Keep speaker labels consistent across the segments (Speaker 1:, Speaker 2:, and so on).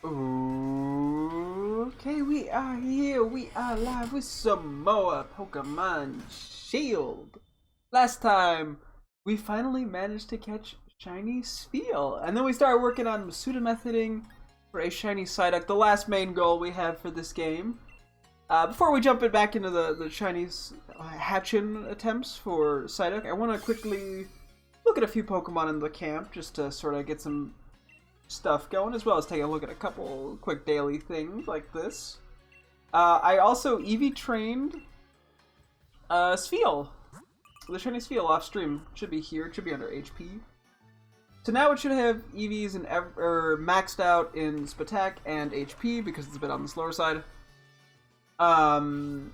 Speaker 1: Okay, we are here. We are live with some more Pokemon Shield. Last time, we finally managed to catch Shiny Spheal, and then we started working on pseudomethoding for a Shiny Psyduck, the last main goal we have for this game. Before we jump back into the Chinese hatching attempts for Psyduck, I want to quickly look at a few Pokemon in the camp just to sort of get some stuff going, as well as take a look at a couple quick daily things like this. I also EV trained Spheal, the shiny Spheal off stream. Should be here. It should be under HP. So now it should have EVs and maxed out in Spatak and HP because it's a bit on the slower side. And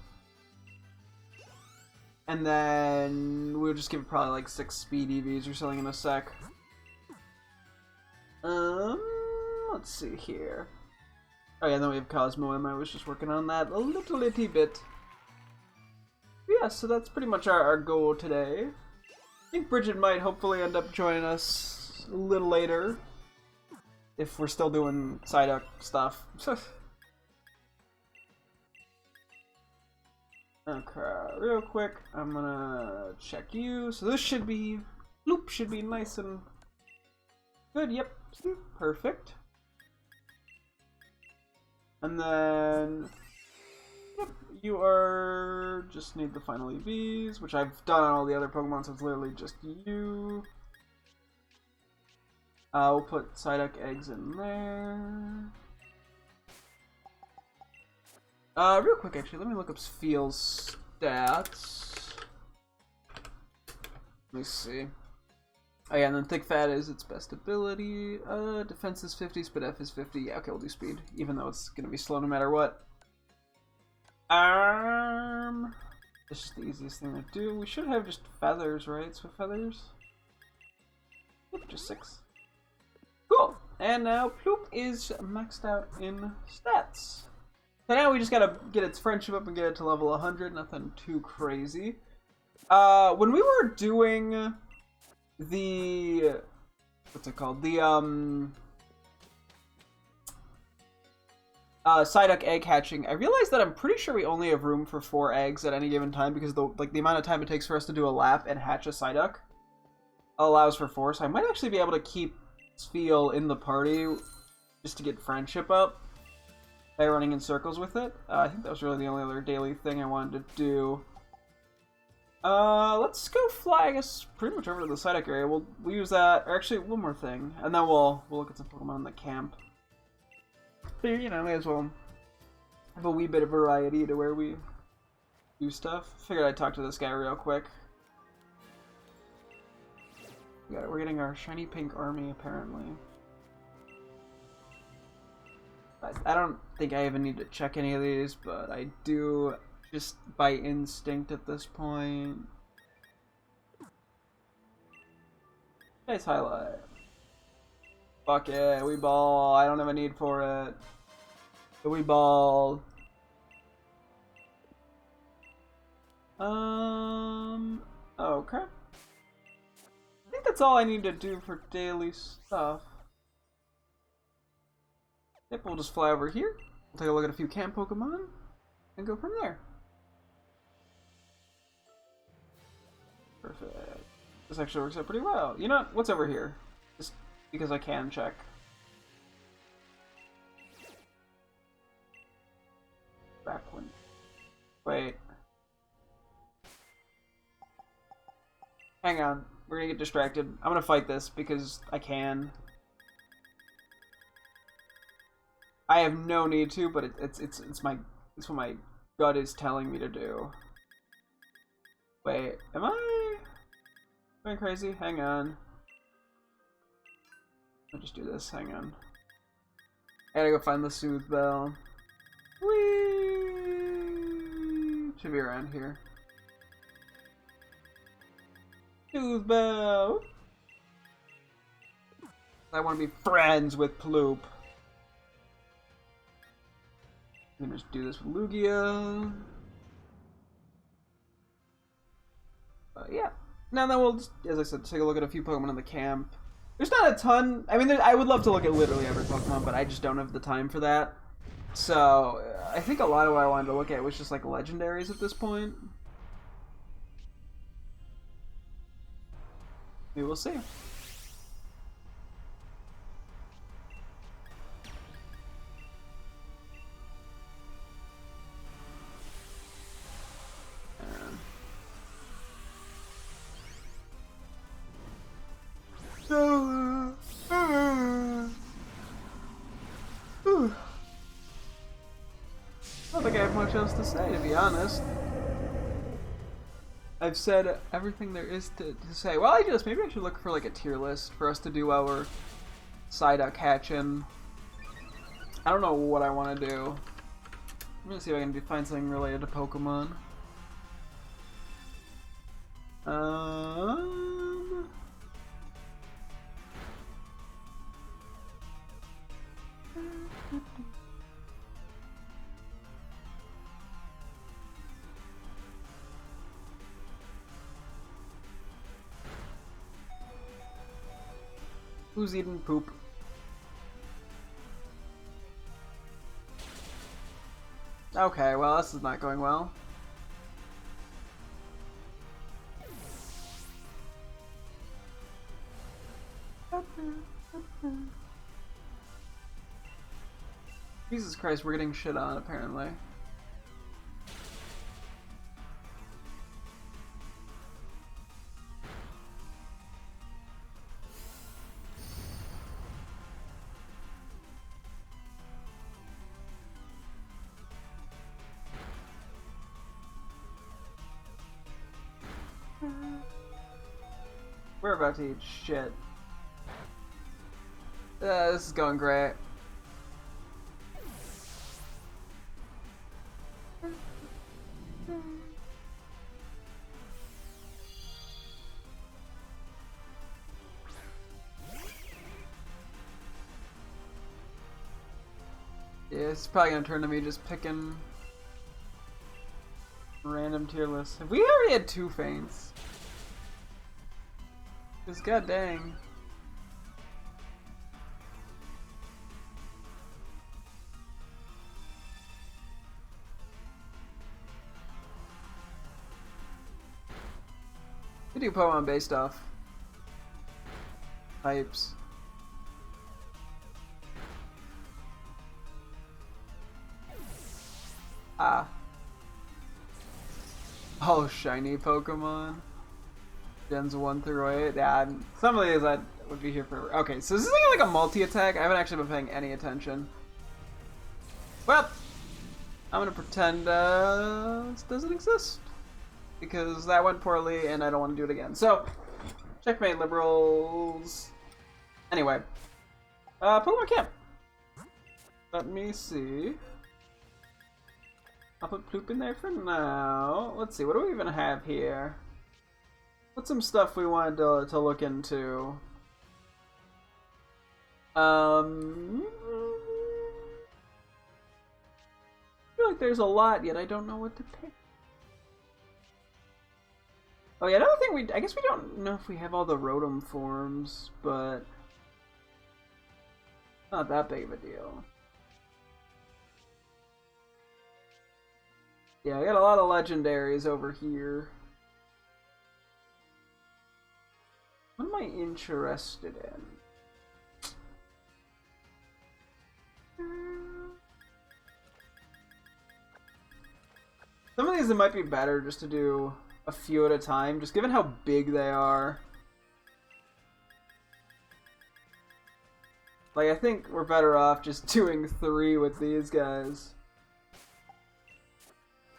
Speaker 1: then we'll just give it probably like 6 speed EVs or something in a sec. Let's see here. Oh yeah, then we have Cosmo M. I was just working on that a little bit. Yeah, so that's pretty much our goal today. I think Bridget might hopefully end up joining us a little later, if we're still doing Psyduck stuff. Okay, real quick, I'm gonna check you. So this should be, Loop should be nice and good. Yep, perfect. And then, yep, you are, just need the final EVs, which I've done on all the other Pokemon, so it's literally just you. We'll put Psyduck eggs in there. Real quick, actually, let me look up Spheal's stats. Let me see. Oh yeah, and then Thick Fat is its best ability. Defense is 50, Speed F is 50. Yeah, okay, we'll do Speed, even though it's gonna be slow no matter what. It's just the easiest thing to do. We should have just feathers, right? So feathers. Yep, just 6. Cool. And now Ploop is maxed out in stats. So now we just gotta get its friendship up and get it to level 100. Nothing too crazy. When we were doing the, what's it called? The Psyduck egg hatching, I realized that I'm pretty sure we only have room for 4 eggs at any given time because the amount of time it takes for us to do a lap and hatch a Psyduck allows for 4. So I might actually be able to keep Spheal in the party just to get friendship up by running in circles with it. I think that was really the only other daily thing I wanted to do. Let's go fly, I guess, pretty much over to the Psyduck area. We'll use that, or actually, one more thing, and then we'll look at some Pokemon in the camp. So, you know, may as well have a wee bit of variety to where we do stuff. Figured I'd talk to this guy real quick. Yeah, we're getting our shiny pink army, apparently. I don't think I even need to check any of these, but I do just by instinct at this point. Nice highlight. Fuck yeah, we ball. I don't have a need for it. But we ball. Okay. I think that's all I need to do for daily stuff. Yep, we'll just fly over here. We'll take a look at a few camp Pokemon and go from there. Perfect. This actually works out pretty well. You know what? What's over here? Just because I can check. Back one. Wait. Hang on. We're gonna get distracted. I'm gonna fight this because I can. I have no need to, but it's what my gut is telling me to do. Wait, am I going crazy? Hang on. I'll just do this. Hang on. I gotta go find the Soothe Bell. Whee! Should be around here. Soothe Bell. I want to be friends with Ploop. I'm gonna just do this with Lugia. Yeah. Now then we'll just, as I said, take a look at a few Pokemon in the camp. There's not a ton. I mean, I would love to look at literally every Pokemon, but I just don't have the time for that. So I think a lot of what I wanted to look at was just like legendaries at this point. We will see. I don't think I have much else to say, to be honest. I've said everything there is to say. Well, maybe I should look for like a tier list for us to do while we're Psyduck hatching. I don't know what I want to do. I'm gonna see if I can find something related to Pokemon. Who's eating poop? Okay, well, this is not going well. Jesus Christ, we're getting shit on, apparently. We're about to eat shit. This is going great. Yeah, it's probably gonna turn to me just picking random tier lists. Have we already had 2 faints? Because god dang. We do Pokemon based off types. Ah. Oh, shiny Pokemon. Gens 1 through 8. Yeah, some of these I would be here for. Okay, so this is like a multi-attack. I haven't actually been paying any attention. Well, I'm gonna pretend this doesn't exist. Because that went poorly and I don't want to do it again. So, checkmate, liberals. Anyway, Pokemon Camp. Let me see. I'll put Ploop in there for now. Let's see, what do we even have here? What's some stuff we wanted to look into? I feel like there's a lot, yet I don't know what to pick. Oh yeah, another thing, I guess we don't know if we have all the Rotom forms, but not that big of a deal. Yeah, I got a lot of legendaries over here. What am I interested in? Some of these it might be better just to do a few at a time, just given how big they are. Like, I think we're better off just doing 3 with these guys.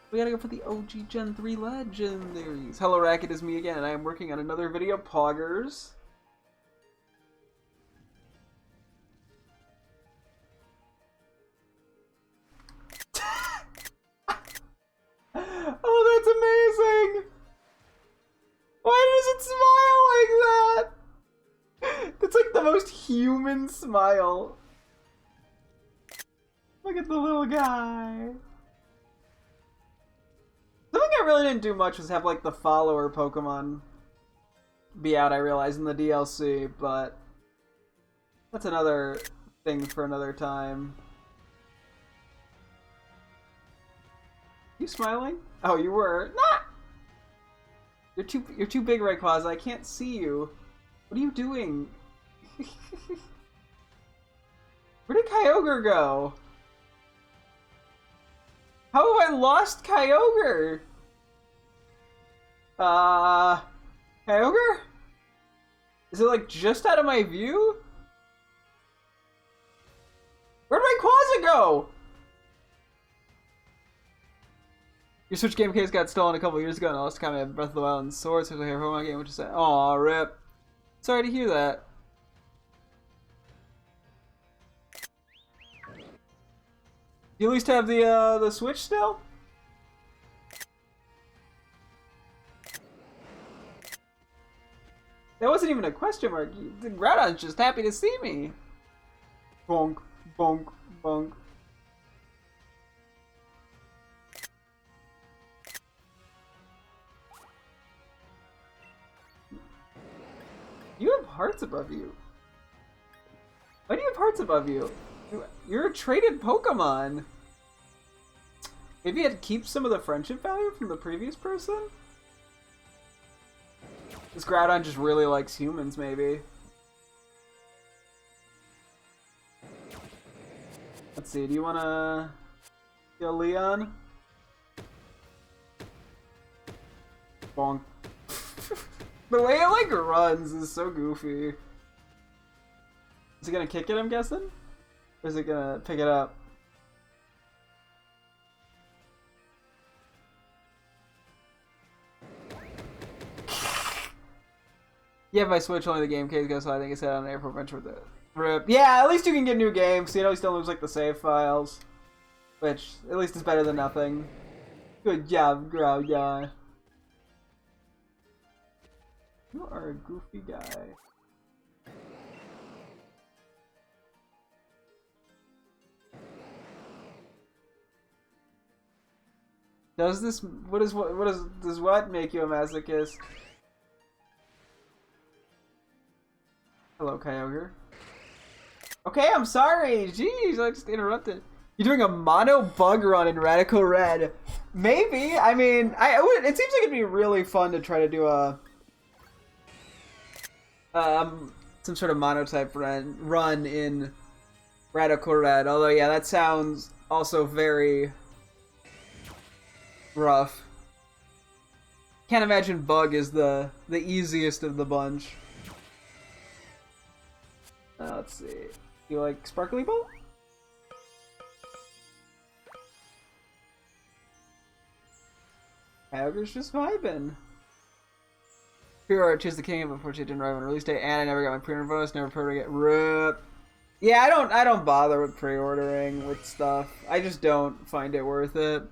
Speaker 1: We gotta go for the OG Gen 3 legendaries. Hello, Racket, is me again. I am working on another video, Poggers. Oh, that's amazing! Why does it smile like that? That's like the most human smile. Look at the little guy. Something I really didn't do much was have like the follower Pokemon be out, I realized, in the DLC, but That's another thing for another time. You smiling? Oh, you were. Nah! You're too big, Rayquaza. I can't see you. What are you doing? Where did Kyogre go? How have I lost Kyogre? Kyogre? Is it like just out of my view? Where'd Rayquaza go? Your Switch game case got stolen a couple years ago and I lost a copy of Breath of the Wild and Sword, so I have a Pokemon game, which is sad. Aw, rip. Sorry to hear that. You at least have the Switch still? That wasn't even a question mark. The Groudon's just happy to see me. Bonk, bonk, bonk. You have hearts above you. Why do you have hearts above you? You're a traded Pokemon. Maybe you had to keep some of the friendship value from the previous person? This Groudon just really likes humans, maybe. Let's see, do you wanna kill Leon? Bonk. The way it like runs is so goofy. Is it gonna kick it, I'm guessing? Or is it gonna pick it up? Yeah, my Switch only the game case goes, so I think it's set on an airport bench with it. RIP. Yeah, at least you can get new games, so you at least don't lose like the save files. Which, at least is better than nothing. Good job, Groudon. You are a goofy guy. Does this does what make you a masochist? Hello, Kyogre. Okay, I'm sorry. Jeez, I just interrupted. You're doing a mono bug run in Radical Red. Maybe. I mean, it seems like it'd be really fun to try to do a some sort of monotype run in Radical Red. Although, yeah, that sounds also very rough. Can't imagine Bug is the easiest of the bunch. Let's see. You like Sparkly Ball? Kyogre's just vibing. Pre-order Choose the King, but unfortunately didn't arrive on release date, and I never got my pre-order bonus. Never pre-order get RIP. Yeah, I don't bother with pre-ordering with stuff. I just don't find it worth it.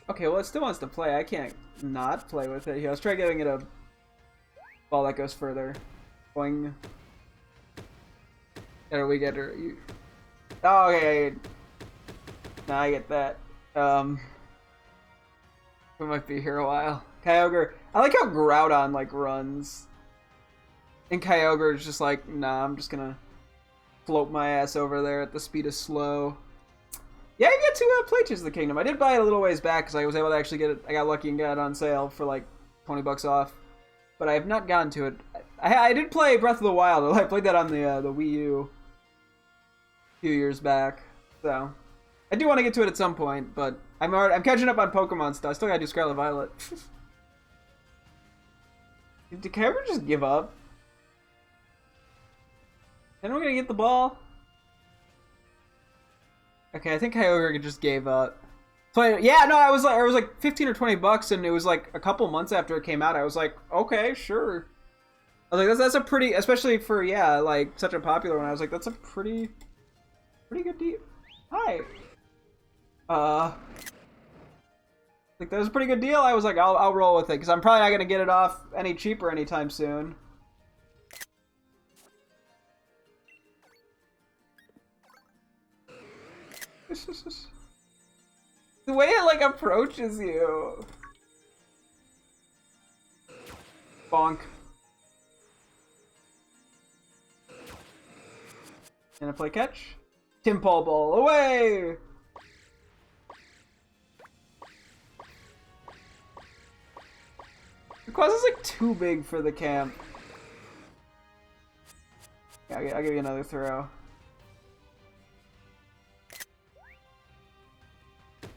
Speaker 1: Okay, well, it still wants to play. I can't not play with it. Here, let's try giving it a ball that goes further. Boing. There we get her. Oh, okay. Now I get that. We might be here a while. Kyogre. I like how Groudon like runs. And Kyogre is just like, nah, I'm just gonna float my ass over there at the speed of slow. Yeah, I get to play Tears of the Kingdom. I did buy it a little ways back because I was able to actually get it. I got lucky and got it on sale for like 20 bucks off. But I have not gotten to it. I did play Breath of the Wild. I played that on the Wii U a few years back. So I do want to get to it at some point, but I'm catching up on Pokemon stuff. I still gotta do Scarlet Violet. Did Kyogre just give up? Anyone gonna get the ball? Okay, I think Kyogre just gave up. So yeah, no, it was like 15 or 20 bucks, and it was like a couple months after it came out. I was like, okay, sure. I was like, that's a pretty, especially for like such a popular one. I was like, that's a pretty good deal. Hi. Like that was a pretty good deal. I was like, I'll roll with it because I'm probably not gonna get it off any cheaper anytime soon. The way it like approaches you. Bonk. Gonna play catch. Timpole ball away. Quasa's like too big for the camp. Yeah, I'll give you another throw.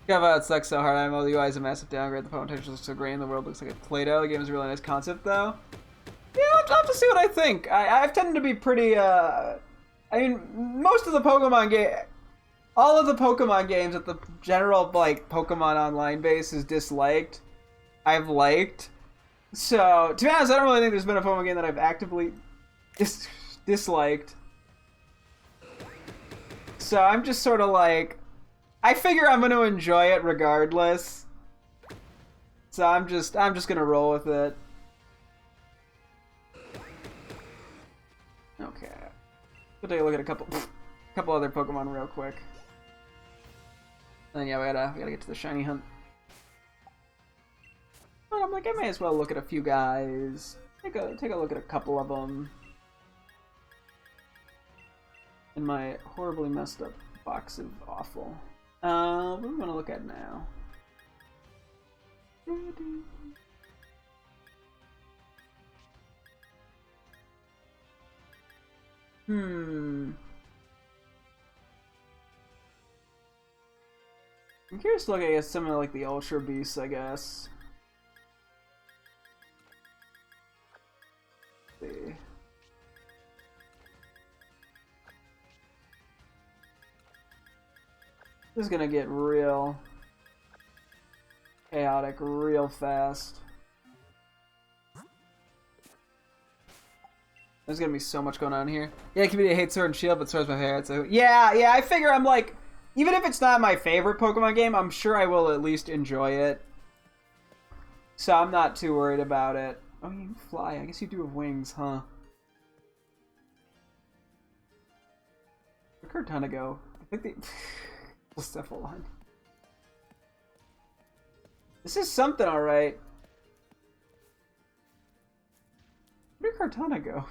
Speaker 1: It sucks so hard. I know the UI is a massive downgrade. The potential looks so great and the world looks like a Play-Doh. The game is a really nice concept though. Yeah, I'll have to see what I think. I've tended to be pretty, I mean, most of the Pokemon game, all of the Pokemon games that the general, like, Pokemon Online base is disliked, I've liked. So, to be honest, I don't really think there's been a Pokemon game that I've actively disliked. So, I'm just sort of like, I figure I'm going to enjoy it regardless. So, I'm just going to roll with it. Okay. We'll take a look at a couple other Pokemon real quick. And then yeah, we gotta get to the shiny hunt. But I'm like, I may as well look at a few guys. Take a look at a couple of them. In my horribly messed up box of awful. What do we want to look at now? I'm curious to look at some of like the Ultra Beasts, I guess. Let's see. This is gonna get real chaotic real fast. There's gonna be so much going on here. Yeah, community hates Sword and Shield, but Sword's my favorite. So yeah, I figure I'm like, even if it's not my favorite Pokemon game, I'm sure I will at least enjoy it. So I'm not too worried about it. Oh, you can fly. I guess you do have wings, huh? Where'd Cortana go? I think they... Cephalon. This is something, alright. Where did Cortana go?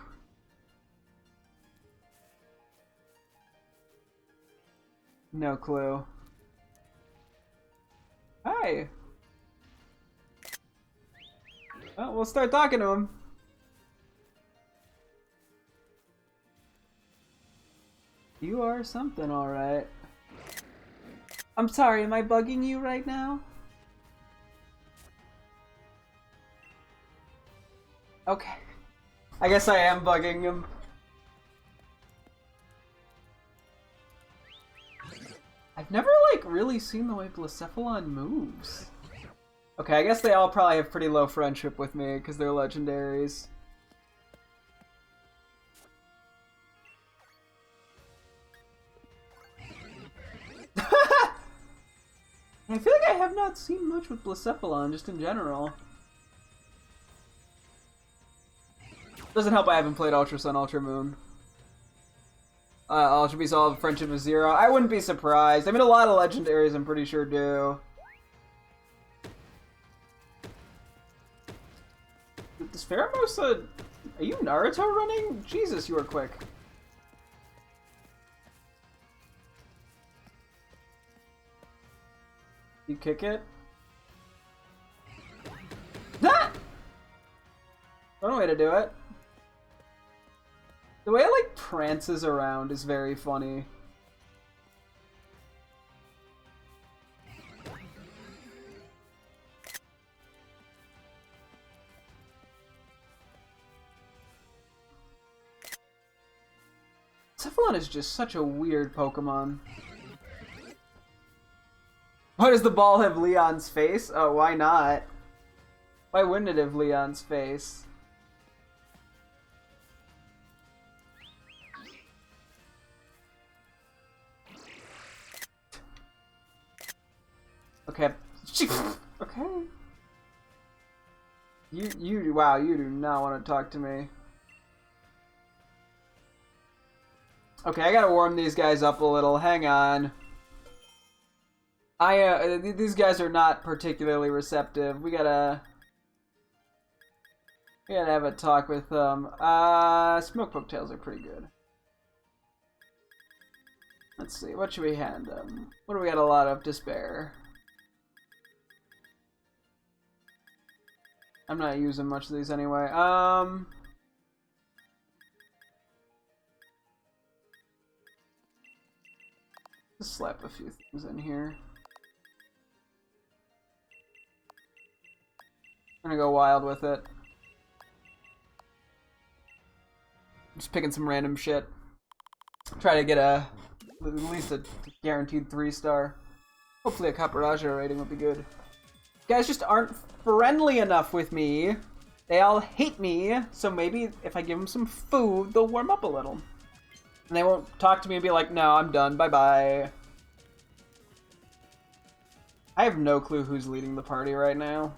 Speaker 1: No clue. Hi. Well, we'll start talking to him. You are something, alright. I'm sorry, am I bugging you right now? Okay. I guess I am bugging him. I've never, like, really seen the way Blacephalon moves. Okay, I guess they all probably have pretty low friendship with me, because they're legendaries. I feel like I have not seen much with Blacephalon, just in general. Doesn't help I haven't played Ultra Sun, Ultra Moon. Ultra Beast all have friendship with Zero. I wouldn't be surprised. I mean, a lot of legendaries I'm pretty sure do. Does Pheromosa... Are you Naruto running? Jesus, you are quick. You kick it? Ah! One way to do it. The way it like prances around is very funny. Cephalon is just such a weird Pokemon. Why does the ball have Leon's face? Oh, why not? Why wouldn't it have Leon's face? Okay. Okay. Wow, you do not want to talk to me. Okay, I gotta warm these guys up a little. Hang on. These guys are not particularly receptive. We gotta have a talk with them. Smoke Poketails are pretty good. Let's see, what should we hand them? What do we got a lot of? Despair. I'm not using much of these anyway. Just slap a few things in here. I'm gonna go wild with it. Just picking some random shit. Try to get at least a guaranteed 3-star. Hopefully a Caparaja rating would be good. You guys just aren't friendly enough with me. They all hate me, so maybe if I give them some food, they'll warm up a little. And they won't talk to me and be like, no, I'm done, bye-bye. I have no clue who's leading the party right now.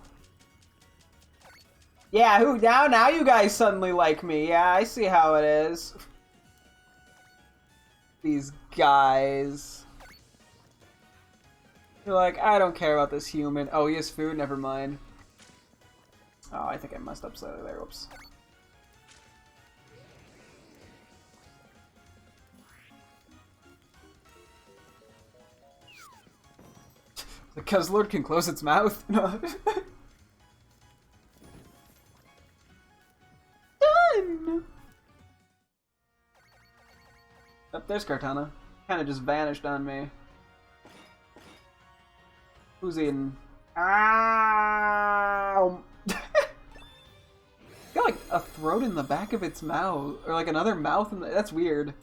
Speaker 1: Yeah, who now you guys suddenly like me. Yeah, I see how it is. These guys. You're like, I don't care about this human. Oh, he has food? Never mind. Oh, I think I messed up slightly there. Whoops. The Guzzlord can close its mouth? No. Done! Oh, there's Kartana. Kinda just vanished on me. Who's eating? Ow! Got like a throat in the back of its mouth. Or like another mouth in the... That's weird.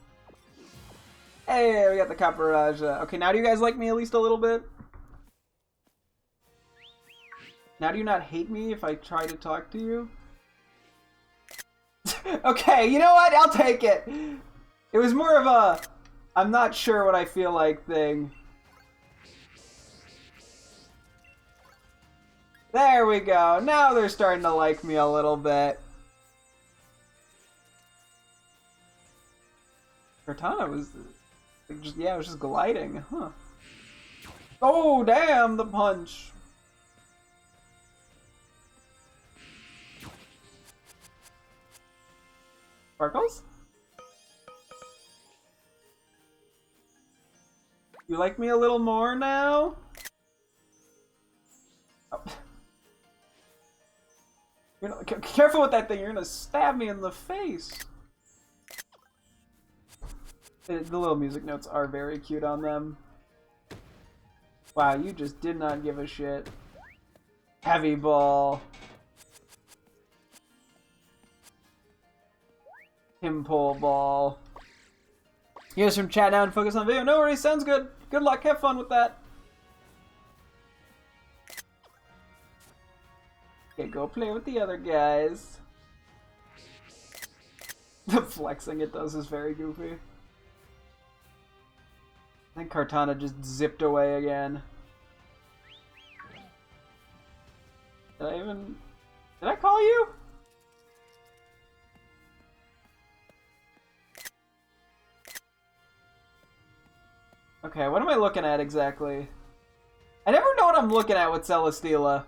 Speaker 1: Hey, we got the Caparaja. Okay, now do you guys like me at least a little bit? Now do you not hate me if I try to talk to you? Okay, you know what? I'll take it. It was more of a I'm not sure what I feel like thing. There we go. Now they're starting to like me a little bit. Cortana was just, yeah, it was just gliding, huh? Oh, damn, the punch. Sparkles? You like me a little more now? Oh. You're not, careful with that thing, you're gonna stab me in the face. The little music notes are very cute on them. Wow, you just did not give a shit. Heavy ball. Impole ball. You guys from chat now and focus on video. No worries, sounds good. Good luck, have fun with that. Okay, go play with the other guys. The flexing it does is very goofy. I think Kartana just zipped away again. Did I call you? Okay, what am I looking at exactly? I never know what I'm looking at with Celesteela.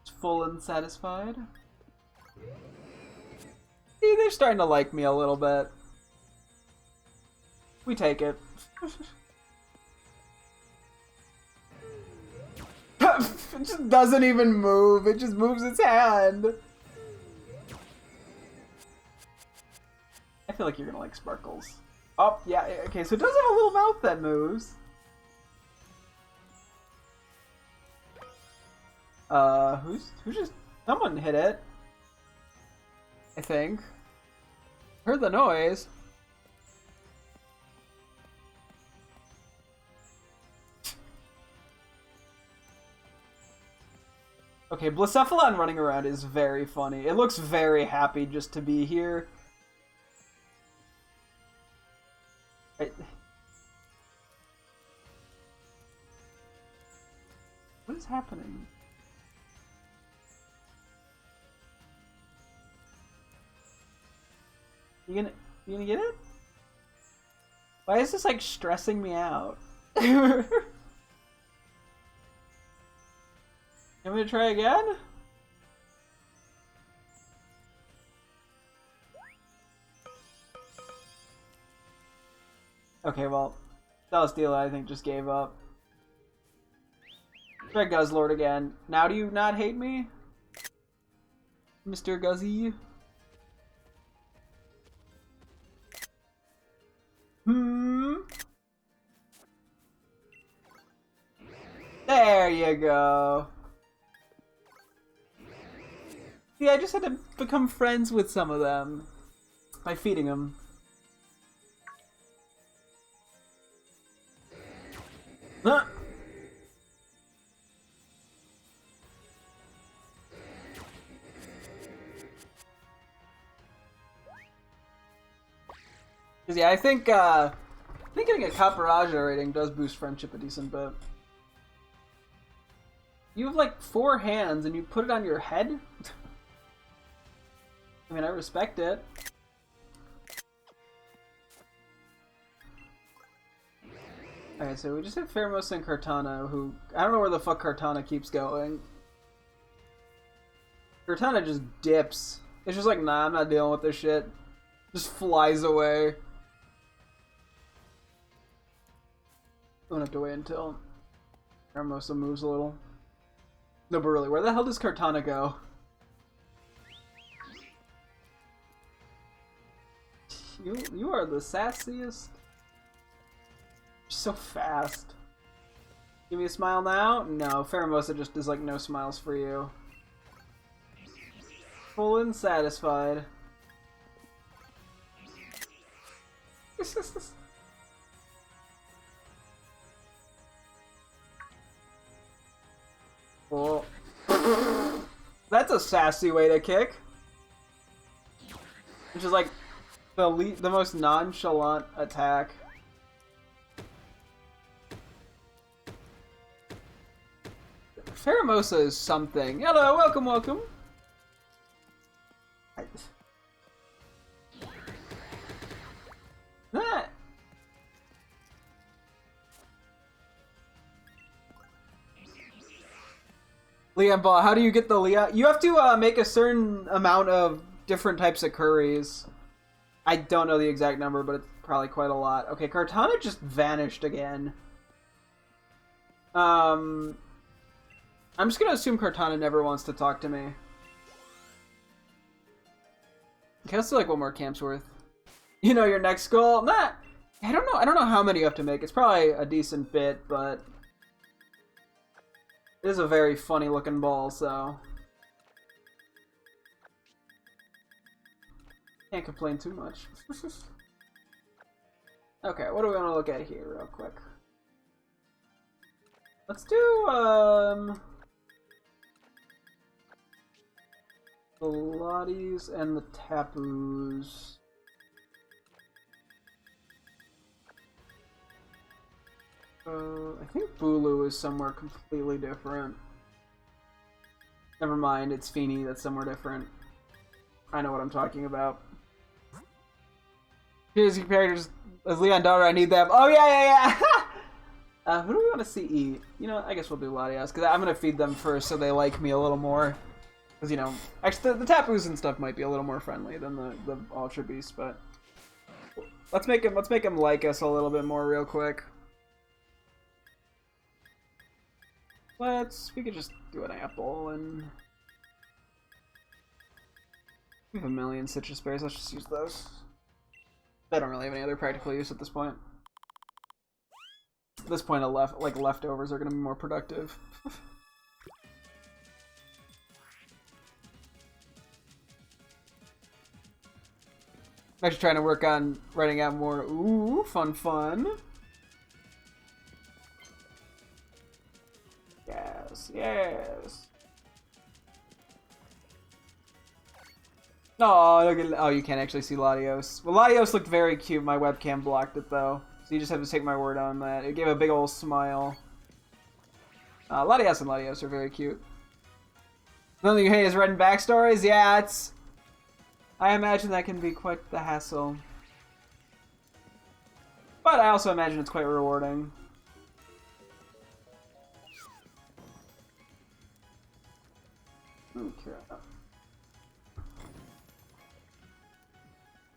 Speaker 1: It's full and satisfied. See, they're starting to like me a little bit. We take it. It just doesn't even move. It just moves its hand. I feel like you're gonna like Sparkles. Oh, yeah, okay, so it does have a little mouth that moves. Who's just... Someone hit it. I think. Heard the noise. Okay, Blacephalon running around is very funny. It looks very happy just to be here. What is happening? You You gonna get it? Why is this like stressing me out? I'm gonna try again? Okay, well, Celesteela I think just gave up. Try Guzzlord again. Now do you not hate me? Mr. Guzzy? There you go. See, I just had to become friends with some of them by feeding them. Huh. Yeah, I think getting a Caparaja rating does boost friendship a decent bit. You have like 4 hands and you put it on your head? I mean, I respect it. Alright, so we just have Pheromosa and Kartana, who... I don't know where the fuck Kartana keeps going. Kartana just dips. It's just like, nah, I'm not dealing with this shit. Just flies away. I'm gonna have to wait until Pheromosa moves a little. No, but really, where the hell does Kartana go? You are the sassiest. You're so fast. Give me a smile now? No, Pheromosa just does like no smiles for you. Full and satisfied. Well, that's a sassy way to kick. Which is like the most nonchalant attack. Pheromosa is something. Hello, welcome, welcome. Ah. Leon Ball, how do you get the Leon? You have to make a certain amount of different types of curries. I don't know the exact number, but it's probably quite a lot. Okay, Kartana just vanished again. I'm just gonna assume Kartana never wants to talk to me. Okay, let's do like one more camp's worth. You know your next goal? Nah, I don't know. I don't know how many you have to make. It's probably a decent bit, but it is a very funny looking ball, so can't complain too much. Okay, what do we want to look at here real quick? Let's do the Lotties and the Tapus. I think Bulu is somewhere completely different. Never mind, it's Feeny that's somewhere different. I know what I'm talking about. Here's your characters as Leon Daughter, I need them. Oh yeah. Who do we want to see eat? You know, I guess we'll do Latias, because I'm going to feed them first so they like me a little more. Because, you know, actually the Tapus and stuff might be a little more friendly than the Ultra Beast, but let's make them like us a little bit more real quick. We could just do an apple, and we have a million citrus berries. Let's just use those. They don't really have any other practical use at this point. At this point, leftovers are going to be more productive. I'm actually trying to work on writing out more. Ooh, fun. Yes. Oh, look at, oh, you can't actually see Latios. Well, Latios looked very cute. My webcam blocked it, though. So you just have to take my word on that. It gave a big old smile. Latias and Latios are very cute. Another thing you hate is writing backstories? Yeah, it's... I imagine that can be quite the hassle. But I also imagine it's quite rewarding. Okay.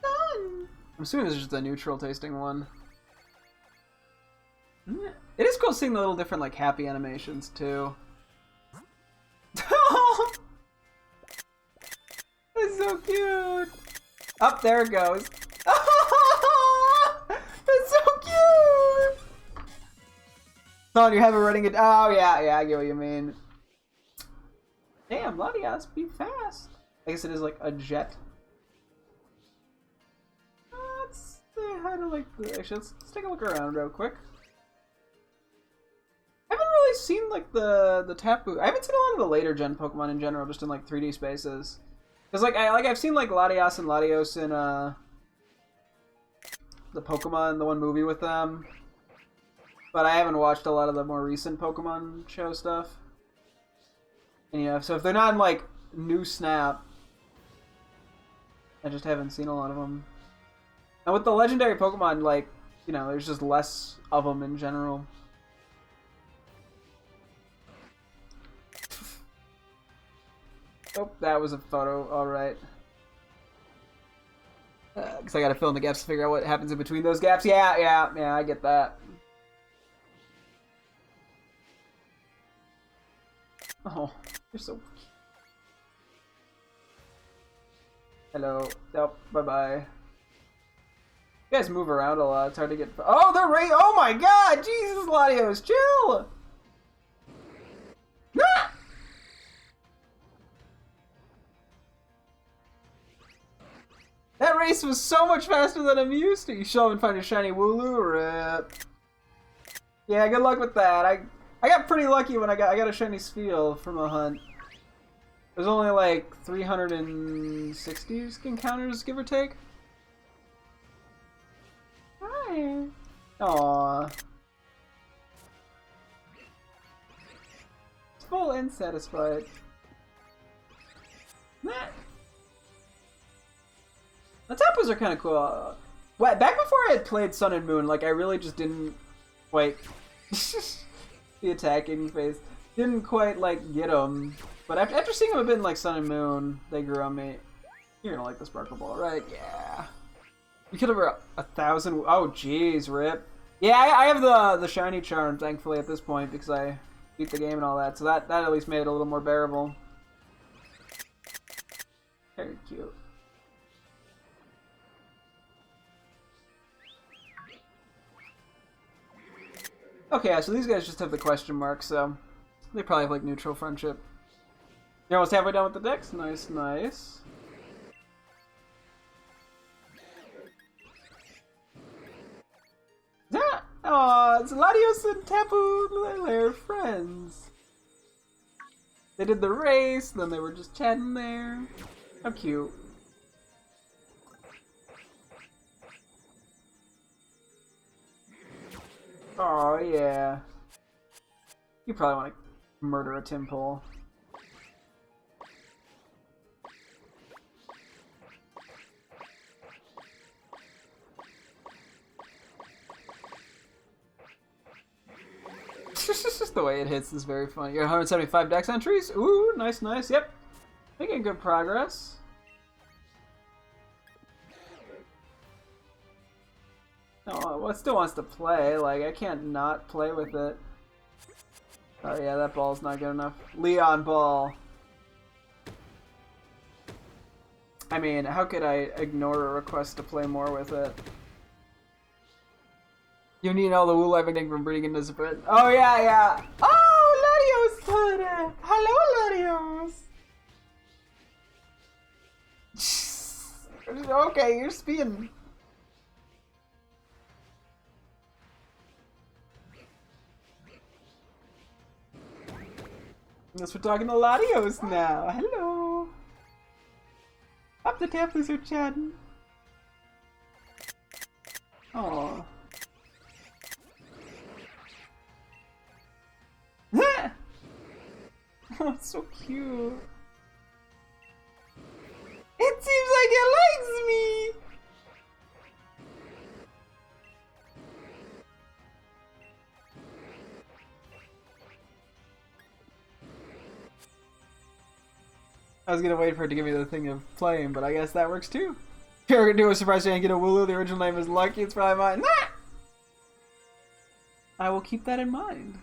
Speaker 1: Done. I'm assuming this is just a neutral tasting one. It is cool seeing the little different like happy animations too. It's so cute. Up there it goes. It's so cute. Thought you have it running it. Oh yeah, I get what you mean. Damn, Latias, be fast. I guess it is like a jet. Let's say hi to like the. Actually, let's take a look around real quick. I haven't really seen like the Tapu. I haven't seen a lot of the later gen Pokemon in general, just in like 3D spaces. Cause like I've seen like Latias and Latios in the Pokemon, the one movie with them, but I haven't watched a lot of the more recent Pokemon show stuff. And yeah, so if they're not in like new Snap, I just haven't seen a lot of them. And with the legendary Pokemon, like, you know, there's just less of them in general. Oh, that was a photo. All right. Because I gotta fill in the gaps to figure out what happens in between those gaps. Yeah, I get that. Oh, you're so... Hello. Nope, bye-bye. You guys move around a lot. It's hard to get... Oh, they're right... Oh my god! Jesus, Latios, chill! Ah! That race was so much faster than I'm used to. You show up and find a shiny Wooloo. Rip. Yeah, good luck with that. I got pretty lucky when I got a shiny Spheal from a hunt. There's only like 360 encounters, give or take. Hi. Aww. Full and satisfied. Nah. The Tapus are kind of cool. Back before I had played Sun and Moon, like I really just didn't quite the attacking phase didn't quite like get them. But after seeing them a bit in like Sun and Moon, they grew on me. You're gonna like the Sparkle Ball, right? Yeah. You killed over 1,000. Oh, jeez, rip. Yeah, I have the shiny charm, thankfully, at this point because I beat the game and all that. So that at least made it a little more bearable. Very cute. Okay, so these guys just have the question mark, so they probably have like neutral friendship. You're almost halfway done with the decks. Nice, nice. Yeah. Aw, it's Latios and Tapu. They're friends. They did the race, then they were just chatting there. How cute. Oh yeah. You probably want to murder a Timpole. Just the way it hits is very funny. You're 175 dex entries. Ooh, nice, nice. Yep, making good progress. Oh, well, it still wants to play. Like, I can't not play with it. Oh yeah, that ball's not good enough. Leon Ball. I mean, how could I ignore a request to play more with it? You need all the wool I've been getting from breeding into spread. Oh yeah, yeah. Oh, Latios! Hello, Latios! Okay, you're speeding. Guess we're talking to Latios now. Hello. Up the Tapus are chatting. Aww. Oh, it's so cute. It seems like it likes me. I was gonna wait for it to give me the thing of playing, but I guess that works too. You're gonna do a surprise and get a Wooloo. The original name is Lucky. It's probably mine. Nah! I will keep that in mind.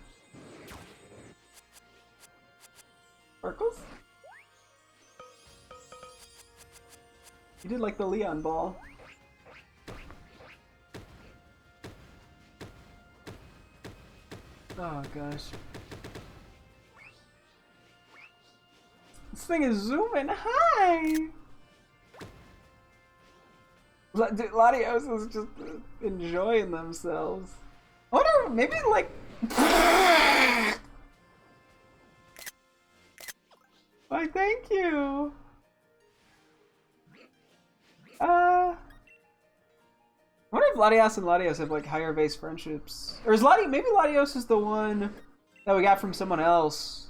Speaker 1: Sparkles? You did like the Leon ball. Oh gosh. This thing is zooming. Hi! Dude, Latios is just enjoying themselves. I wonder, maybe like... Why, thank you! I wonder if Latios and Latios have like higher base friendships. Or is maybe Latios is the one that we got from someone else.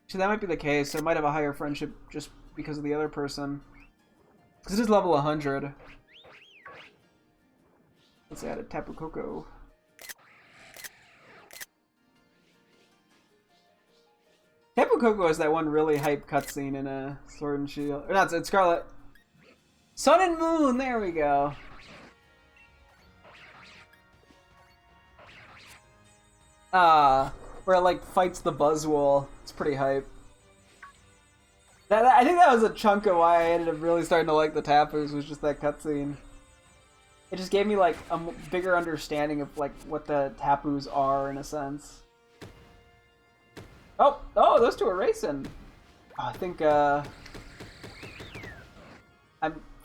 Speaker 1: Actually, that might be the case. I might have a higher friendship just because of the other person. Because it is level 100. Let's add a Tapu Koko. Tapu Koko is that one really hype cutscene in a Sword and Shield. Or not, it's Scarlet. Sun and Moon, there we go. Where it like fights the Buzzwole. It's pretty hype. I think that was a chunk of why I ended up really starting to like the Tapus, was just that cutscene. It just gave me like a bigger understanding of like what the Tapus are in a sense. Oh, those two are racing. Oh, I think I'm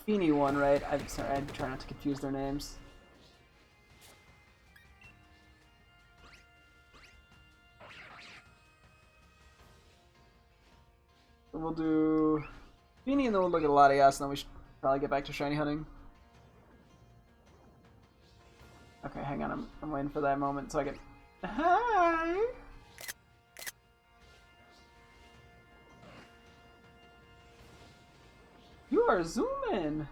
Speaker 1: Feeny one, right? I'm sorry, I try not to confuse their names. We'll do Feeny and then we'll look at Latias and then we should probably get back to shiny hunting. Okay, hang on, I'm waiting for that moment so I can... Hi! You are zooming!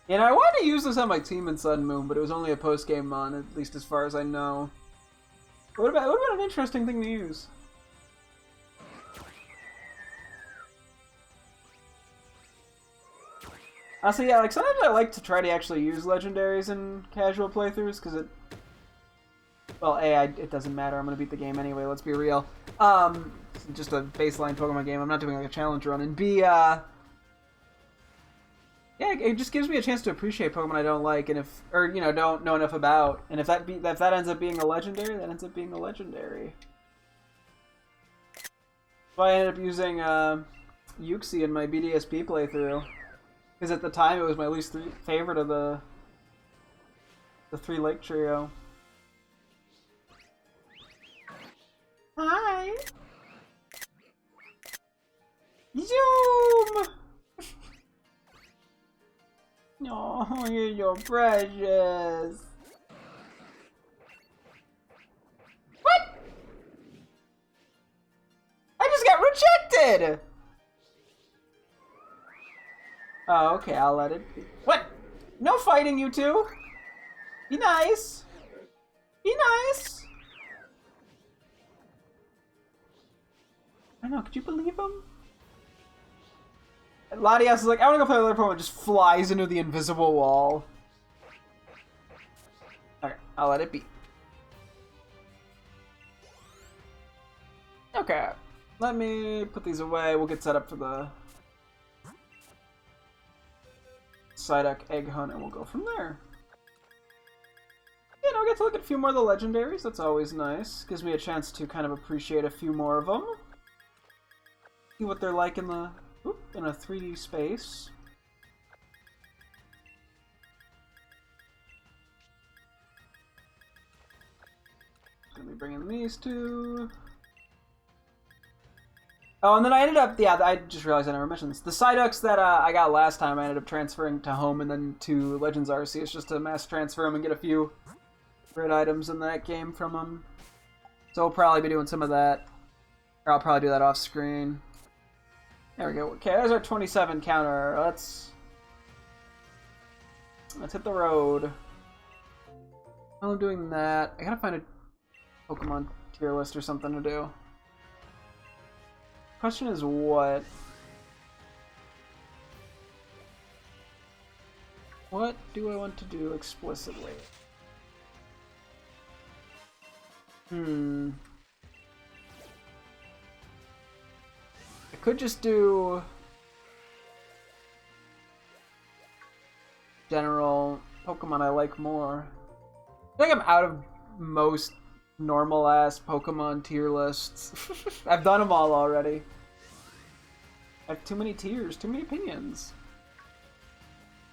Speaker 1: And I wanted to use this on my team in Sun Moon, but it was only a post-game mon, at least as far as I know. What about an interesting thing to use? Honestly, yeah, like sometimes I like to try to actually use legendaries in casual playthroughs, because it... Well, A, it doesn't matter, I'm gonna beat the game anyway, let's be real. Just a baseline Pokemon game, I'm not doing like a challenge run, and B, yeah, it just gives me a chance to appreciate Pokemon I don't like, and don't know enough about. And if that ends up being a legendary, that ends up being a legendary. So I ended up using Uxie in my BDSP playthrough, because at the time it was my least favorite of the three Lake Trio. Hi. Zoom. Oh, you're so precious. What? I just got rejected! Oh, okay, I'll let it be. What? No fighting, you two! Be nice! Be nice! I know, could you believe him? Latias is like, I want to go play with other Pokemon, just flies into the invisible wall. Okay, I'll let it be. Okay, let me put these away. We'll get set up for the Psyduck Egg Hunt, and we'll go from there. Yeah, I get to look at a few more of the legendaries. That's always nice. Gives me a chance to kind of appreciate a few more of them. See what they're like in a 3D space. Gonna be bringing these two. Oh, and then I ended up, yeah, I just realized I never mentioned this. The Psyducks that I got last time, I ended up transferring to home and then to Legends Arceus just to mass transfer them and get a few great items in that game from them. So we'll probably be doing some of that. Or I'll probably do that off screen. There we go. Okay, there's our 27 counter. Let's hit the road. While I'm doing that, I gotta find a Pokemon tier list or something to do. Question is what? What do I want to do explicitly? I could just do general Pokemon I like more. I think I'm out of most normal ass Pokemon tier lists. I've done them all already. I have too many tiers, too many opinions.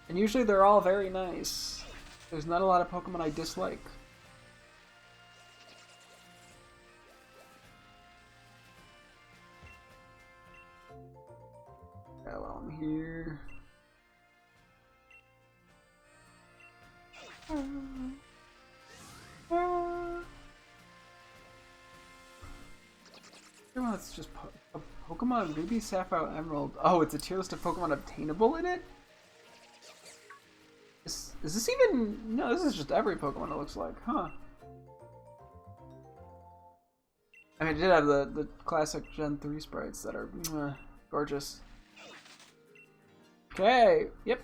Speaker 1: And usually they're all very nice. There's not a lot of Pokemon I dislike. While I'm here. It's just Pokemon Ruby, Sapphire, Emerald. Oh, it's a tier list of Pokemon obtainable in it? Is this even... No, this is just every Pokemon it looks like, huh? I mean, it did have the classic Gen 3 sprites that are gorgeous. Okay, yep.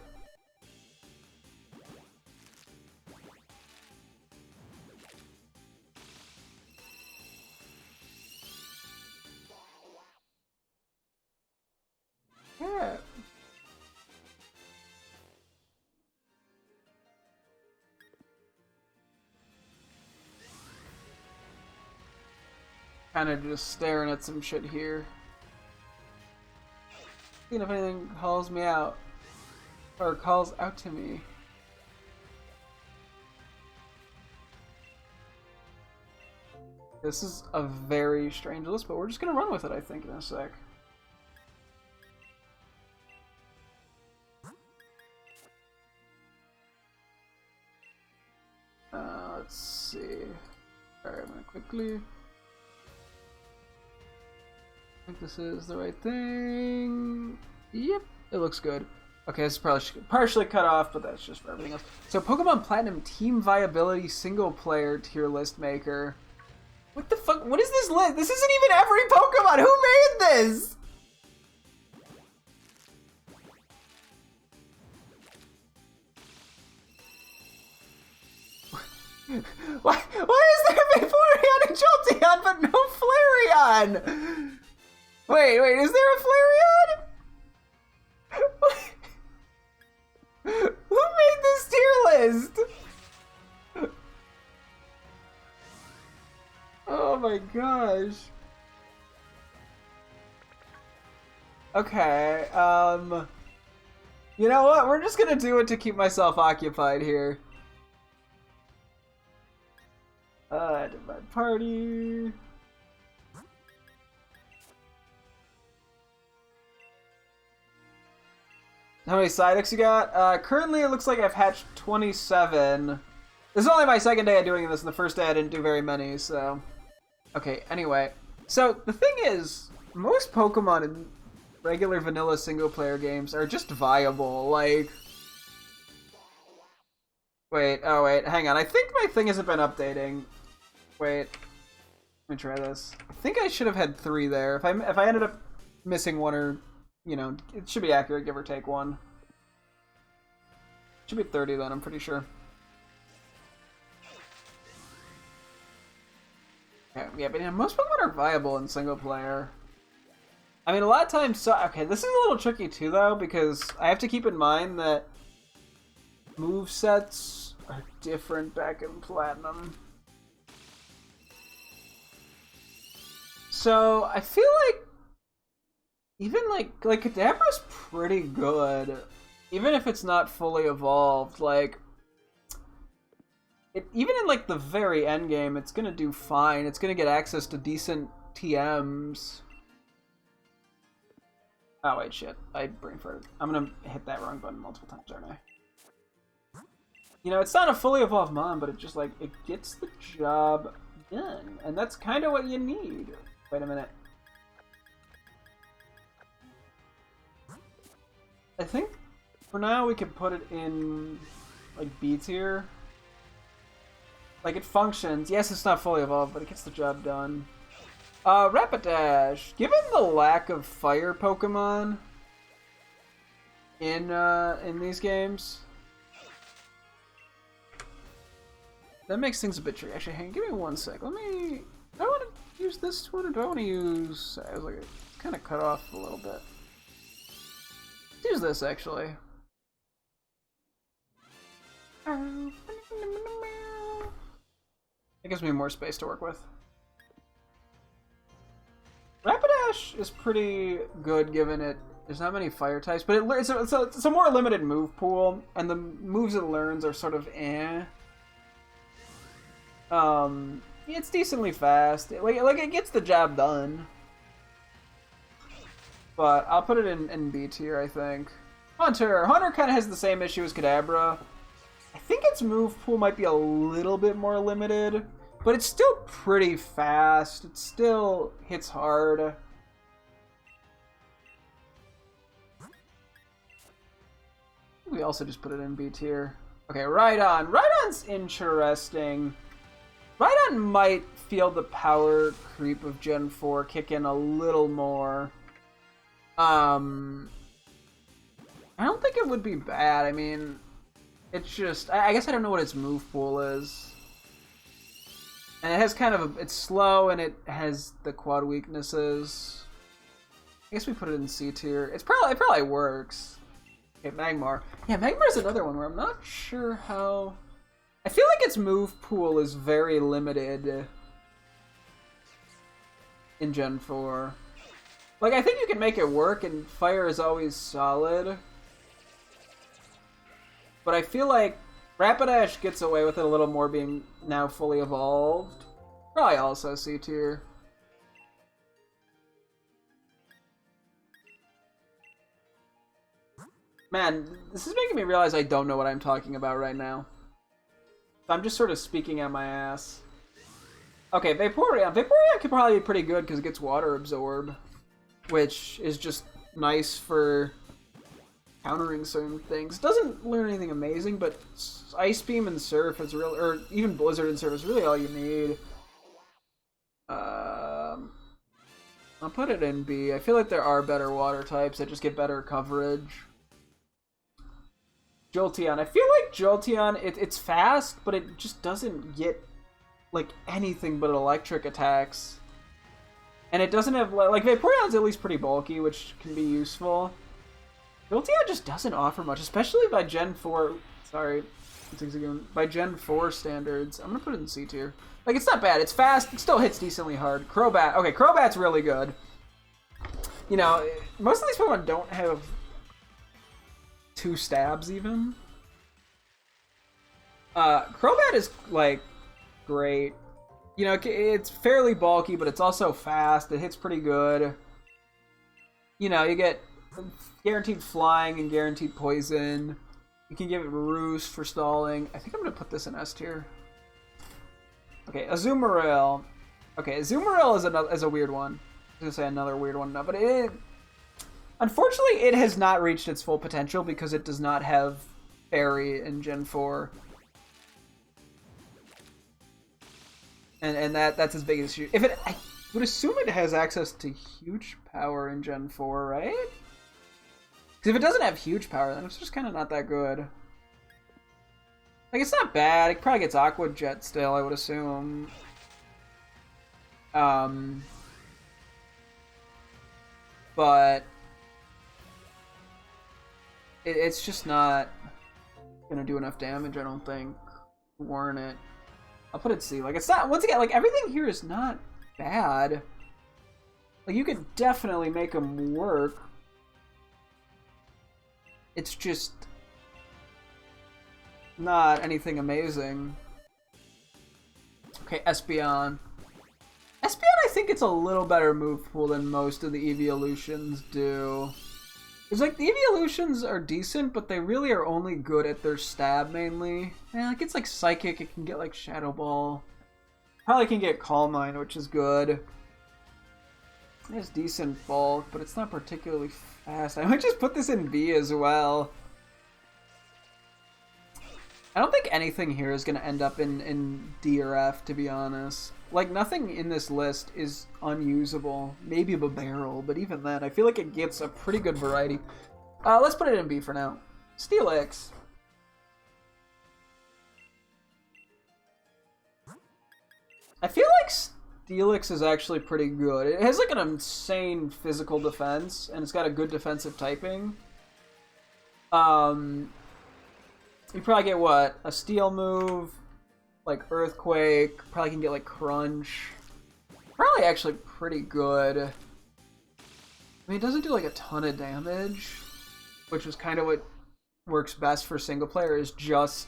Speaker 1: Yeah. Kind of just staring at some shit here. Seeing if anything calls me out. Or calls out to me. This is a very strange list, but we're just gonna run with it, I think, in a sec. Let's see. Alright, I'm gonna quickly... I think this is the right thing. Yep, it looks good. Okay, this is probably partially cut off, but that's just for everything else. So, Pokemon Platinum Team Viability Single Player Tier List Maker. What the fuck? What is this list? This isn't even every Pokemon! Who made this? Why is there Vaporeon and Jolteon but no Flareon? Wait, is there a Flareon? Who made this tier list? Oh my gosh. Okay, you know what? We're just gonna do it to keep myself occupied here. Divide party. How many Psyducks you got? Currently it looks like I've hatched 27. This is only my second day of doing this, and the first day I didn't do very many, so... Okay, anyway. So, the thing is, most Pokemon in regular vanilla single-player games are just viable, like... Wait, oh wait, hang on. I think my thing hasn't been updating. Wait. Let me try this. I think I should have had 3 there. If I ended up missing 1 or... You know, it should be accurate, give or take 1. Should be 30 then, I'm pretty sure. Yeah, but yeah, most Pokemon are viable in single player. I mean, a lot of times... So, okay, this is a little tricky too, though, because I have to keep in mind that movesets are different back in Platinum. So, I feel like even like Kadabra's pretty good, even if it's not fully evolved. Like, even in like the very end game, it's gonna do fine. It's gonna get access to decent TMs. Oh wait, shit! I brain farted. I'm gonna hit that wrong button multiple times, aren't I? You know, it's not a fully evolved Mon, but it just like it gets the job done, and that's kind of what you need. Wait a minute. I think for now we can put it in like B tier. Like it functions. Yes, it's not fully evolved, but it gets the job done. Rapidash. Given the lack of fire Pokemon in these games, that makes things a bit tricky. Actually, hang. Give me 1 sec. Let me. Do I want to use this one, or do I want to use? I was like, it's kind of cut off a little bit. Let's use this actually. It gives me more space to work with. Rapidash is pretty good given there's not many fire types, but it's a more limited move pool, and the moves it learns are sort of eh. It's decently fast. Like it gets the job done. But I'll put it in B tier, I think. Hunter kind of has the same issue as Kadabra. I think its move pool might be a little bit more limited, but it's still pretty fast. It still hits hard. We also just put it in B tier. Okay, Rhydon. Rhydon's interesting. Rhydon might feel the power creep of Gen 4 kick in a little more. I don't think it would be bad. I mean, it's just... I guess I don't know what its move pool is. And it has kind of it's slow, and it has the quad weaknesses. I guess we put it in C tier. It probably works. Okay, Magmar. Yeah, Magmar is another one where I'm not sure how... I feel like its move pool is very limited in Gen 4. Like, I think you can make it work, and Fire is always solid. But I feel like Rapidash gets away with it a little more being now fully evolved. Probably also C tier. Man, this is making me realize I don't know what I'm talking about right now. I'm just sort of speaking out my ass. Okay, Vaporeon. Vaporeon could probably be pretty good because it gets Water Absorb, which is just nice for countering certain things. Doesn't learn anything amazing, but Ice Beam and Surf is real, or even Blizzard and Surf is really all you need. I'll put it in B. I feel like there are better water types that just get better coverage. Jolteon. I feel like Jolteon, it's fast, but it just doesn't get like anything but electric attacks. And it doesn't have, like, Vaporeon's at least pretty bulky, which can be useful. Jolteon just doesn't offer much, especially by Gen 4, sorry, by Gen 4 standards. I'm gonna put it in C tier. Like, it's not bad, it's fast, it still hits decently hard. Crobat, okay, Crobat's really good. You know, most of these Pokemon don't have 2 stabs even. Crobat is, like, great. You know, it's fairly bulky, but it's also fast. It hits pretty good. You know, you get guaranteed flying and guaranteed poison. You can give it Roost for stalling. I think I'm going to put this in S tier. Okay, Azumarill. Okay, Azumarill is a weird one. I was going to say another weird one now, but unfortunately, it has not reached its full potential because it does not have Fairy in Gen 4. And that's its biggest issue. I would assume it has access to huge power in Gen 4, right? Because if it doesn't have huge power, then it's just kind of not that good. Like, it's not bad. It probably gets Aqua Jet still, I would assume. But it's just not gonna do enough damage, I don't think, to warrant it. I'll put it C. Like, it's not, once again, like, everything here is not bad. Like, you could definitely make them work. It's just not anything amazing. Okay, Espeon. Espeon, I think it's a little better move pool than most of the Evolutions do. It's like, the Evolutions are decent, but they really are only good at their stab, mainly. And like, it's like Psychic, it can get like Shadow Ball. Probably can get Calm Mind, which is good. It has decent bulk, but it's not particularly fast. I might just put this in B as well. I don't think anything here is going to end up in D or F, to be honest. Like, nothing in this list is unusable. Maybe a barrel, but even then, I feel like it gets a pretty good variety. Let's put it in B for now. Steelix. I feel like Steelix is actually pretty good. It has like an insane physical defense, and it's got a good defensive typing. You probably get what? A steel move, like Earthquake, probably can get like Crunch. Probably actually pretty good. I mean, it doesn't do like a ton of damage, which is kind of what works best for single player, is just,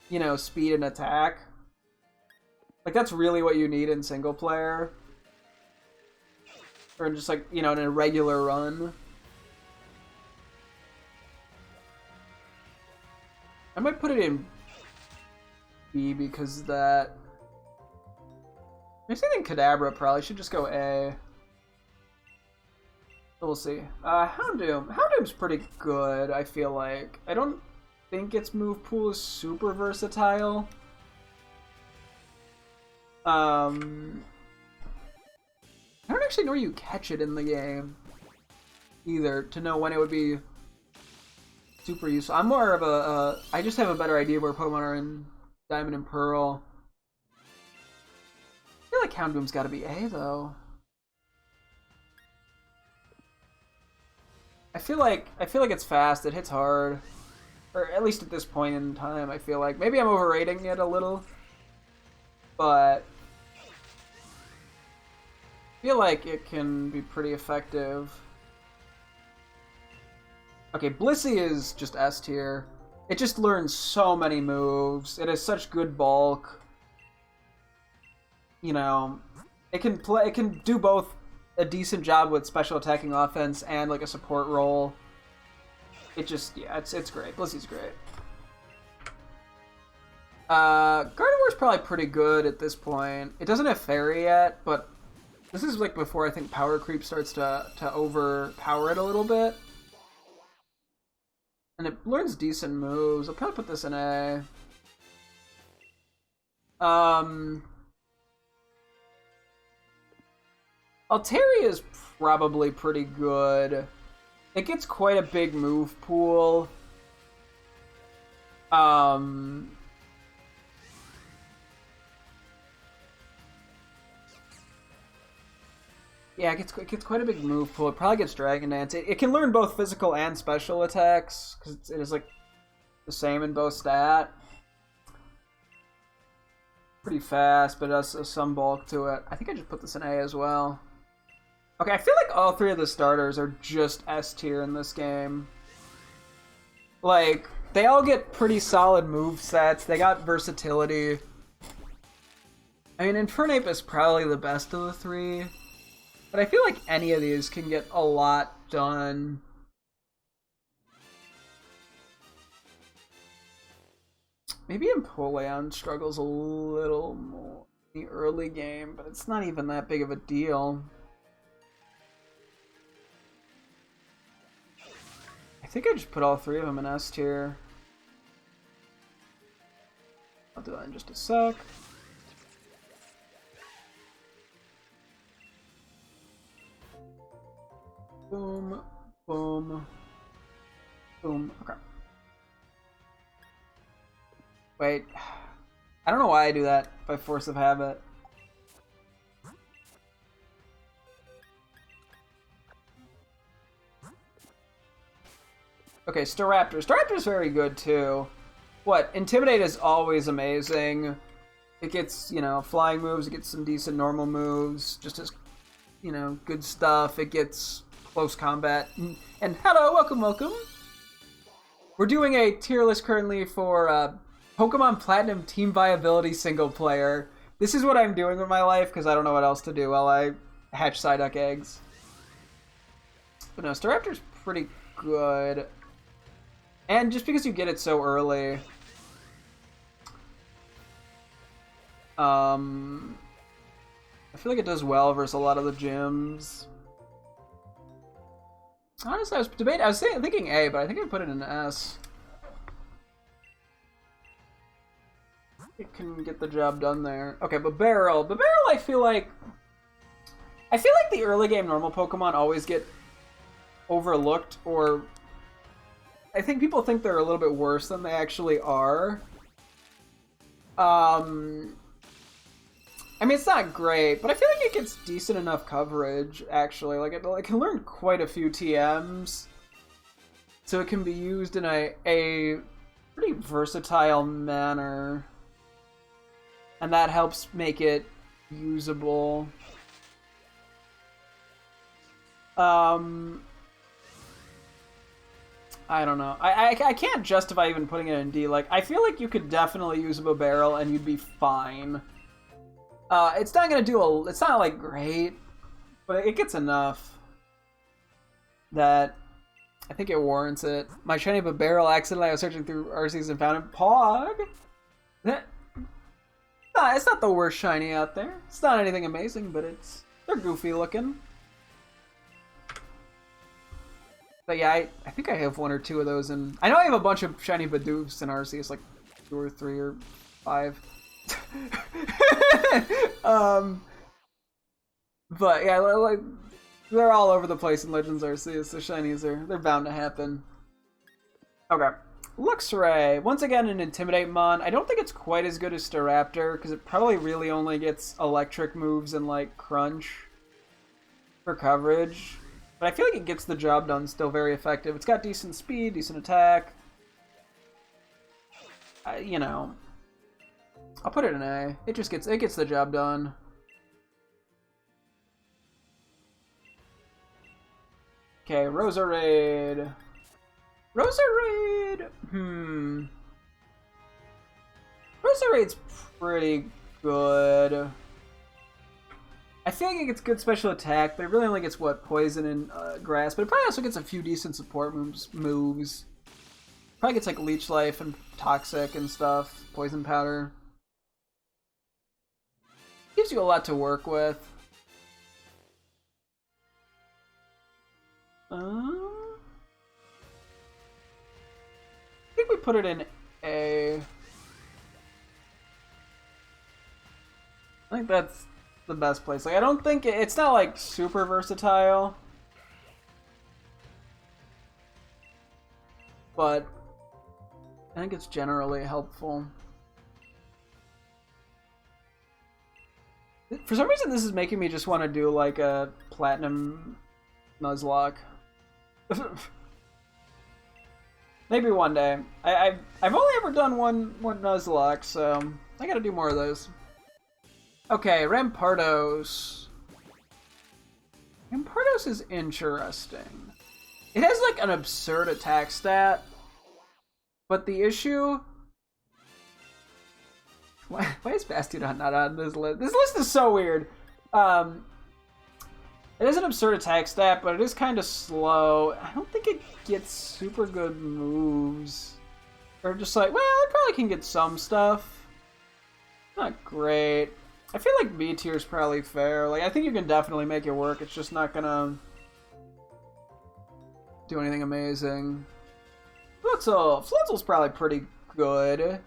Speaker 1: you know, speed and attack. Like, that's really what you need in single player. Or just like, you know, in a regular run. I might put it in B because that... I think Kadabra probably should just go A. But we'll see. Houndoom. Houndoom's pretty good, I feel like. I don't think its move pool is super versatile. I don't actually know where you catch it in the game either to know when it would be super useful. I'm more of a I just have a better idea where Pokemon are in Diamond and Pearl. I feel like Houndoom's got to be A though. I feel like it's fast. It hits hard, or at least at this point in time. I feel like maybe I'm overrating it a little, but I feel like it can be pretty effective. Okay, Blissey is just S tier. It just learns so many moves. It has such good bulk. You know, it can play. It can do both a decent job with special attacking offense and like a support role. It just, yeah, it's great. Blissey's great. Gardevoir's probably pretty good at this point. It doesn't have Fairy yet, but this is like before I think Power Creep starts to overpower it a little bit. And it learns decent moves. I'll probably put this in A. Altaria is probably pretty good. It gets quite a big move pool. Yeah, it gets quite a big move pool. It probably gets Dragon Dance. It can learn both physical and special attacks, because it is like the same in both stat. Pretty fast, but it has some bulk to it. I think I just put this in A as well. Okay, I feel like all three of the starters are just S tier in this game. Like, they all get pretty solid move sets. They got versatility. I mean, Infernape is probably the best of the three. But I feel like any of these can get a lot done. Maybe Empoleon struggles a little more in the early game, but it's not even that big of a deal. I think I just put all three of them in S tier. I'll do that in just a sec. Boom, boom, boom. Okay. Wait. I don't know why I do that by force of habit. Okay, Staraptor. Staraptor's very good too. What? Intimidate is always amazing. It gets, you know, flying moves. It gets some decent normal moves. Just as, you know, good stuff. It gets close combat. And hello, welcome. We're doing a tier list currently for Pokemon Platinum Team Viability single player. This is what I'm doing with my life because I don't know what else to do while I hatch Psyduck eggs. But no, Staraptor's pretty good. And just because you get it so early, I I feel like it does well versus a lot of the gyms. Honestly, I was debating. I was thinking A, but I think I put it in S. It can get the job done there. Okay, but Barrel. But Barrel, I feel like the early game normal Pokemon always get overlooked, or I think people think they're a little bit worse than they actually are. I mean, it's not great, but I feel like it gets decent enough coverage, actually. Like, it can learn quite a few TMs, so it can be used in a pretty versatile manner, and that helps make it usable. I don't know. I can't justify even putting it in D. Like, I feel like you could definitely use a Barrel and you'd be fine. It's not gonna do it's not like great, but it gets enough that I think it warrants it. My shiny Barrel accidentally, I was searching through RCs and found it. Pog? It's not the worst shiny out there. It's not anything amazing, but they're goofy looking. But yeah, I think I have 1 or 2 of those, and I know I have a bunch of shiny Bidoofs in RCs, like 2 or 3 or 5. But yeah, like they're all over the place in Legends Arceus. The shinies they're bound to happen. Okay, Luxray. Once again, an Intimidate Mon. I don't think it's quite as good as Staraptor because it probably really only gets electric moves and like Crunch for coverage. But I feel like it gets the job done still very effective. It's got decent speed, decent attack. You know, I'll put it in A. It gets the job done. Okay, Roserade. Roserade's pretty good. I feel like it gets good special attack, but it really only gets, what, poison and grass. But it probably also gets a few decent support moves. Probably gets, like, leech life and toxic and stuff. Poison powder. Gives you a lot to work with. I think we put it in A. I think that's the best place. Like, I don't think it's not like super versatile, but I think it's generally helpful. For some reason, this is making me just want to do like a platinum Nuzlocke. Maybe one day. I've only ever done one Nuzlocke, so I gotta do more of those. Okay, Rampardos. Rampardos is interesting. It has like an absurd attack stat, but the issue... Why is Bastiodon not on this list? This list is so weird. It is an absurd attack stat, but it is kind of slow. I don't think it gets super good moves. Or just like, well, it probably can get some stuff. Not great. I feel like B tier is probably fair. Like, I think you can definitely make it work. It's just not gonna do anything amazing. Floatzel's probably pretty good.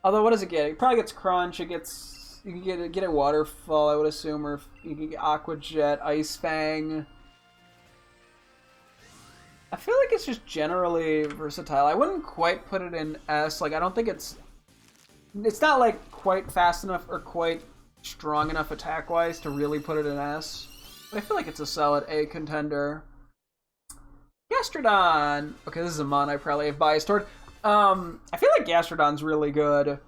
Speaker 1: Although, what does it get? It probably gets Crunch. You can get a Waterfall, I would assume, or you can get Aqua Jet, Ice Fang. I feel like it's just generally versatile. I wouldn't quite put it in S. Like, I don't think it's not like quite fast enough or quite strong enough attack-wise to really put it in S. But I feel like it's a solid A contender. Gastrodon. Okay, this is a mon I probably have bias toward. I feel like Gastrodon's really good.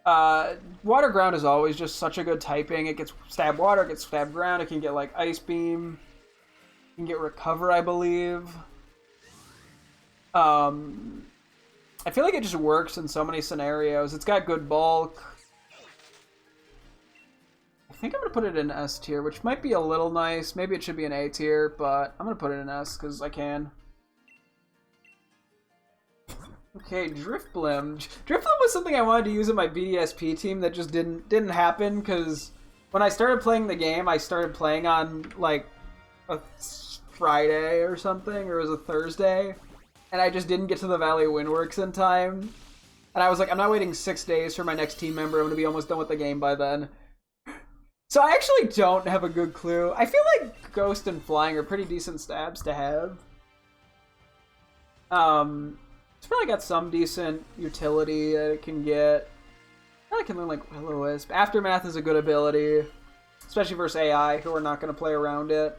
Speaker 1: Water Ground is always just such a good typing. It gets Stab Water, it gets Stab Ground, it can get like Ice Beam. It can get Recover, I believe. I feel like it just works in so many scenarios. It's got good bulk. I think I'm going to put it in S tier, which might be a little nice. Maybe it should be an A tier, but I'm going to put it in S because I can. Okay, Drifblim. Drifblim was something I wanted to use in my BDSP team that just didn't happen because when I started playing the game, I started playing on like a Friday or something, or it was a Thursday, and I just didn't get to the Valley Windworks in time. And I was like, I'm not waiting 6 days for my next team member. I'm gonna be almost done with the game by then. So I actually don't have a good clue. I feel like Ghost and Flying are pretty decent stabs to have. It's probably got some decent utility that it can get. I can learn like Will-O-Wisp. Aftermath is a good ability, especially versus AI who are not going to play around it.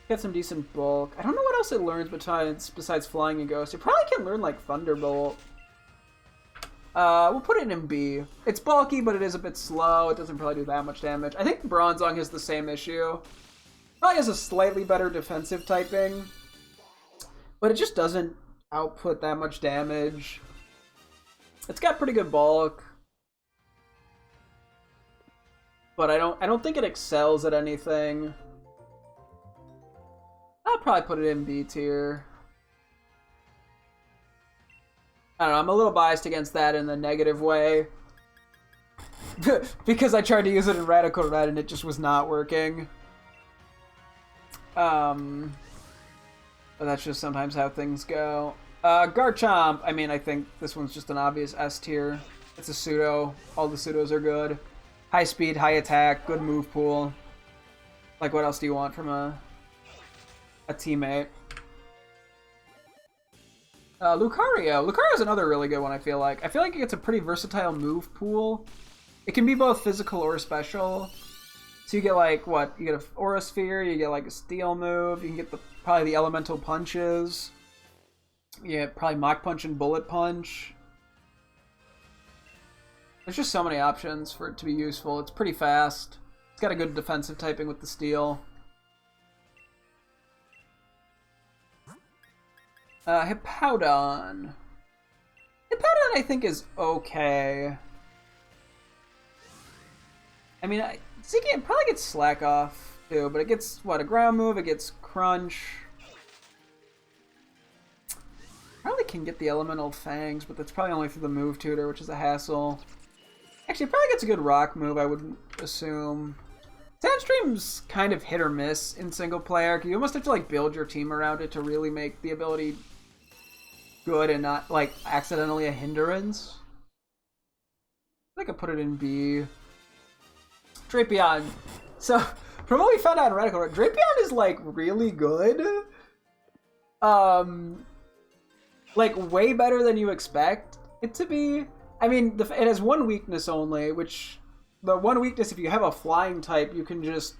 Speaker 1: Get some decent bulk. I don't know what else it learns besides Flying and Ghost. It probably can learn like Thunderbolt. We'll put it in B. It's bulky, but it is a bit slow. It doesn't probably do that much damage. I think Bronzong has the same issue. Probably has a slightly better defensive typing, but it just doesn't output that much damage. It's got pretty good bulk, but I don't think it excels at anything. I'll probably put it in B tier. I don't know, I'm a little biased against that in the negative way. Because I tried to use it in Radical Red and it just was not working. But that's just sometimes how things go. Garchomp, I mean, I think this one's just an obvious S tier. It's a pseudo. All the pseudos are good. High speed, high attack, good move pool. Like, what else do you want from a teammate? Lucario. Lucario's another really good one, I feel like. I feel like it gets a pretty versatile move pool. It can be both physical or special. So you get like, what? You get an Aura Sphere, you get like a Steel move, you can get probably the Elemental Punches. Yeah, probably Mach Punch and Bullet Punch. There's just so many options for it to be useful. It's pretty fast. It's got a good defensive typing with the Steel. Hippowdon. Hippowdon, I think, is okay. I mean, it probably gets Slack Off, too, but it gets, what, a ground move, it gets Crunch. Probably can get the Elemental Fangs, but that's probably only through the move tutor, which is a hassle. Actually, it probably gets a good rock move, I would assume. Sandstream's kind of hit or miss in single player. You almost have to, like, build your team around it to really make the ability good and not, like, accidentally a hindrance. I think I put it in B. Drapion. So, from what we found out in Radical Red, Drapion is, like, really good. Like, way better than you expect it to be. I mean, it has one weakness only, which... The one weakness, if you have a flying type, you can just,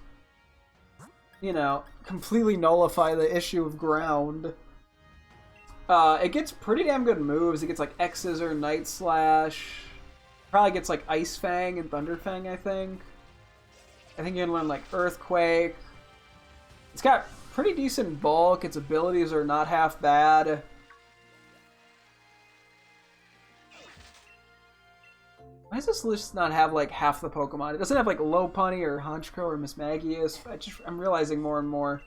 Speaker 1: you know, completely nullify the issue of ground. It gets pretty damn good moves. It gets, like, X-Scissor, Night Slash. Probably gets, like, Ice Fang and Thunder Fang, I think. I think you can learn, like, Earthquake. It's got pretty decent bulk. Its abilities are not half bad. Why does this list not have, like, half the Pokemon? It doesn't have, like, Lopunny or Honchkrow or Mismagius. I'm realizing more and more.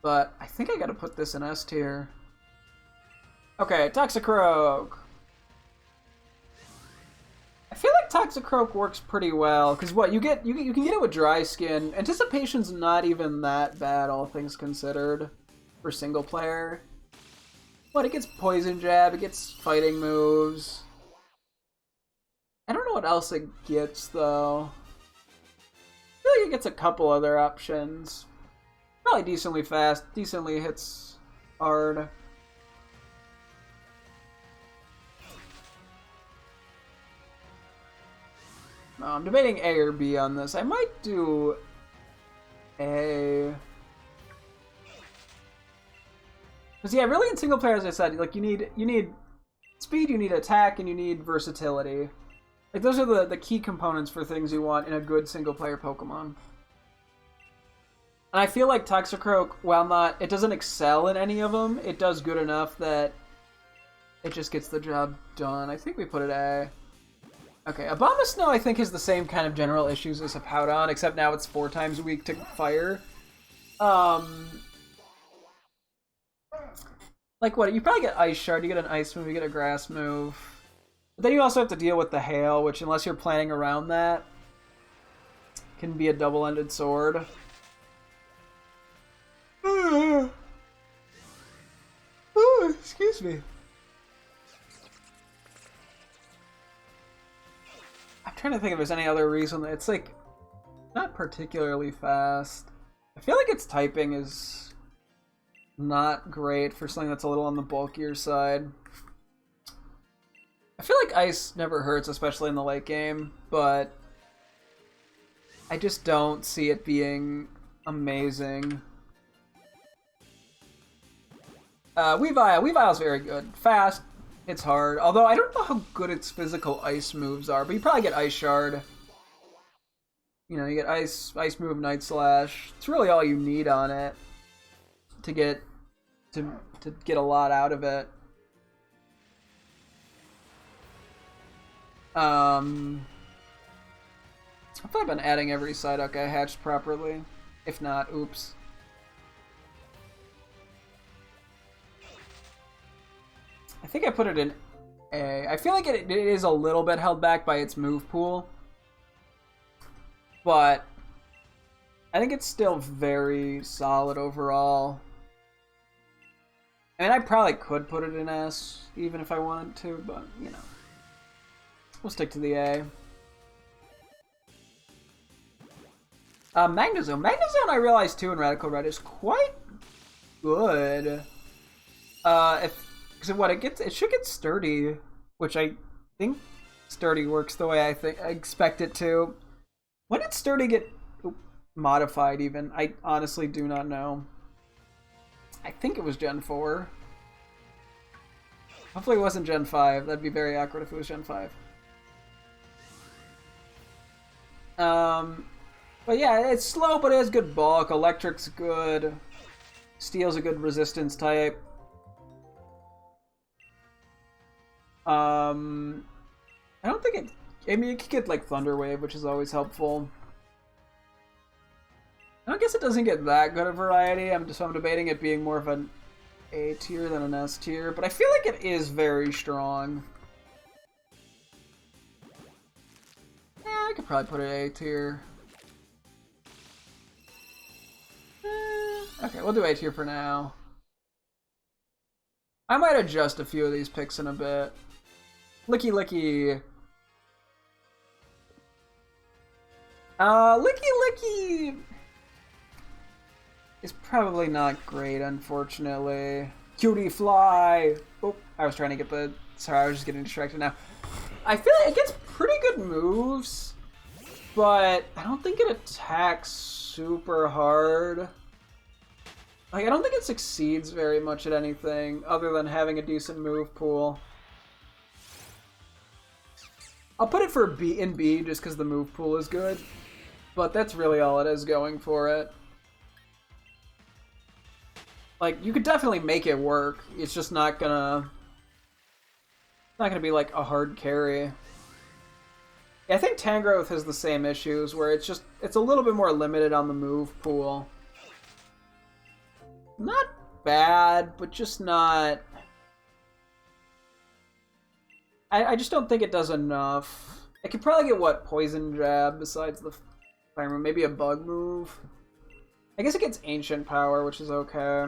Speaker 1: But I think I gotta put this in S tier. Okay, Toxicroak. I feel like Toxicroak works pretty well, because what, you can get it with dry skin. Anticipation's not even that bad, all things considered, for single player. What, it gets Poison Jab, it gets fighting moves. I don't know what else it gets, though. I feel like it gets a couple other options. Probably decently fast, decently hits hard. I'm debating A or B on this. I might do A. Because yeah, really in single player, as I said, like you need speed, you need attack, and you need versatility. Like those are the key components for things you want in a good single player Pokemon. And I feel like Toxicroak, while it doesn't excel in any of them, it does good enough that it just gets the job done. I think we put it A. Okay, Abomasnow I think has the same kind of general issues as Hippowdon, except now it's 4 times weak to fire. Like what, you probably get Ice Shard, you get an Ice move, you get a Grass move. But then you also have to deal with the hail, which unless you're planning around that, can be a double-ended sword. Excuse me. I'm trying to think if there's any other reason that it's like not particularly fast. I feel like its typing is not great for something that's a little on the bulkier side. I feel like ice never hurts, especially in the late game, but I just don't see it being amazing. Weavile's very good. Fast, it's hard. Although I don't know how good its physical ice moves are, but you probably get Ice Shard. You know, you get ice move, Night Slash. It's really all you need on it to get a lot out of it. I've probably been adding every Psyduck I hatched properly. If not, oops. I think I put it in A. I feel like it is a little bit held back by its move pool. But I think it's still very solid overall. I mean, I probably could put it in S, even if I wanted to, but, you know. We'll stick to the A. Magnezone. Magnezone, I realized, too, in Radical Red is quite good. Because what, it should get Sturdy, which I think Sturdy works the way I expect it to. When did Sturdy get modified, even? I honestly do not know. I think it was Gen 4. Hopefully it wasn't Gen 5. That'd be very awkward if it was Gen 5. But yeah, it's slow, but it has good bulk. Electric's good. Steel's a good resistance type. I don't think it... I mean, you could get, like, Thunder Wave, which is always helpful. I guess it doesn't get that good a variety. I'm debating it being more of an A tier than an S tier, but I feel like it is very strong. Yeah, I could probably put it A tier. Okay, we'll do A tier for now. I might adjust a few of these picks in a bit. Licky Licky. Licky Licky is probably not great, unfortunately. Cutie Fly. Oh, I was trying to get the... Sorry, I was just getting distracted now. I feel like it gets pretty good moves, but I don't think it attacks super hard. Like, I don't think it succeeds very much at anything other than having a decent move pool. I'll put it for B in B just because the move pool is good, but that's really all it is going for it. Like, you could definitely make it work. It's just not gonna be like a hard carry. Yeah, I think Tangrowth has the same issues where it's a little bit more limited on the move pool. Not bad, but just not... I just don't think it does enough. I could probably get, what, Poison Jab besides the Fire Move? Maybe a Bug Move? I guess it gets Ancient Power, which is okay,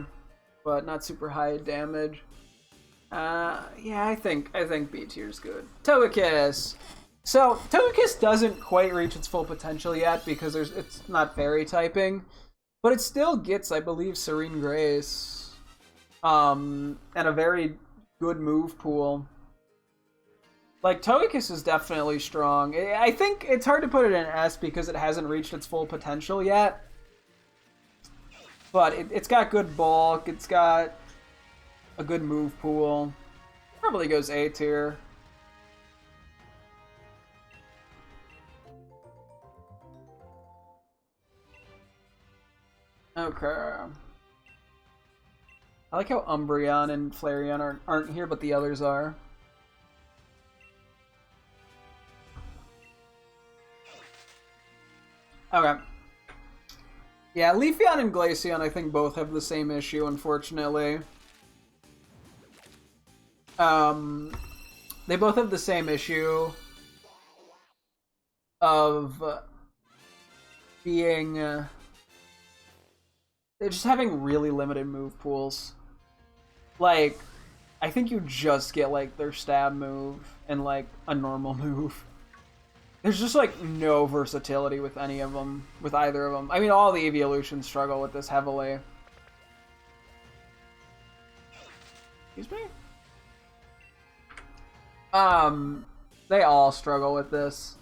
Speaker 1: but not super high damage. Yeah, I think B tier's good. Togekiss! So, Togekiss doesn't quite reach its full potential yet because it's not fairy typing, but it still gets, I believe, Serene Grace, and a very good move pool. Like, Togekiss is definitely strong. I think it's hard to put it in S because it hasn't reached its full potential yet. But it's got good bulk, it's got a good move pool. Probably goes A tier. Okay. I like how Umbreon and Flareon aren't here, but the others are. Okay. Yeah, Leafeon and Glaceon, I think, both have the same issue, unfortunately. They both have the same issue of being... they're just having really limited move pools. Like, I think you just get, like, their stab move and, like, a normal move. There's just, like, no versatility with any of them, with either of them. I mean, all the evolutions struggle with this heavily. Excuse me? They all struggle with this.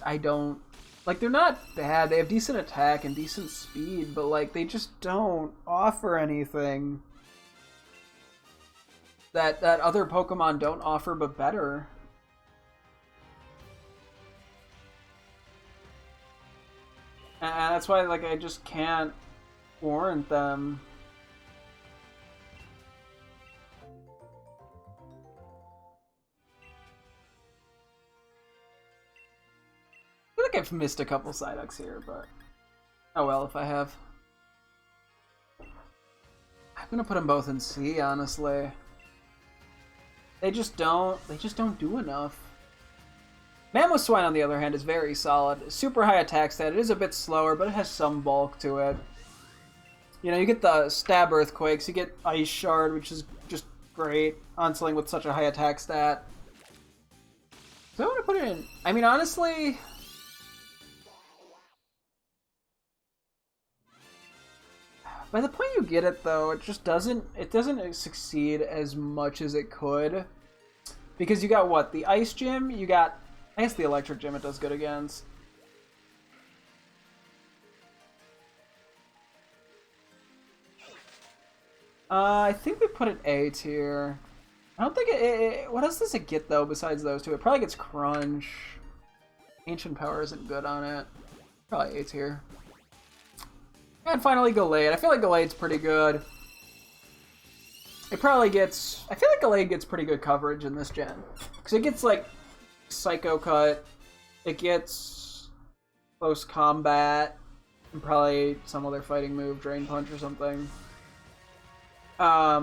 Speaker 1: I don't... Like, they're not bad. They have decent attack and decent speed, but, like, they just don't offer anything that other Pokemon don't offer, but better. And that's why, like, I just can't warrant them. I feel like I've missed a couple Psyducks here, but oh well if I have. I'm gonna put them both in C, honestly. They just don't do enough. Mamoswine, on the other hand, is very solid. Super high attack stat. It is a bit slower, but it has some bulk to it. You know, you get the Stab Earthquakes, you get Ice Shard, which is just great on something with such a high attack stat. So I want to put it in... I mean, honestly... By the point you get it, though, it just doesn't succeed as much as it could. Because you got, what, the Ice Gym, you got... I guess the Electric Gym it does good against. I think we put it A tier. I don't think what else does it get, though, besides those two? It probably gets Crunch. Ancient Power isn't good on it. Probably A tier. And finally, Gallade. I feel like Gallade's pretty good. It probably gets... I feel like Gallade gets pretty good coverage in this gen. Because it gets, like, Psycho Cut. It gets Close Combat. And probably some other fighting move, Drain Punch or something. I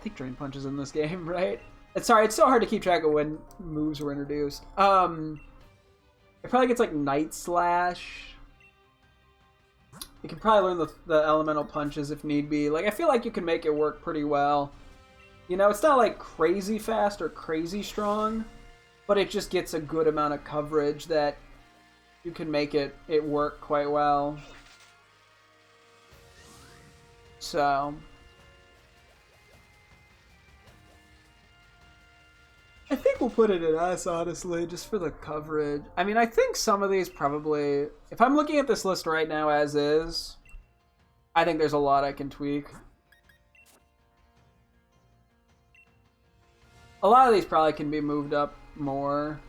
Speaker 1: think Drain Punch is in this game, right? Sorry, it's so hard to keep track of when moves were introduced. It probably gets, like, Night Slash. You can probably learn the elemental punches if need be. Like, I feel like you can make it work pretty well. You know, it's not like crazy fast or crazy strong, but it just gets a good amount of coverage that you can make it work quite well. So I think we'll put it in S, honestly, just for the coverage. I mean, I think some of these probably... If I'm looking at this list right now as is, I think there's a lot I can tweak. A lot of these probably can be moved up more.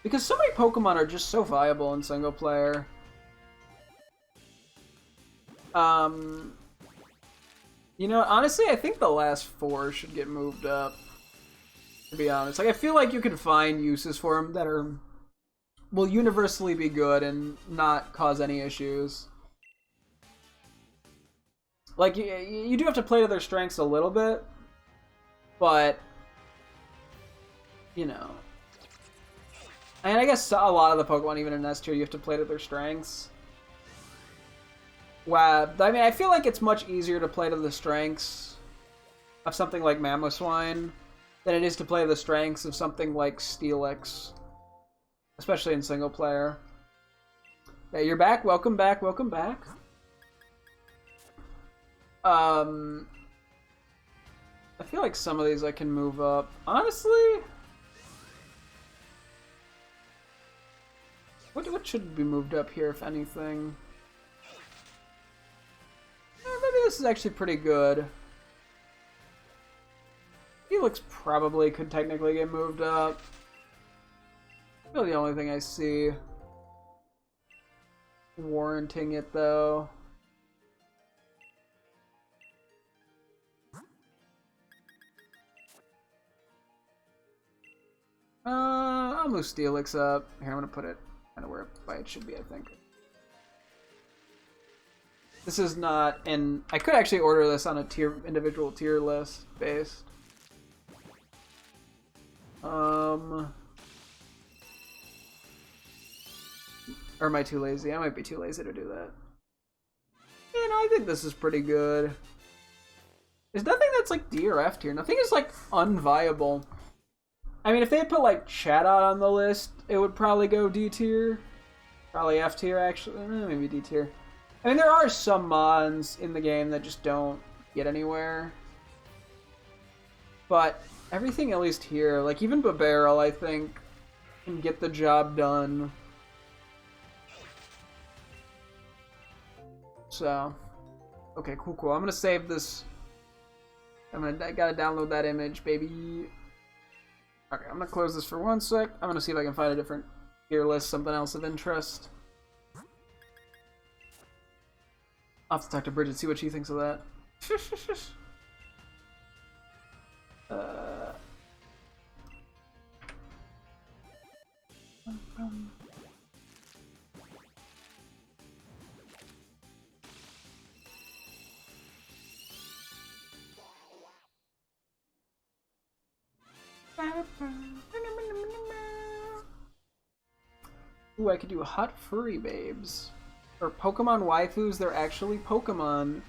Speaker 1: Because so many Pokemon are just so viable in single player. You know, honestly, I think the last 4 should get moved up. To be honest, like, I feel like you can find uses for them that will universally be good and not cause any issues. Like, you do have to play to their strengths a little bit, but you know, and I guess a lot of the Pokemon, even in S tier, you have to play to their strengths. Wow, I mean, I feel like it's much easier to play to the strengths of something like Mamoswine than it is to play the strengths of something like Steelix. Especially in single player. Yeah, you're back. Welcome back. Welcome back. I feel like some of these I can move up. Honestly, what should be moved up here, if anything? Maybe this is actually pretty good. Felix probably could technically get moved up. Really the only thing I see warranting it, though. I'll move Steelix up. Here, I'm gonna put it kind of where it should be, I think. This is not, and I could actually order this on a individual tier list based. Or am I too lazy? I might be too lazy to do that. Yeah, no, I think this is pretty good. There's nothing that's like D or F tier. Nothing is like unviable. I mean, if they had put like Chatot on the list, it would probably go D tier. Probably F tier, actually. Maybe D tier. I mean, there are some mods in the game that just don't get anywhere. But everything, at least here, like even Babarrel, I think, can get the job done. So, okay, cool. I'm gonna save this. I gotta download that image, baby. Okay, I'm gonna close this for 1 sec. I'm gonna see if I can find a different tier list, something else of interest. I'll have to talk to Bridget, see what she thinks of that. Ooh, I could do hot furry babes. Or Pokemon waifus, they're actually Pokemon.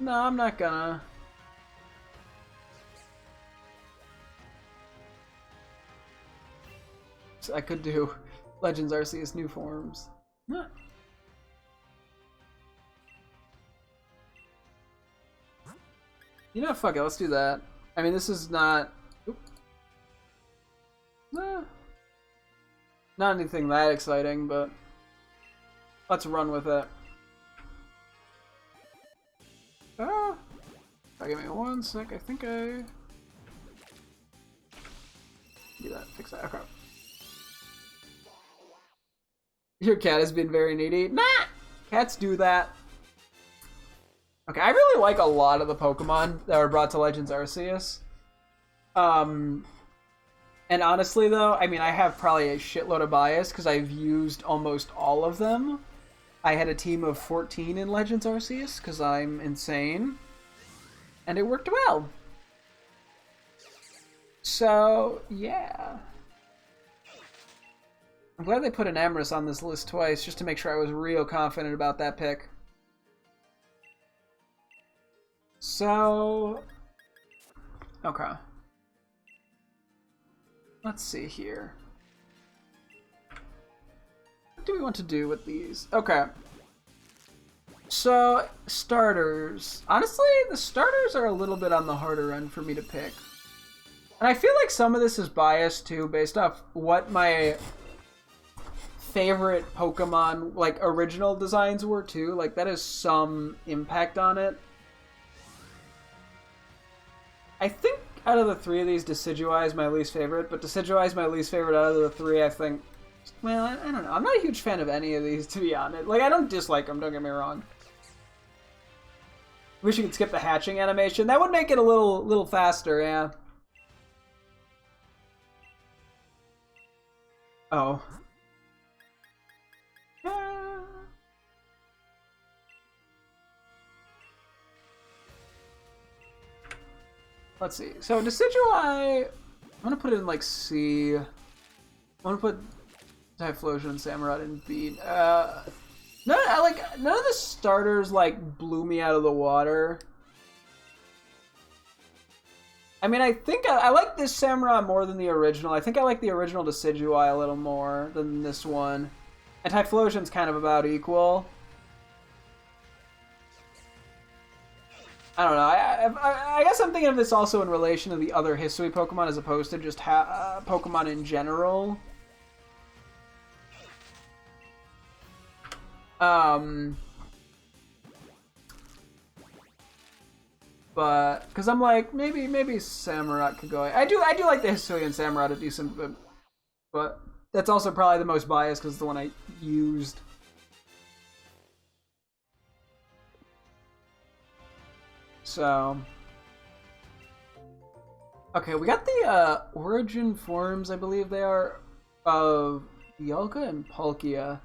Speaker 1: No, I'm not gonna. So I could do Legends Arceus new forms. Huh. You know, fuck it, let's do that. I mean, this is not... not anything that exciting, but let's run with it. Give me 1 sec, I think I... Do that, fix that, okay. Your cat has been very needy. Nah! Cats do that. Okay, I really like a lot of the Pokemon that were brought to Legends Arceus. And honestly though, I mean, I have probably a shitload of bias because I've used almost all of them. I had a team of 14 in Legends Arceus because I'm insane. And it worked well. So, yeah. I'm glad they put an Amorous on this list twice just to make sure I was real confident about that pick. So, okay. Let's see here. What do we want to do with these? Okay. So, starters. Honestly, the starters are a little bit on the harder end for me to pick. And I feel like some of this is biased too, based off what my favorite Pokemon, like, original designs were too. Like, that has some impact on it. I think out of the three of these, Decidueye is my least favorite, but Decidueye is my least favorite out of the three, I think. Well, I don't know. I'm not a huge fan of any of these, to be honest. Like, I don't dislike them, don't get me wrong. Wish you could skip the hatching animation. That would make it a little faster, yeah. Oh. Let's see. So Decidueye, I'm gonna put it in like C. I'm gonna put Typhlosion and Samurott in B. None of the starters like blew me out of the water. I mean, I think I like this Samurott more than the original. I think I like the original Decidueye a little more than this one. And Typhlosion's kind of about equal. I don't know. I guess I'm thinking of this also in relation to the other Hisui Pokemon as opposed to just Pokemon in general. But because I'm like maybe Samurott could go. I do like the Hisui and Samurott a decent bit, but that's also probably the most biased because it's the one I used. So, okay, we got the origin forms, I believe they are, of Dialga and Palkia,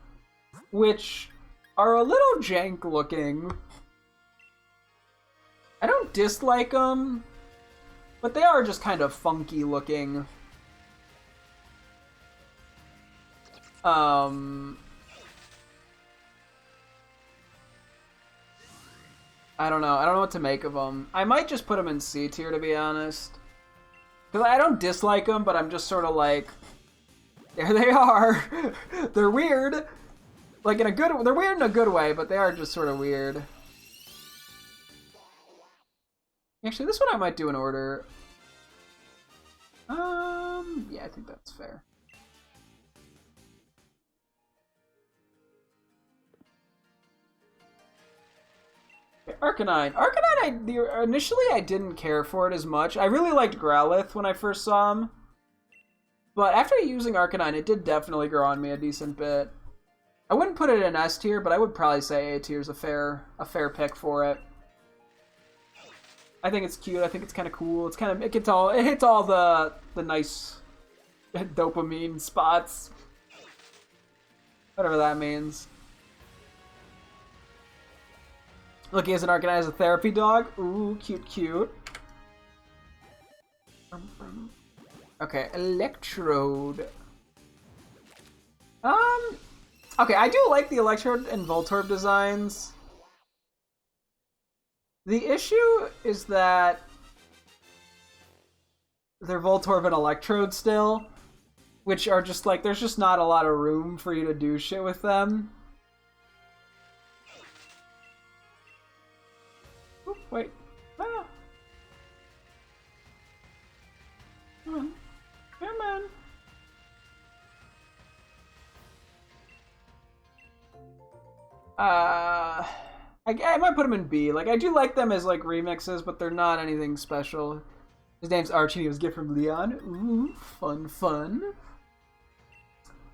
Speaker 1: which are a little jank looking. I don't dislike them, but they are just kind of funky looking. I don't know. I don't know what to make of them. I might just put them in C tier, to be honest. Because I don't dislike them, but I'm just sort of like, there they are. They're weird. Like in a good, they're weird in a good way, but they are just sort of weird. Actually, this one I might do in order. Yeah, I think that's fair. Arcanine. Arcanine, initially I didn't care for it as much. I really liked Growlithe when I first saw him. But after using Arcanine, it did definitely grow on me a decent bit. I wouldn't put it in S tier, but I would probably say A tier is a fair pick for it. I think it's cute. I think it's kind of cool. It's kind of, it hits all the nice dopamine spots. Whatever that means. Look, he has an Arcanine as a therapy dog. Ooh, cute, cute. Okay, Electrode. Okay, I do like the Electrode and Voltorb designs. The issue is that they're Voltorb and Electrode still, which are just like, there's just not a lot of room for you to do shit with them. Oop, wait. Ah. Come on. Come on. I might put them in B. Like, I do like them as, like, remixes, but they're not anything special. His name's Archie, he was a gift from Leon. Ooh, fun, fun.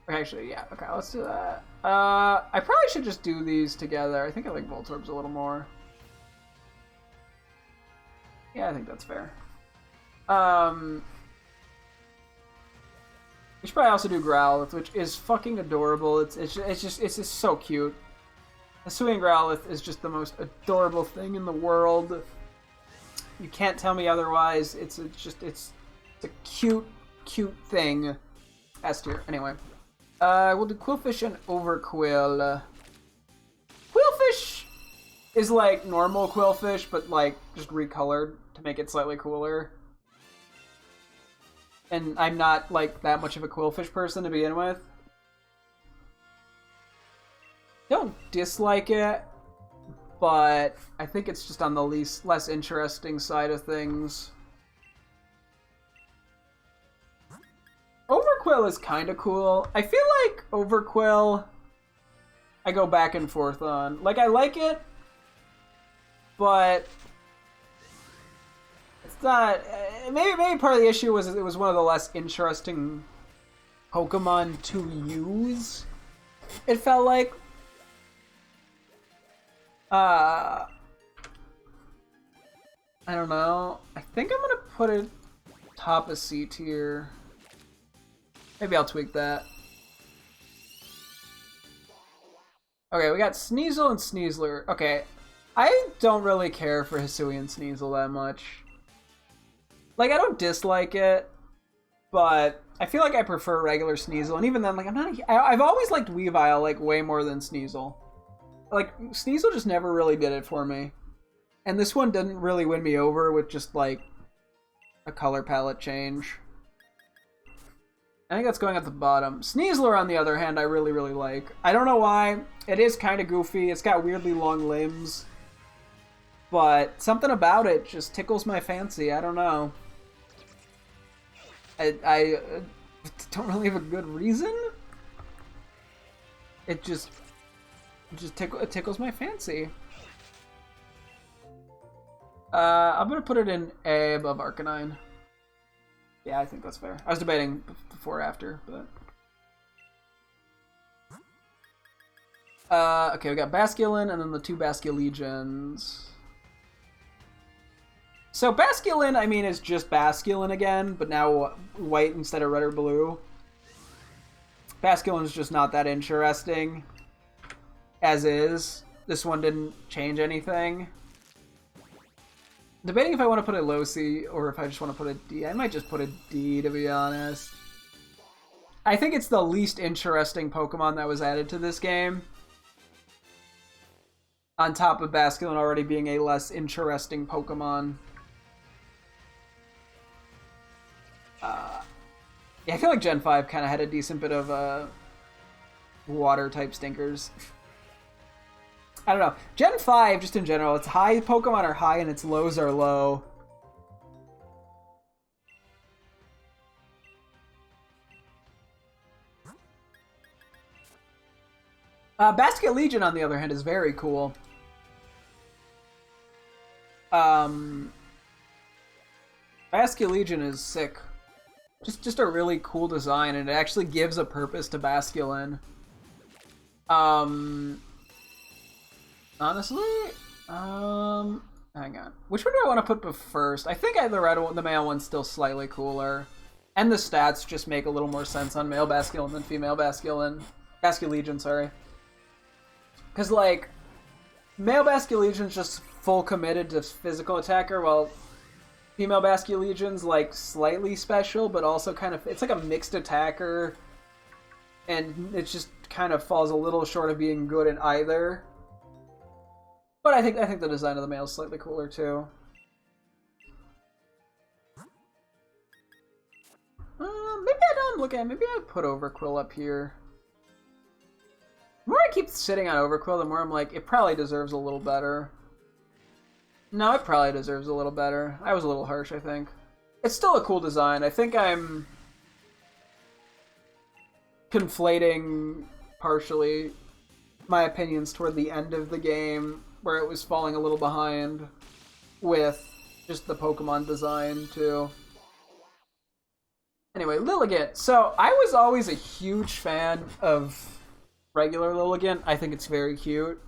Speaker 1: Actually, yeah, okay, let's do that. I probably should just do these together. I think I like Voltorbs a little more. Yeah, I think that's fair. We should probably also do Growlithe, which is fucking adorable. It's just so cute. Hisuian Growlithe is just the most adorable thing in the world. You can't tell me otherwise. It's a cute thing. S tier. Anyway, we'll do Quillfish and Overquill. Quillfish is like normal Quillfish, but like just recolored to make it slightly cooler. And I'm not like that much of a Quillfish person to begin with. Don't dislike it, but I think it's just on the less interesting side of things. Overquill is kind of cool. I feel like Overquill, I go back and forth on. Like, I like it, but it's not. Maybe part of the issue was it was one of the less interesting Pokemon to use. It felt like. I don't know. I think I'm gonna put it top of C tier. Maybe I'll tweak that. Okay, we got Sneasel and Sneasler. Okay, I don't really care for Hisuian Sneasel that much. Like, I don't dislike it, but I feel like I prefer regular Sneasel. And even then, like, I've always liked Weavile, like, way more than Sneasel. Like, Sneasel just never really did it for me. And this one didn't really win me over with just, like, a color palette change. I think that's going at the bottom. Sneasler, on the other hand, I really, really like. I don't know why. It is kind of goofy. It's got weirdly long limbs. But something about it just tickles my fancy. I don't know. I don't really have a good reason. It just it tickles my fancy. I'm gonna put it in A above Arcanine. Yeah, I think that's fair. I was debating before or after, but okay, we got Basculin and then the two Basculegions. So Basculin, I mean, is just Basculin again, but now white instead of red or blue. Basculin is just not that interesting. as is. This one didn't change anything. Debating if I want to put a low C or if I just want to put a D. I might just put a D, to be honest. I think it's the least interesting Pokemon that was added to this game. On top of Basculin already being a less interesting Pokemon. Yeah, I feel like Gen 5 kind of had a decent bit of water-type stinkers. I don't know. Gen 5, just in general, its high Pokemon are high and its lows are low. Basket Legion, on the other hand, is very cool. Basket Legion is sick. Just a really cool design, and it actually gives a purpose to Basculin. Honestly, hang on. Which one do I want to put first? I think the red one, the male one's still slightly cooler. And the stats just make a little more sense on male Basculin than female Basculin. Basket Legion, sorry. Because, like, male Basket Legion's just full committed to physical attacker, while female Basket Legion's, like, slightly special, but also kind of... It's like a mixed attacker, and it just kind of falls a little short of being good in either. But I think the design of the male is slightly cooler, too. Maybe I don't look at... Maybe I put Overquill up here. The more I keep sitting on Overquill, the more I'm like, it probably deserves a little better. No, it probably deserves a little better. I was a little harsh, I think. It's still a cool design. I think I'm conflating partially my opinions toward the end of the game, where it was falling a little behind, with just the Pokemon design, too. Anyway, Lilligant. So, I was always a huge fan of regular Lilligant. I think it's very cute.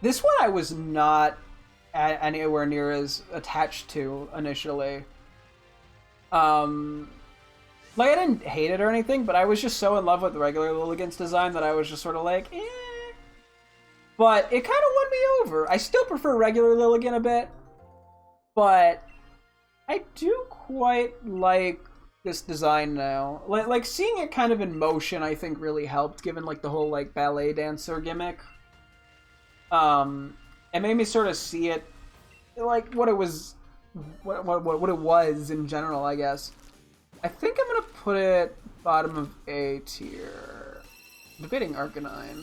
Speaker 1: This one I was not anywhere near as attached to initially. Like, I didn't hate it or anything, but I was just so in love with the regular Lilligant's design that I was just sort of like, eh. But it kind of won me over. I still prefer regular Lilligant a bit, but I do quite like this design now. Like seeing it kind of in motion, I think really helped, given like the whole like ballet dancer gimmick. It made me sort of see it like what it was, what it was in general, I guess. I think I'm gonna put it bottom of A tier. Debating Arcanine.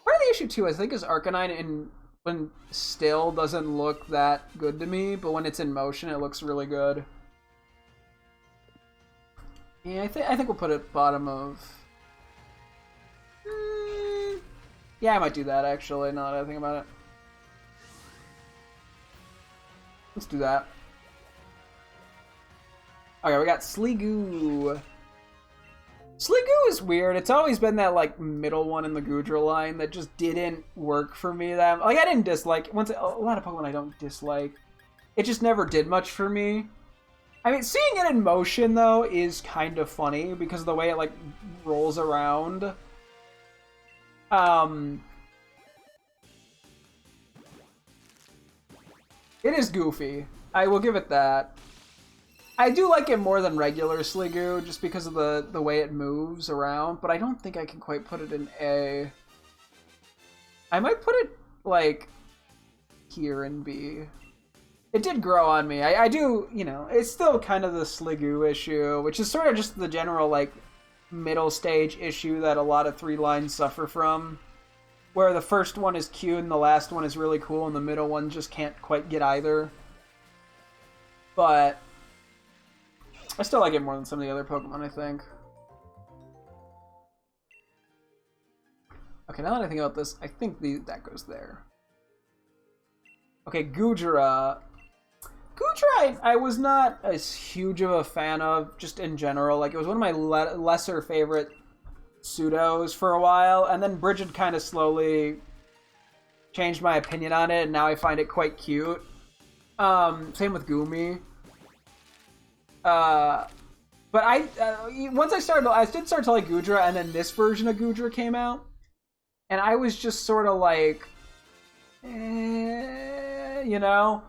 Speaker 1: Part of the issue too, I think, is Arcanine when still doesn't look that good to me, but when it's in motion, it looks really good. Yeah, I think we'll put it bottom of... Yeah, I might do that, actually, now that I think about it. Let's do that. Okay, we got Sliggoo. Sliggoo is weird. It's always been that, like, middle one in the Goodra line that just didn't work for me. That like, I didn't dislike... A lot of Pokemon I don't dislike. It just never did much for me. I mean, seeing it in motion, though, is kind of funny because of the way it, like, rolls around. It is goofy. I will give it that. I do like it more than regular Sliggoo, just because of the way it moves around, but I don't think I can quite put it in A. I might put it, like, here in B. It did grow on me. I do, you know, it's still kind of the Sliggoo issue, which is sort of just the general, like, middle stage issue that a lot of 3 lines suffer from, where the first one is cute and the last one is really cool and the middle one just can't quite get either. But I still like it more than some of the other Pokemon, I think. Okay, now that I think about this, I think that goes there. Okay, Goodra. Goodra, I was not as huge of a fan of, just in general. Like, it was one of my lesser favorite pseudos for a while, and then Bridget kind of slowly changed my opinion on it, and now I find it quite cute. Same with Goomy. But But once I did start to like Goodra, and then this version of Goodra came out, and I was just sort of like, you know.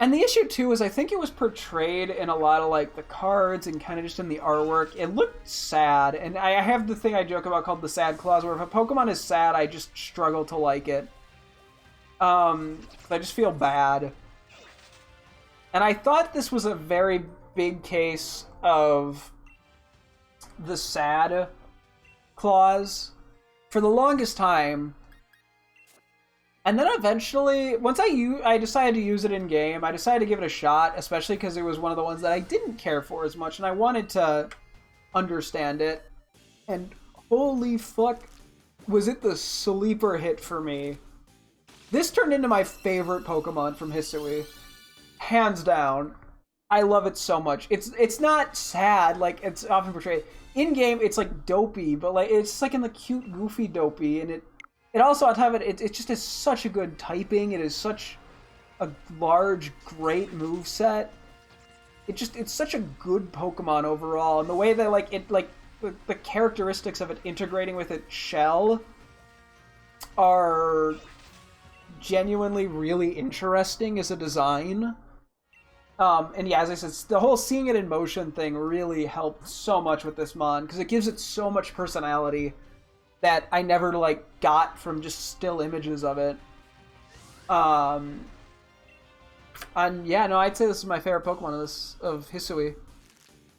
Speaker 1: And the issue too is I think it was portrayed in a lot of like the cards and kind of just in the artwork. It looked sad, and I have the thing I joke about called the sad clause, where if a Pokemon is sad, I just struggle to like it. I just feel bad. And I thought this was a very big case of the sad clause for the longest time. And then eventually, once I decided to use it in game, I decided to give it a shot, especially because it was one of the ones that I didn't care for as much, and I wanted to understand it. And holy fuck, was it the sleeper hit for me. This turned into my favorite Pokemon from Hisui. Hands down. I love it so much. It's not sad like it's often portrayed. In game, it's like dopey, but like it's like in the cute, goofy dopey, and it also, on top of it, it just is such a good typing. It is such a large, great moveset. It's such a good Pokemon overall. And the way that, the characteristics of it integrating with its shell are genuinely really interesting as a design. And yeah, as I said, the whole seeing it in motion thing really helped so much with this mon, because it gives it so much personality that I never, got from just still images of it. And yeah, no, I'd say this is my favorite Pokemon of Hisui.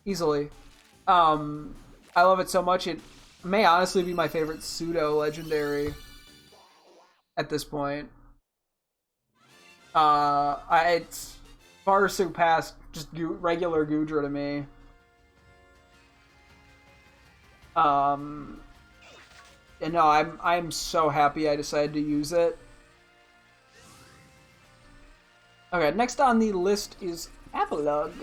Speaker 1: Easily. I love it so much, it may honestly be my favorite pseudo-legendary at this point. It's far surpassed just regular Goodra to me. And no, I'm so happy I decided to use it. Okay, next on the list is Avalugg.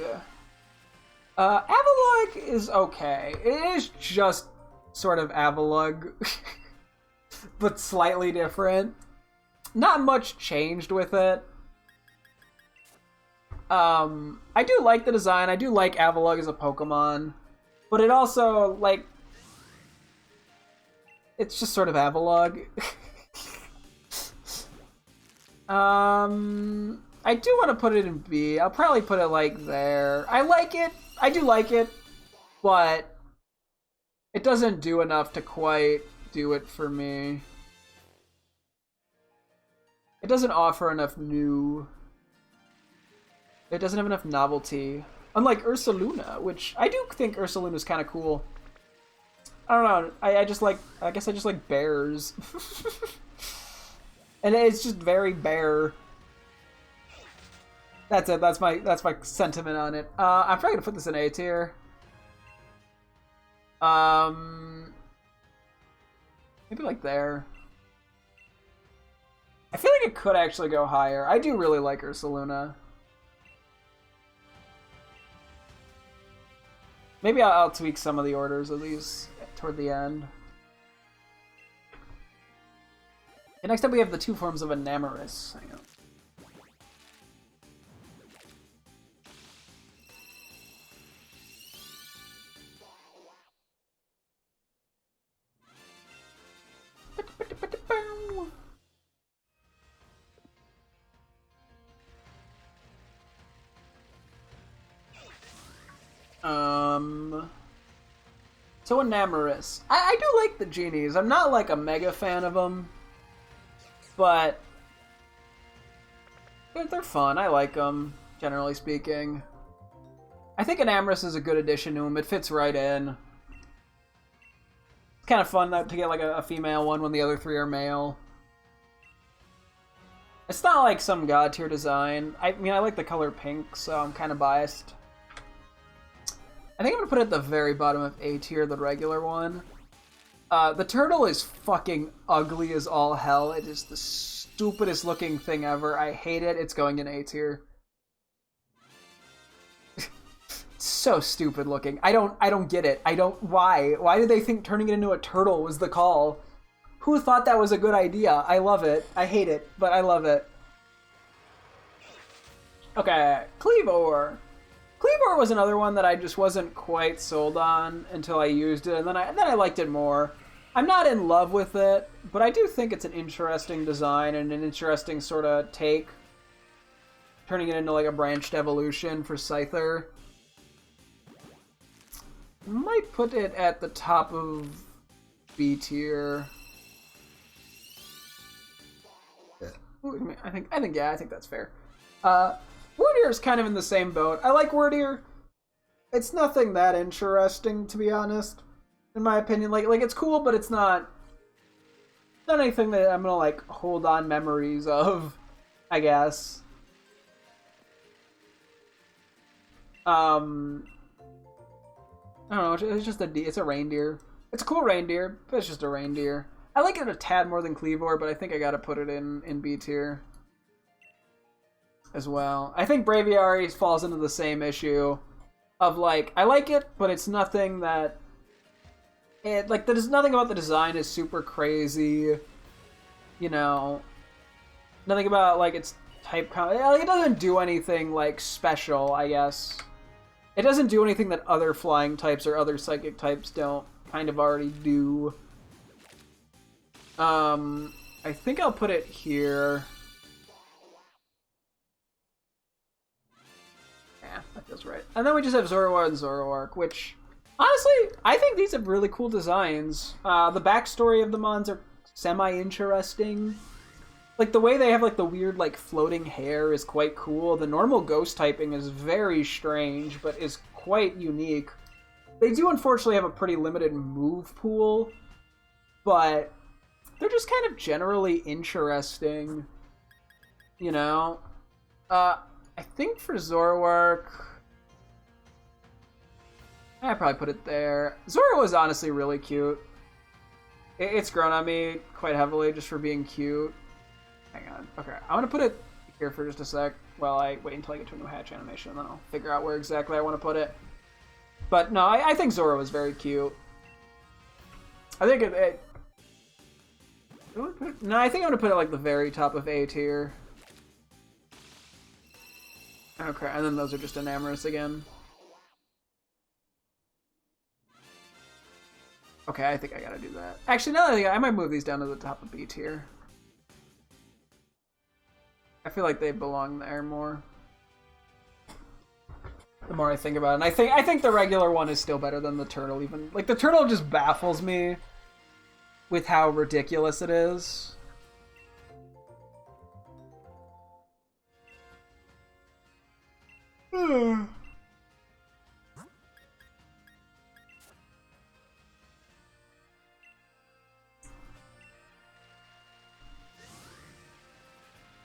Speaker 1: Avalugg is okay. It is just sort of Avalugg, but slightly different. Not much changed with it. I do like the design. I do like Avalugg as a Pokemon, but it also, it's just sort of Avalugg. I do want to put it in B. I'll probably put it there. I like it. I do like it, but it doesn't do enough to quite do it for me. It doesn't offer enough new. It doesn't have enough novelty. Unlike Ursaluna, which I do think Ursaluna is kind of cool. I don't know. I guess I just like bears. And it's just very bear. That's it. That's my sentiment on it. I'm probably gonna put this in A tier. Maybe there. I feel like it could actually go higher. I do really like Ursaluna. Maybe I'll tweak some of the orders of these toward the end. And next up we have the two forms of Enamorus. Hang on. So Enamorus. I do like the genies. I'm not a mega fan of them, but they're fun. I like them, generally speaking. I think Enamorus is a good addition to him. It fits right in. It's kind of fun to get a female one when the other three are male. It's not some god tier design. I mean, I like the color pink, so I'm kind of biased. I think I'm gonna put it at the very bottom of A tier, the regular one. The turtle is fucking ugly as all hell. It is the stupidest looking thing ever. I hate it. It's going in A tier. So stupid looking. I don't get it. Why? Why did they think turning it into a turtle was the call? Who thought that was a good idea? I love it. I hate it, but I love it. Okay, Cleavor. Cleavor was another one that I just wasn't quite sold on until I used it, and then I liked it more. I'm not in love with it, but I do think it's an interesting design and an interesting sort of take, turning it into like a branched evolution for Scyther. Might put it at the top of B tier. Ooh, I think that's fair. Wordier is kind of in the same boat. I like Wordier. It's nothing that interesting, to be honest, in my opinion. Like it's cool, but it's not anything that I'm gonna like hold on memories of, I guess. I don't know. It's just it's a reindeer. It's a cool reindeer, but it's just a reindeer. I like it a tad more than Cleavor, but I think I gotta put it in B tier as well. I think Braviary falls into the same issue of like, I like it, but it's nothing that there's nothing about the design is super crazy, you know. Nothing about like its type like, it doesn't do anything like special, I guess. It doesn't do anything that other flying types or other psychic types don't kind of already do. I think I'll put it here. Yeah, that feels right. And then we just have Zoroark and Zoroark, which, honestly, I think these have really cool designs. The backstory of the Mons are semi-interesting. Like, the way they have, like, the weird, like, floating hair is quite cool. The normal ghost typing is very strange, but is quite unique. They do, unfortunately, have a pretty limited move pool, but they're just kind of generally interesting, you know? I think for Zoroark, I'd probably put it there. Zoro was honestly really cute. It's grown on me quite heavily just for being cute. Hang on. Okay, I want to put it here for just a sec while I wait until I get to a new hatch animation, and then I'll figure out where exactly I want to put it. But no, I think Zoro is very cute. I think no, I think I'm gonna put it like the very top of A tier. Okay, and then those are just Enamorous again. Okay, I think I gotta do that. Actually, now that I think I might move these down to the top of B tier. I feel like they belong there more. The more I think about it, and I think the regular one is still better than the turtle. Even like the turtle just baffles me with how ridiculous it is.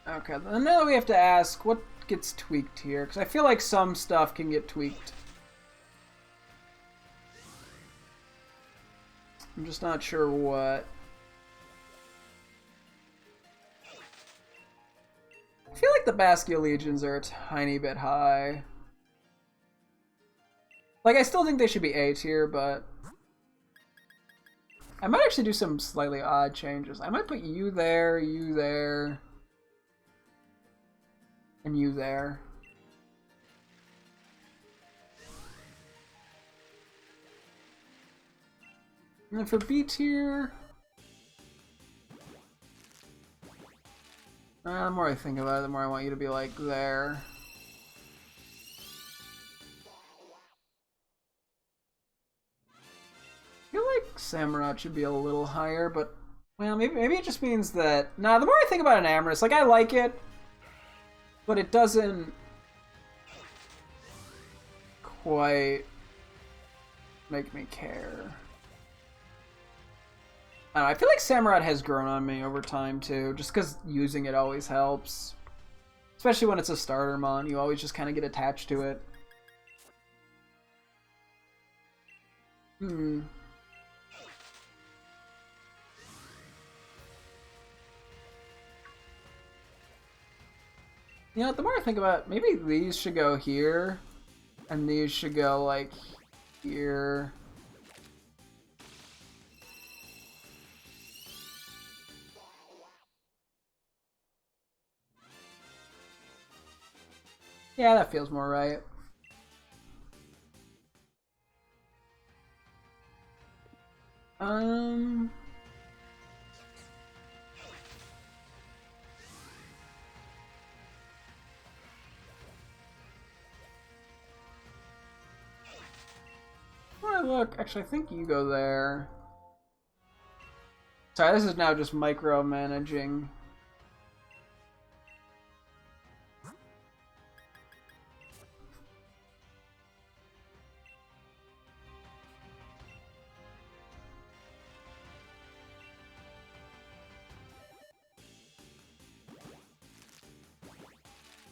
Speaker 1: Okay, then now we have to ask what gets tweaked here, because I feel like some stuff can get tweaked. I'm just not sure what. I feel like the Baskia Legions are a tiny bit high. Like, I still think they should be A tier, but I might actually do some slightly odd changes. I might put you there, and you there. And then for B tier, the more I think about it, the more I want you to be like there. I feel like Samurott should be a little higher, but well, maybe it just means that. Nah, the more I think about an Amorous, like I like it, but it doesn't quite make me care. I don't know, I feel like Samurott has grown on me over time too, just because using it always helps. Especially when it's a starter mon, you always just kind of get attached to it. You know, the more I think about it, maybe these should go here, and these should go, like, here. Yeah, that feels more right. Um. Oh, look. Actually, I think you go there. Sorry, this is now just micromanaging.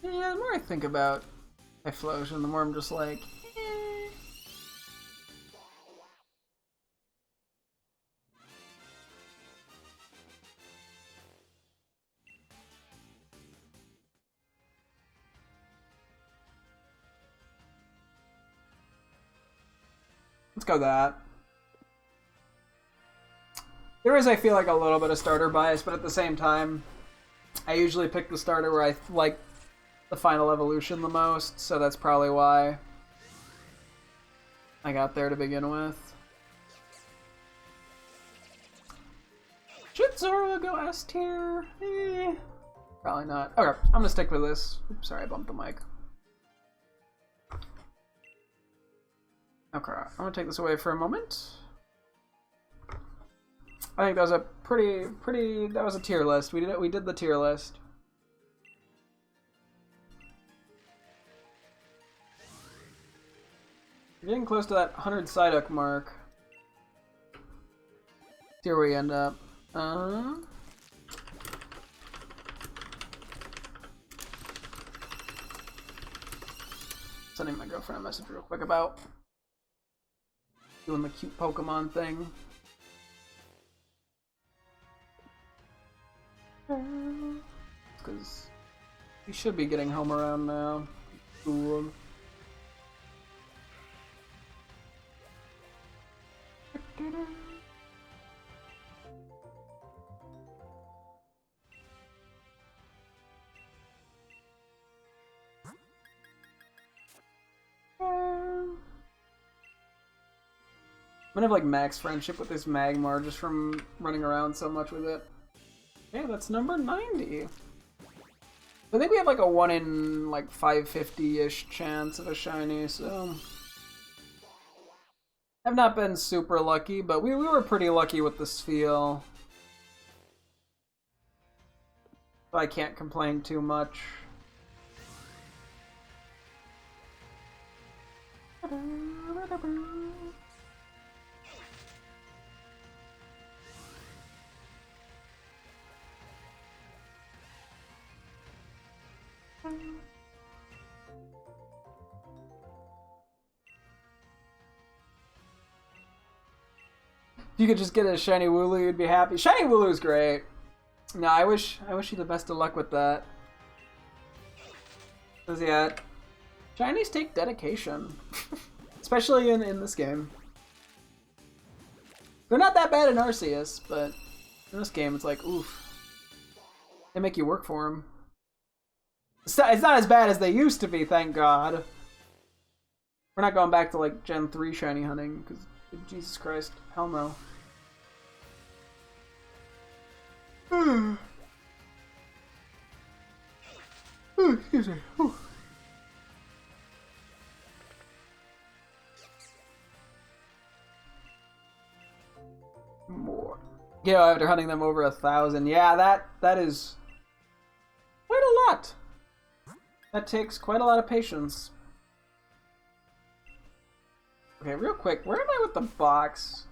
Speaker 1: Yeah, the more I think about Typhlosion, the more I'm just like, eh. Let's go that. There is, I feel like, a little bit of starter bias, but at the same time, I usually pick the starter where I like the final evolution the most, so that's probably why I got there to begin with. Should Zora go S tier? Probably not. Okay, I'm gonna stick with this. Oops, sorry, I bumped the mic. Okay, I'm gonna take this away for a moment. I think that was a that was a tier list. We did the tier list. We're getting close to that 100 Psyduck mark. See where we end up. Sending my girlfriend a message real quick about doing the cute Pokemon thing. Because we should be getting home around now. Cool. I'm gonna have like max friendship with this Magmar just from running around so much with it. Yeah, that's number 90. I think we have like a 1 in like 550-ish chance of a shiny, so I've not been super lucky, but we were pretty lucky with the Spheal. So I can't complain too much. If you could just get a shiny Wooloo, you'd be happy. Shiny Wooloo's great. No, I wish you the best of luck with that. Cause yeah, shinies take dedication, especially in this game. They're not that bad in Arceus, but in this game it's like, oof. They make you work for them. It's not as bad as they used to be, thank God. We're not going back to like Gen 3 shiny hunting, because Jesus Christ, hell no. Excuse me. More. Yeah, after hunting them over 1,000. Yeah, that is quite a lot. That takes quite a lot of patience. Okay, real quick, where am I with the box?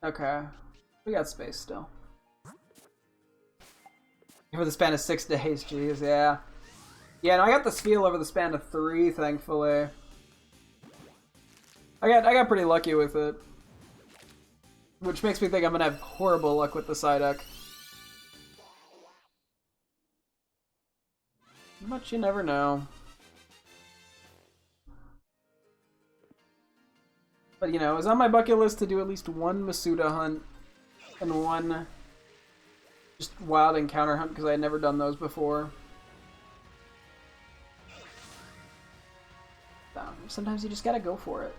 Speaker 1: Okay, we got space still. For the span of 6 days, jeez, yeah. Yeah, no, I got the Spheal over the span of 3, thankfully. I got pretty lucky with it. Which makes me think I'm gonna have horrible luck with the Psyduck. But you never know. But you know, it was on my bucket list to do at least one Masuda hunt and one just wild encounter hunt because I had never done those before. Sometimes you just gotta go for it.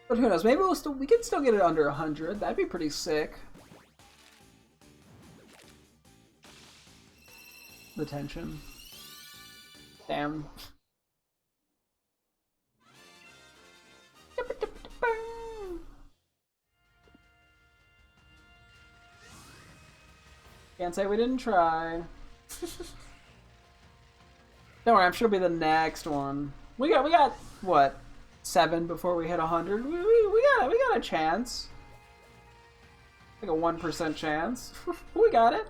Speaker 1: But who knows? Maybe we can still get it under 100. That'd be pretty sick. The tension. Damn. Can't say we didn't try. Don't worry, I'm sure it'll be the next one. We got what, 7 before we hit 100. We got a chance. Like a 1% chance. We got it.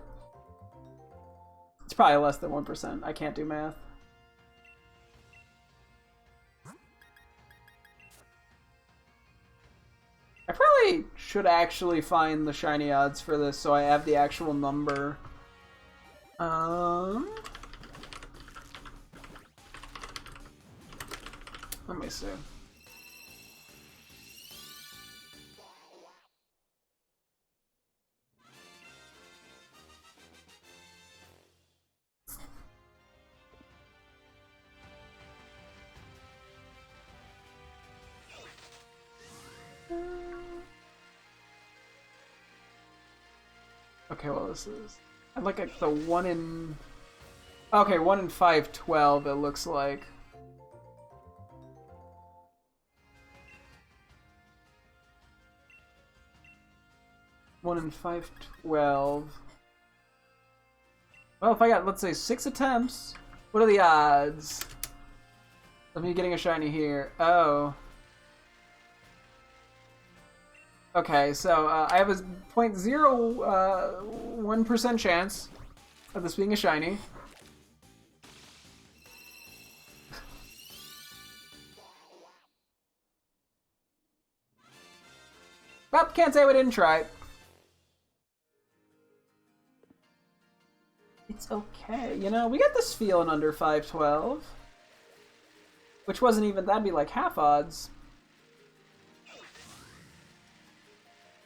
Speaker 1: It's probably less than 1%. I can't do math. I probably should actually find the shiny odds for this so I have the actual number. Let me see. Okay, well this is... I look at the 1 in... Okay, 1 in 512 it looks like. One in 512. Well, if I got, let's say, 6 attempts, what are the odds of me getting a shiny here? Oh. Okay, so I have a 0.01% chance of this being a shiny. Well, can't say we didn't try. It's okay, you know, we got this feeling under 512. Which wasn't even, that'd be like half odds.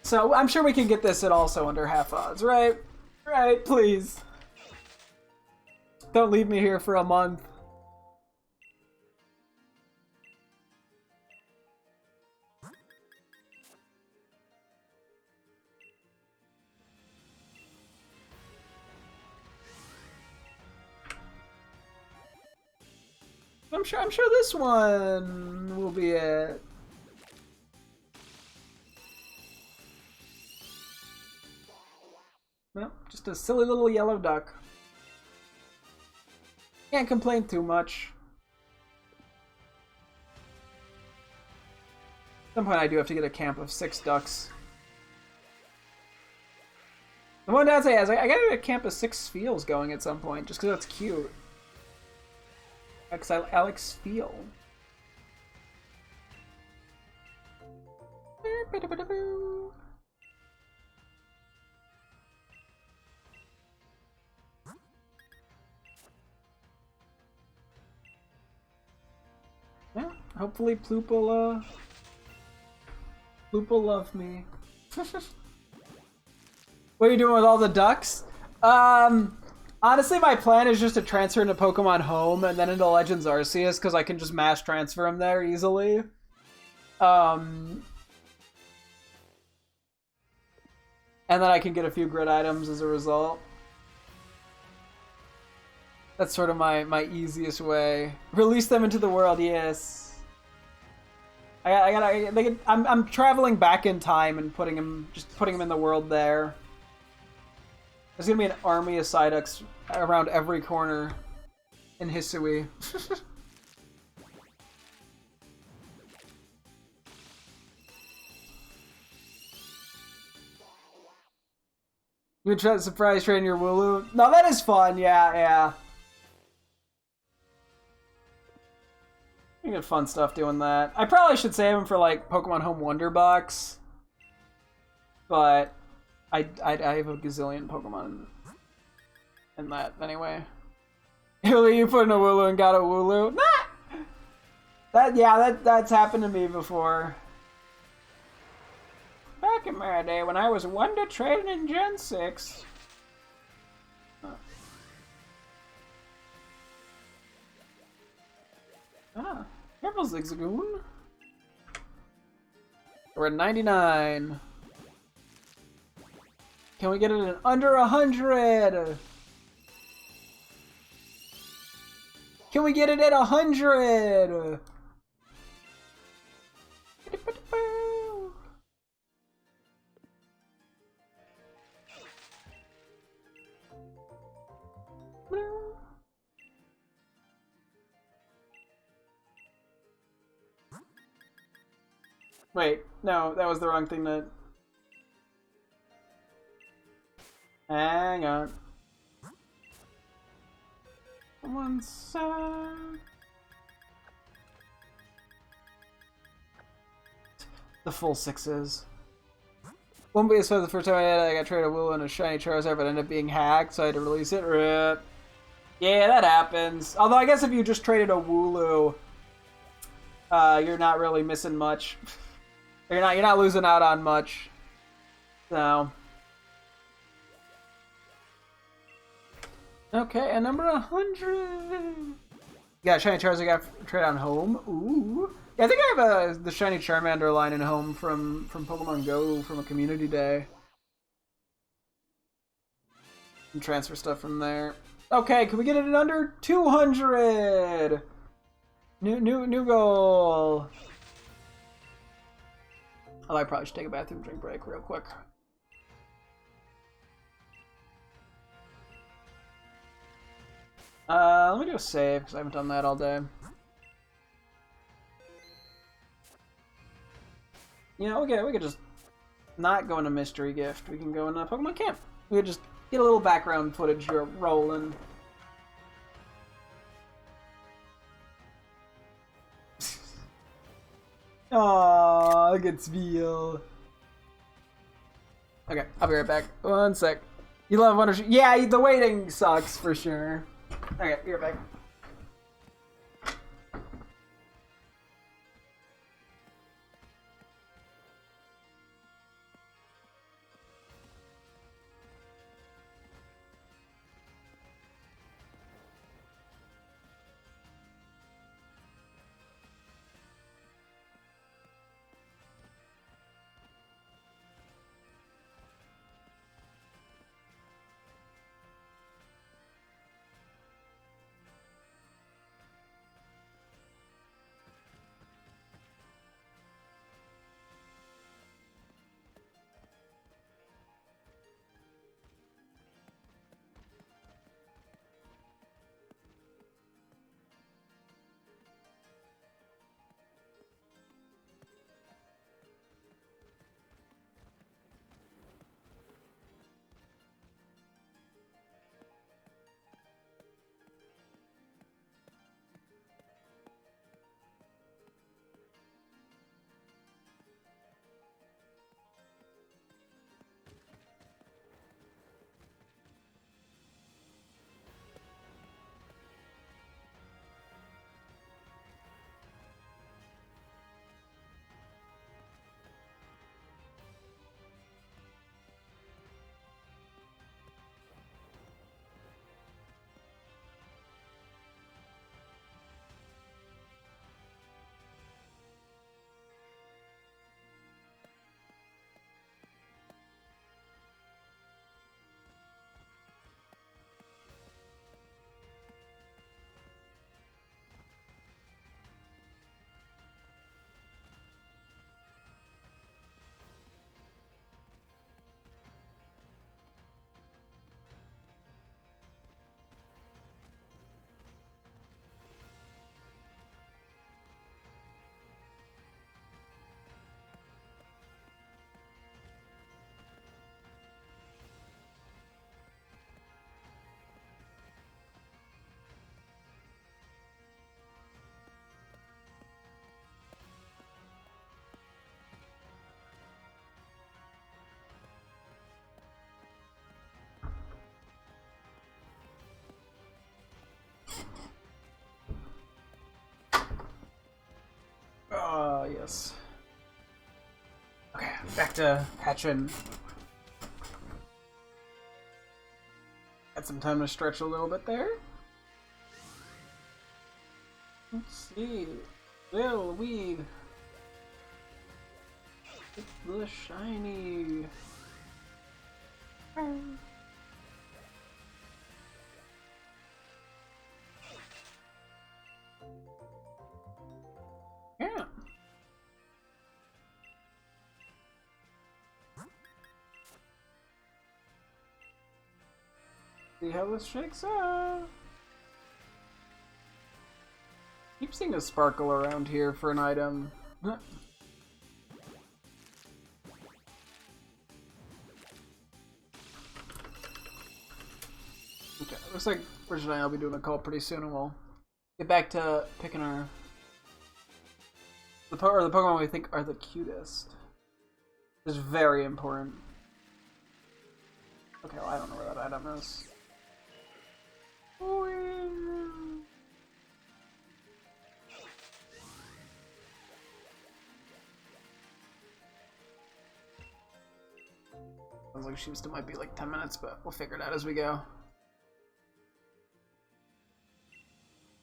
Speaker 1: So I'm sure we can get this at also under half odds, right? Right, please. Don't leave me here for a month. I'm sure this one will be it. Well, just a silly little yellow duck. Can't complain too much. At some point I do have to get a camp of 6 ducks. The one downside is I gotta get a camp of 6 Spheals going at some point, just because that's cute. Because I like Spheal. Yeah, hopefully Ploop will love me. What are you doing with all the ducks? Honestly, my plan is just to transfer into Pokemon Home and then into Legends Arceus because I can just mass transfer them there easily. And then I can get a few grid items as a result. That's sort of my easiest way. Release them into the world, yes. I'm traveling back in time and putting them in the world there. There's gonna be an army of Psyducks around every corner in Hisui. You would try to surprise train your Wooloo? No, that is fun, yeah. You get fun stuff doing that. I probably should save them for like Pokemon Home Wonder Box. But I have a gazillion Pokemon in that anyway. You put in a Wooloo and got a Wooloo? Nah! That's happened to me before. Back in my day when I was Wonder trading in Gen 6. Ah, careful, Zigzagoon. We're at 99. Can we get it in under 100? Can we get it at 100? Wait, no, that was the wrong thing to... Hang on. One sec. The full sixes. Won't be as fun the first time I got traded a Wooloo and a shiny Charizard, but ended up being hacked, so I had to release it. RIP. Yeah, that happens. Although I guess if you just traded a Wooloo, you're not really missing much. You're not losing out on much. So. Okay, and number 100. Yeah, shiny Charizard got trade on home. Ooh. Yeah, I think I have the shiny Charmander line in home from Pokemon Go from a community day. And transfer stuff from there. Okay, can we get it in under 200? New goal. Oh, I probably should take a bathroom drink break real quick. Let me do a save because I haven't done that all day. You know, okay, we could just not go into Mystery Gift. We can go into Pokemon Camp. We could just get a little background footage here rolling. Aww, look at Spiel. Okay, I'll be right back. One sec. You love Wonder... Yeah, the waiting sucks for sure. Okay, be right back. obvious. Okay, back to hatching. Got some time to stretch a little bit there. Let's see. Will we get the shiny? Yeah. See how this shakes out. Keep seeing a sparkle around here for an item. Okay, looks like Bridget and I will be doing a call pretty soon, and we'll get back to picking the Pokemon we think are the cutest. This is very important. Okay, well, I don't know where that item is. Sounds like she still might be like 10 minutes, but we'll figure it out as we go.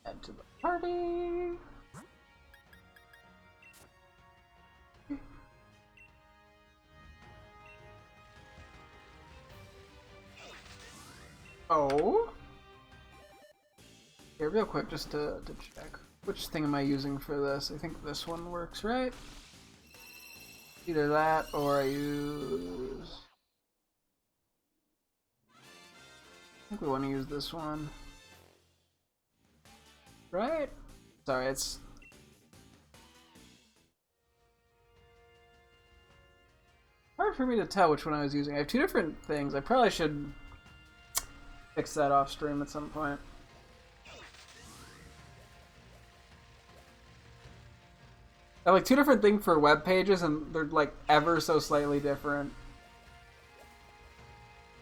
Speaker 1: Add to the party. Oh. Here, real quick, just to check. Which thing am I using for this? I think this one works, right? Either that or I use... I think we want to use this one. Right? Sorry, it's... hard for me to tell which one I was using. I have two different things. I probably should fix that off stream at some point. I have like two different things for web pages, and they're like ever so slightly different.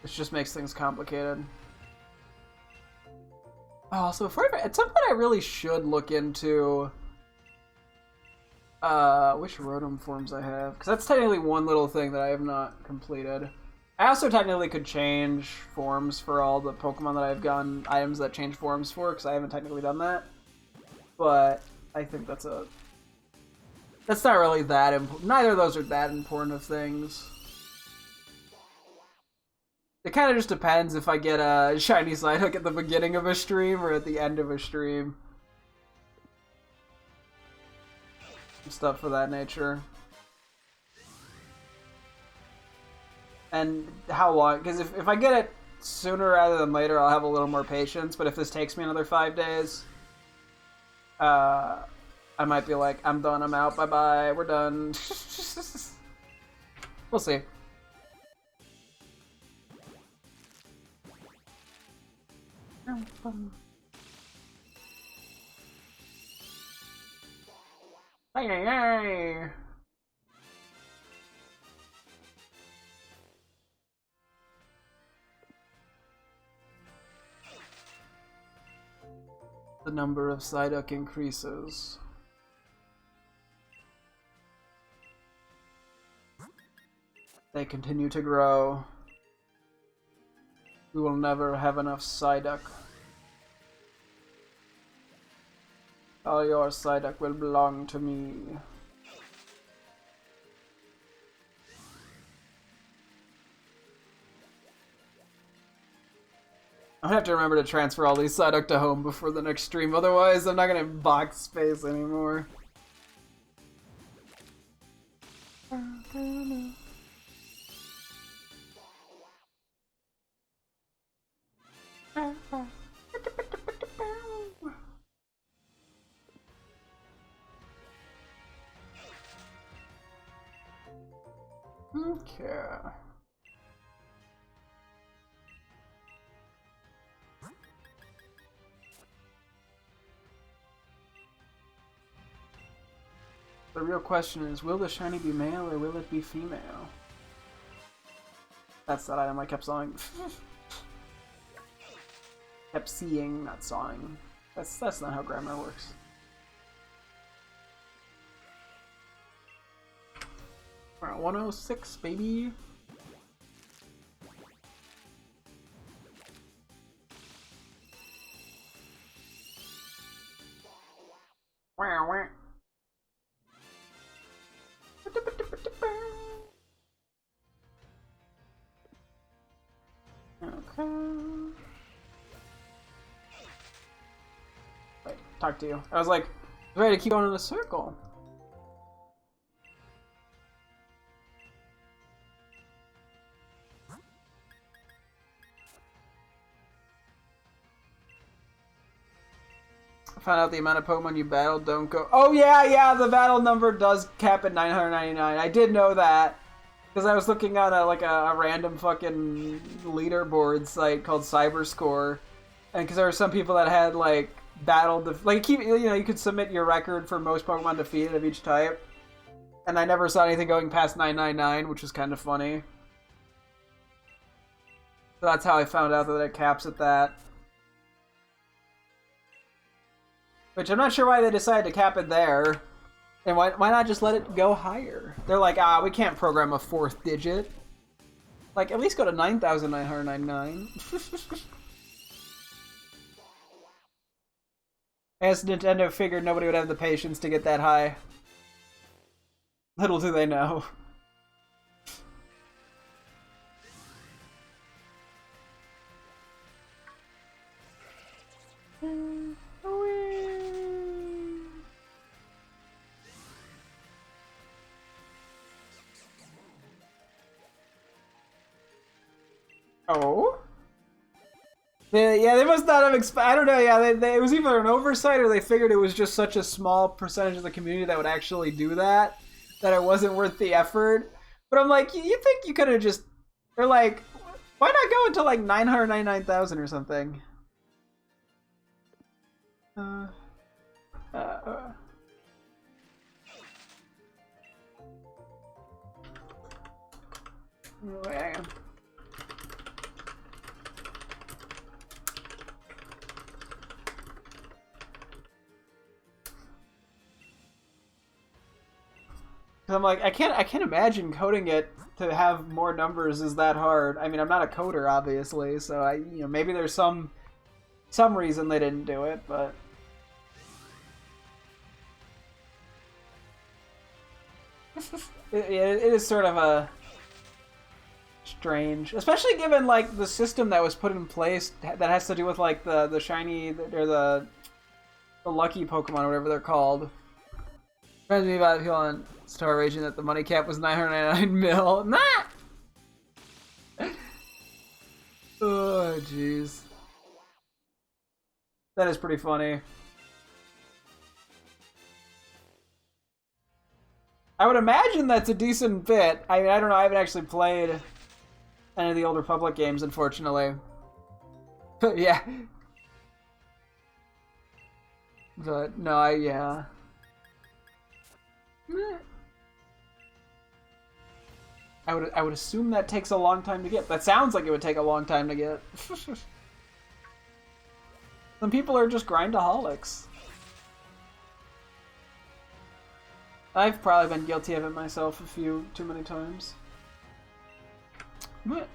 Speaker 1: Which just makes things complicated. Oh, so at some point I really should look into which Rotom forms I have, because that's technically one little thing that I have not completed. I also technically could change forms for all the Pokemon that I've gotten items that change forms for, because I haven't technically done that. But I think that's not really that important. Neither of those are that important of things. It kind of just depends if I get a shiny Psyduck at the beginning of a stream or at the end of a stream. Stuff of that nature. And how long, because if I get it sooner rather than later, I'll have a little more patience, but if this takes me another 5 days, I might be like, I'm done, I'm out, bye-bye, we're done. We'll see. Hey. The number of Psyduck increases. They continue to grow. We will never have enough Psyduck. All your Psyduck will belong to me. I'm gonna have to remember to transfer all these Psyduck to home before the next stream, otherwise I'm not gonna have box space anymore. Okay. The real question is, will the shiny be male or will it be female? That's that item I kept sawing. Kept seeing, not sawing. That's not how grammar works. Alright, 106, baby. Wow, wow. Okay. Wait, talk to you. I was like, ready to keep going in a circle. Found out the amount of Pokemon you battled don't go. Oh yeah, the battle number does cap at 999. I did know that because I was looking on a random fucking leaderboard site called Cyberscore, and because there were some people that had like battled you could submit your record for most Pokemon defeated of each type, and I never saw anything going past 999, which was kind of funny. So that's how I found out that it caps at that. Which I'm not sure why they decided to cap it there. And why not just let it go higher? They're like, we can't program a 4th digit. Like, at least go to 9,999. As Nintendo figured nobody would have the patience to get that high. Little do they know. Oh? They must not have I don't know, yeah, it was either an oversight or they figured it was just such a small percentage of the community that would actually do that it wasn't worth the effort. But I'm like, you think you could have just... They're like, why not go into like 999,000 or something? Wait, I'm like, I can't imagine coding it to have more numbers is that hard. I mean, I'm not a coder, obviously, so maybe there's some reason they didn't do it, but it is sort of a strange, especially given like the system that was put in place that has to do with like the shiny or the lucky Pokemon or whatever they're called. Reminds me about people on Star Raging that the money cap was 999 mil. Nah! Oh, jeez. That is pretty funny. I would imagine that's a decent fit. I mean, I don't know. I haven't actually played any of the Old Republic games, unfortunately. Yeah. But, no, yeah. I would assume that takes a long time to get. That sounds like it would take a long time to get. Some people are just grindaholics. I've probably been guilty of it myself a few too many times. What?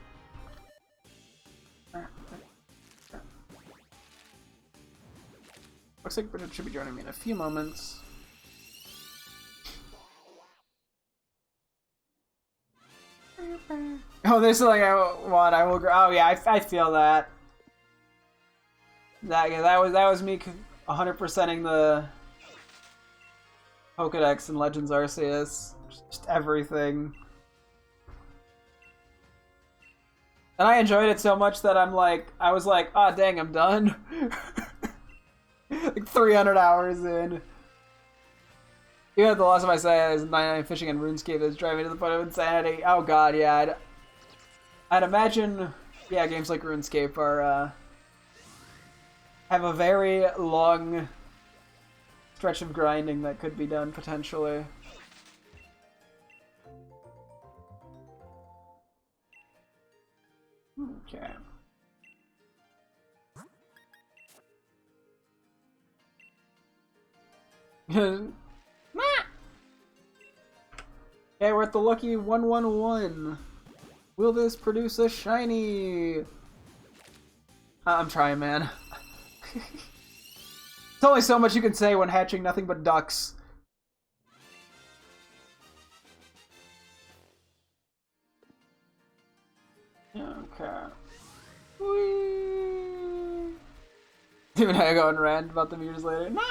Speaker 1: Looks like Bridget should be joining me in a few moments. Oh, there's like what I will. Oh yeah, I feel that. That was me 100%ing the Pokedex and Legends Arceus, just everything. And I enjoyed it so much that I was like, ah, oh, dang, I'm done. Like 300 hours in. Even at the loss of my sight, is 99 fishing and RuneScape is driving me to the point of insanity. Oh god, yeah. I'd imagine, yeah, games like RuneScape are have a very long stretch of grinding that could be done potentially. Okay. Okay, we're at the lucky 111. Will this produce a shiny? I'm trying, man. It's only so much you can say when hatching nothing but ducks. Okay. Whee! Dude, I go and rant about them years later. Nah!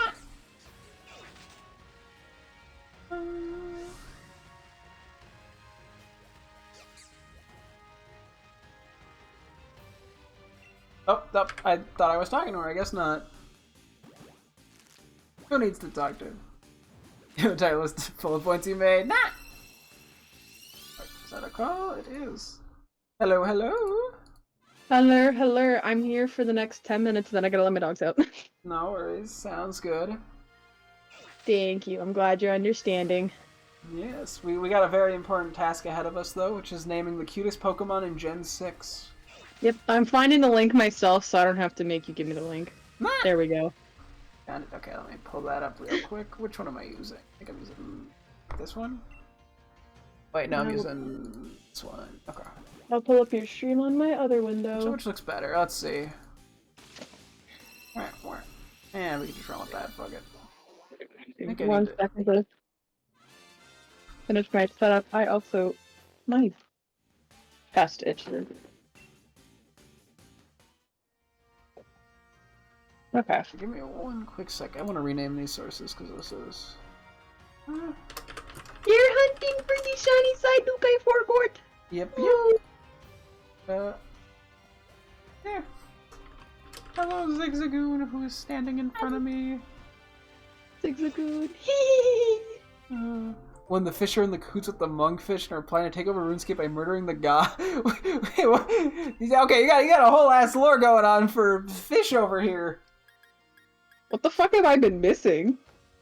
Speaker 1: Oh, I thought I was talking to her. I guess not. Who needs to talk to her? You entire list full of points you made. Nah! Is that a call? It is. Hello, hello?
Speaker 2: Hello, hello. I'm here for the next 10 minutes, then I gotta let my dogs out.
Speaker 1: No worries. Sounds good.
Speaker 2: Thank you. I'm glad you're understanding.
Speaker 1: Yes, we got a very important task ahead of us, though, which is naming the cutest Pokemon in Gen 6.
Speaker 2: Yep, I'm finding the link myself, so I don't have to make you give me the link.
Speaker 1: Nah.
Speaker 2: There we go.
Speaker 1: Got it. Okay, let me pull that up real quick. Which one am I using? I think I'm using this one? Wait, no, I'm using this one. Okay.
Speaker 2: I'll pull up your stream on my other window.
Speaker 1: Which looks better? Let's see. Alright, yeah, we can just run with that. Fuck it.
Speaker 2: One second to finish my setup. I also... My chest itches. Okay.
Speaker 1: Give me one quick sec. I want to rename these sources because this is...
Speaker 2: You're hunting for the shiny Psyduck I forgot!
Speaker 1: Yep. Yeah. Hello, Zigzagoon, who is standing in front of me.
Speaker 2: Zigzagoon.
Speaker 1: When the fish are in the coots with the monkfish and are planning to take over RuneScape by murdering the god. Wait, what? Okay, you got a whole ass lore going on for fish over here.
Speaker 2: What the fuck have I been missing?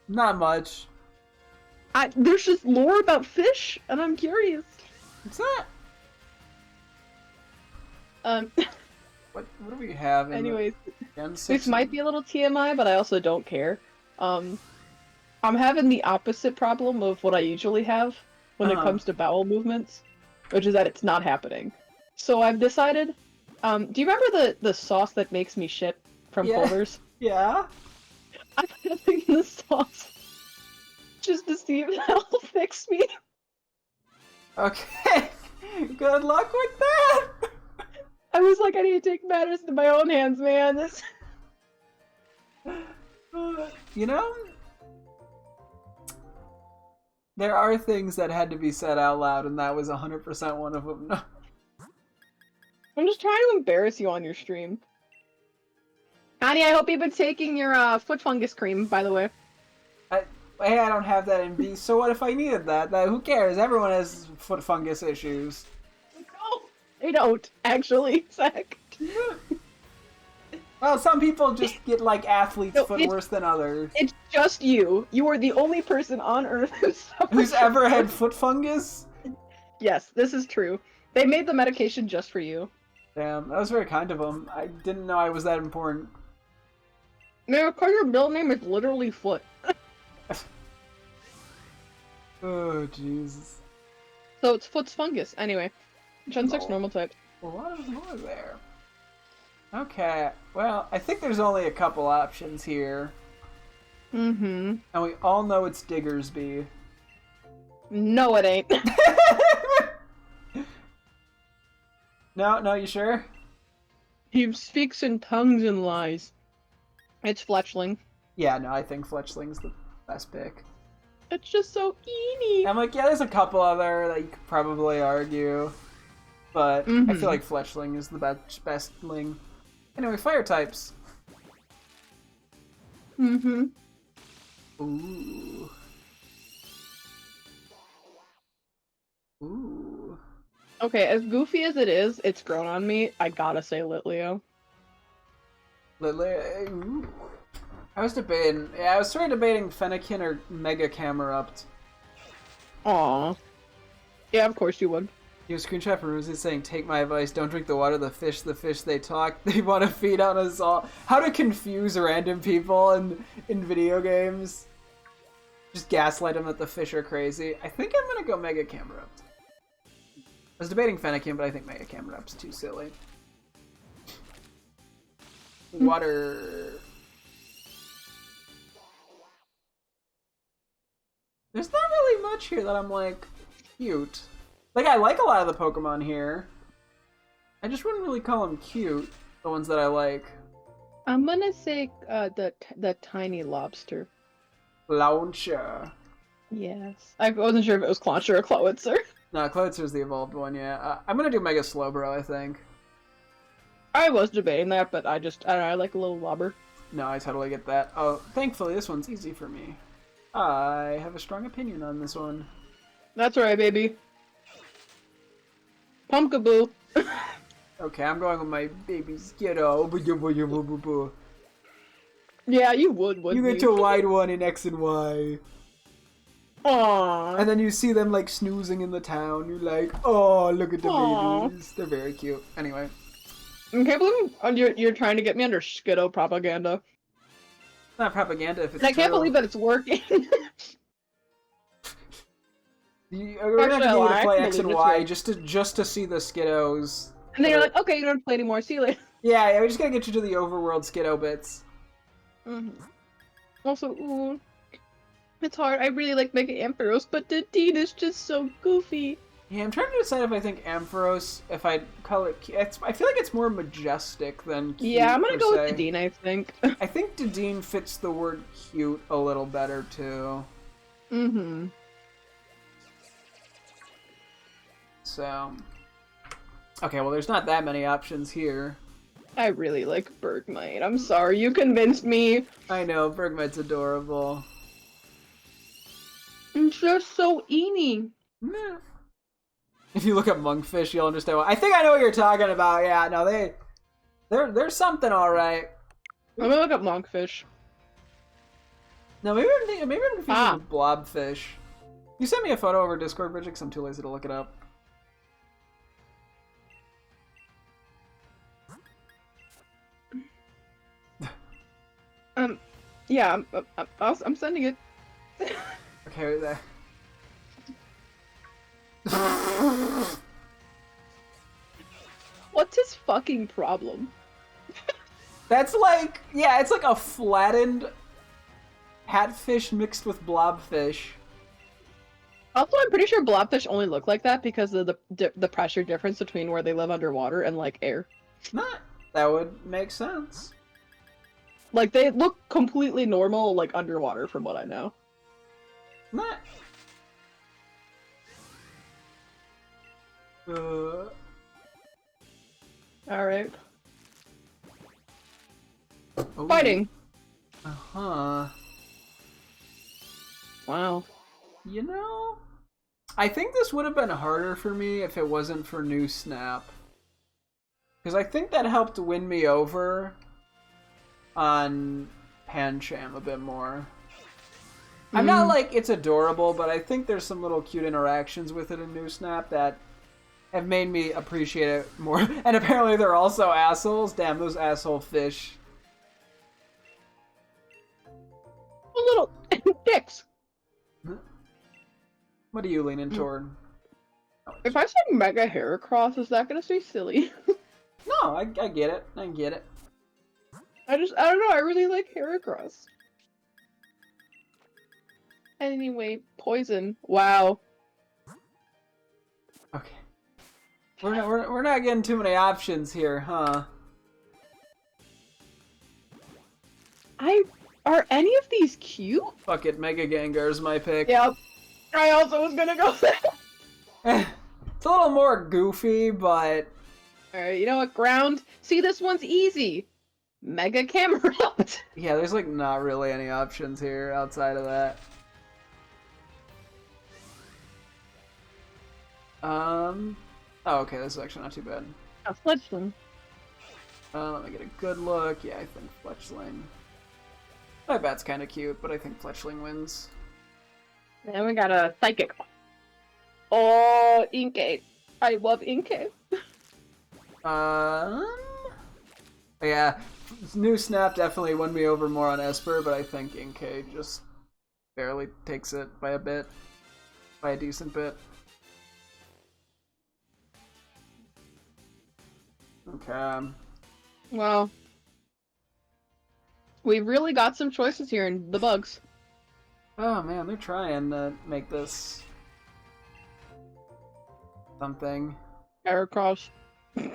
Speaker 1: Not much.
Speaker 2: There's just lore about fish, and I'm curious.
Speaker 1: What's that? What do we have?
Speaker 2: Anyways,
Speaker 1: this
Speaker 2: might be a little TMI, but I also don't care. I'm having the opposite problem of what I usually have when it comes to bowel movements, which is that it's not happening. So I've decided. Do you remember the sauce that makes me shit from Culver's?
Speaker 1: Yeah.
Speaker 2: I'm having the sauce just to see if that'll fix me.
Speaker 1: Okay. Good luck with that.
Speaker 2: I was like, I need to take matters into my own hands, man. This.
Speaker 1: You know, there are things that had to be said out loud, and that was 100% one of them.
Speaker 2: I'm just trying to embarrass you on your stream. Annie, I hope you've been taking your foot fungus cream, by the way.
Speaker 1: Hey, I don't have that in B, so what if I needed that? Who cares? Everyone has foot fungus issues.
Speaker 2: No, they don't, actually, Zach.
Speaker 1: Well, some people just get, like, athlete's foot worse than others.
Speaker 2: It's just you. You are the only person on Earth
Speaker 1: who's ever had foot fungus?
Speaker 2: Yes, this is true. They made the medication just for you.
Speaker 1: Damn, that was very kind of them. I didn't know I was that important.
Speaker 2: Yeah, because your middle name is literally Foot.
Speaker 1: Oh, Jesus.
Speaker 2: So it's Foot's fungus. Anyway, Gen 6 normal type.
Speaker 1: A lot of more there. Okay, well, I think there's only a couple options here.
Speaker 2: Mm-hmm.
Speaker 1: And we all know it's Diggersby.
Speaker 2: No, it ain't.
Speaker 1: No, you sure?
Speaker 2: He speaks in tongues and lies. It's Fletchling.
Speaker 1: Yeah, no, I think Fletchling's the best pick.
Speaker 2: It's just so eeny.
Speaker 1: I'm like, yeah, there's a couple other that you could probably argue. But I feel like Fletchling is the best ling. Anyway, fire types.
Speaker 2: Mm-hmm.
Speaker 1: Ooh. Ooh.
Speaker 2: Okay, as goofy as it is, it's grown on me. I gotta say Litleo.
Speaker 1: Litleo. Ooh. I was debating. Yeah, I was sort of debating Fennekin or Mega Camerupt.
Speaker 2: Aww. Yeah, of course you would.
Speaker 1: You have a screenshot from Ruzi saying, "Take my advice, don't drink the water, the fish they talk, they want to feed on us all." How to confuse random people in video games. Just gaslight them that the fish are crazy. I think I'm gonna go Mega Camerupt. I was debating Fennekin, but I think Mega Camerupt's too silly. Water. There's not really much here that I'm like cute. Like I like a lot of the Pokemon here. I just wouldn't really call them cute. The ones that I like.
Speaker 2: I'm gonna say the tiny lobster.
Speaker 1: Launcher.
Speaker 2: Yes. I wasn't sure if it was Clauncher or Clowitzer.
Speaker 1: No, Cloudster's the evolved one, yeah. I'm gonna do Mega Slowbro, I think.
Speaker 2: I was debating that, but I don't know, I like a little lobber.
Speaker 1: No, I totally get that. Oh, thankfully this one's easy for me. I have a strong opinion on this one.
Speaker 2: That's right, baby. Pumpkaboo.
Speaker 1: Okay, I'm going with my baby Skiddo.
Speaker 2: Yeah, you would, wouldn't you?
Speaker 1: You get to ride one in X and Y.
Speaker 2: Aww.
Speaker 1: And then you see them like snoozing in the town. You're like, oh, look at the
Speaker 2: Aww.
Speaker 1: babies. They're very cute. Anyway.
Speaker 2: I can't believe you're trying to get me under Skiddo propaganda.
Speaker 1: It's not propaganda if it's
Speaker 2: I can't
Speaker 1: true.
Speaker 2: believe that it's working.
Speaker 1: We're gonna get you to play X and Y just to see the Skiddos.
Speaker 2: And then you're like, okay, you don't have to play anymore. See you later.
Speaker 1: Yeah, we just gotta get you to the overworld Skiddo bits.
Speaker 2: Also, ooh, it's hard. I really like Mega Ampharos, but the Dean is just so goofy.
Speaker 1: Yeah, I'm trying to decide if I think Ampharos, if I'd call it... I feel like it's more majestic than cute.
Speaker 2: Yeah, I'm gonna go with Dedenne, I think.
Speaker 1: I think Dedenne fits the word cute a little better, too. So... Okay, well, there's not that many options here.
Speaker 2: I really like Bergmite. I'm sorry, you convinced me.
Speaker 1: I know, Bergmite's adorable.
Speaker 2: It's just so eeny.
Speaker 1: Meh. If you look at Monkfish, you'll understand what... I think I know what you're talking about. Yeah, no, they're something alright.
Speaker 2: I'm gonna look up Monkfish.
Speaker 1: No, maybe I'm confusing with Blobfish. You sent me a photo over Discord, Bridget, because I'm too lazy to look it up.
Speaker 2: Yeah, I'm sending it.
Speaker 1: Okay, right there.
Speaker 2: What's his fucking problem?
Speaker 1: That's like, yeah, it's like a flattened hatfish mixed with blobfish.
Speaker 2: Also, I'm pretty sure blobfish only look like that because of the pressure difference between where they live underwater and like air.
Speaker 1: That would make sense.
Speaker 2: Like they look completely normal, like underwater, from what I know. Alright. Fighting!
Speaker 1: Uh-huh.
Speaker 2: Wow.
Speaker 1: You know, I think this would have been harder for me if it wasn't for New Snap. Because I think that helped win me over on Pancham a bit more. I'm not like, it's adorable, but I think there's some little cute interactions with it in New Snap that have made me appreciate it more. And apparently they're also assholes. Damn, those asshole fish.
Speaker 2: Little dicks!
Speaker 1: What are you leaning toward?
Speaker 2: If I say Mega Heracross, is that gonna stay silly?
Speaker 1: No, I get it. I get it.
Speaker 2: I don't know, I really like Heracross. Anyway, poison. Wow.
Speaker 1: Okay. We're not getting too many options here, huh?
Speaker 2: Are any of these cute?
Speaker 1: Fuck it, Mega Gengar's my pick.
Speaker 2: Yep. I also was gonna go there.
Speaker 1: It's a little more goofy, but...
Speaker 2: Alright, you know what? Ground. See, this one's easy. Mega Camerupt.
Speaker 1: Yeah, there's like not really any options here outside of that. Oh, okay, this is actually not too bad.
Speaker 2: A Fletchling.
Speaker 1: Let me get a good look. Yeah, I think Fletchling. My bat's kind of cute, but I think Fletchling wins.
Speaker 2: Then we got a Psychic. Oh, Inkay. I love Inkay.
Speaker 1: Yeah, New Snap definitely won me over more on Esper, but I think Inkay just barely takes it by a bit. By a decent bit. Okay.
Speaker 2: Well, we really got some choices here in the bugs.
Speaker 1: Oh man, they're trying to make this something.
Speaker 2: Heracross.
Speaker 1: I'm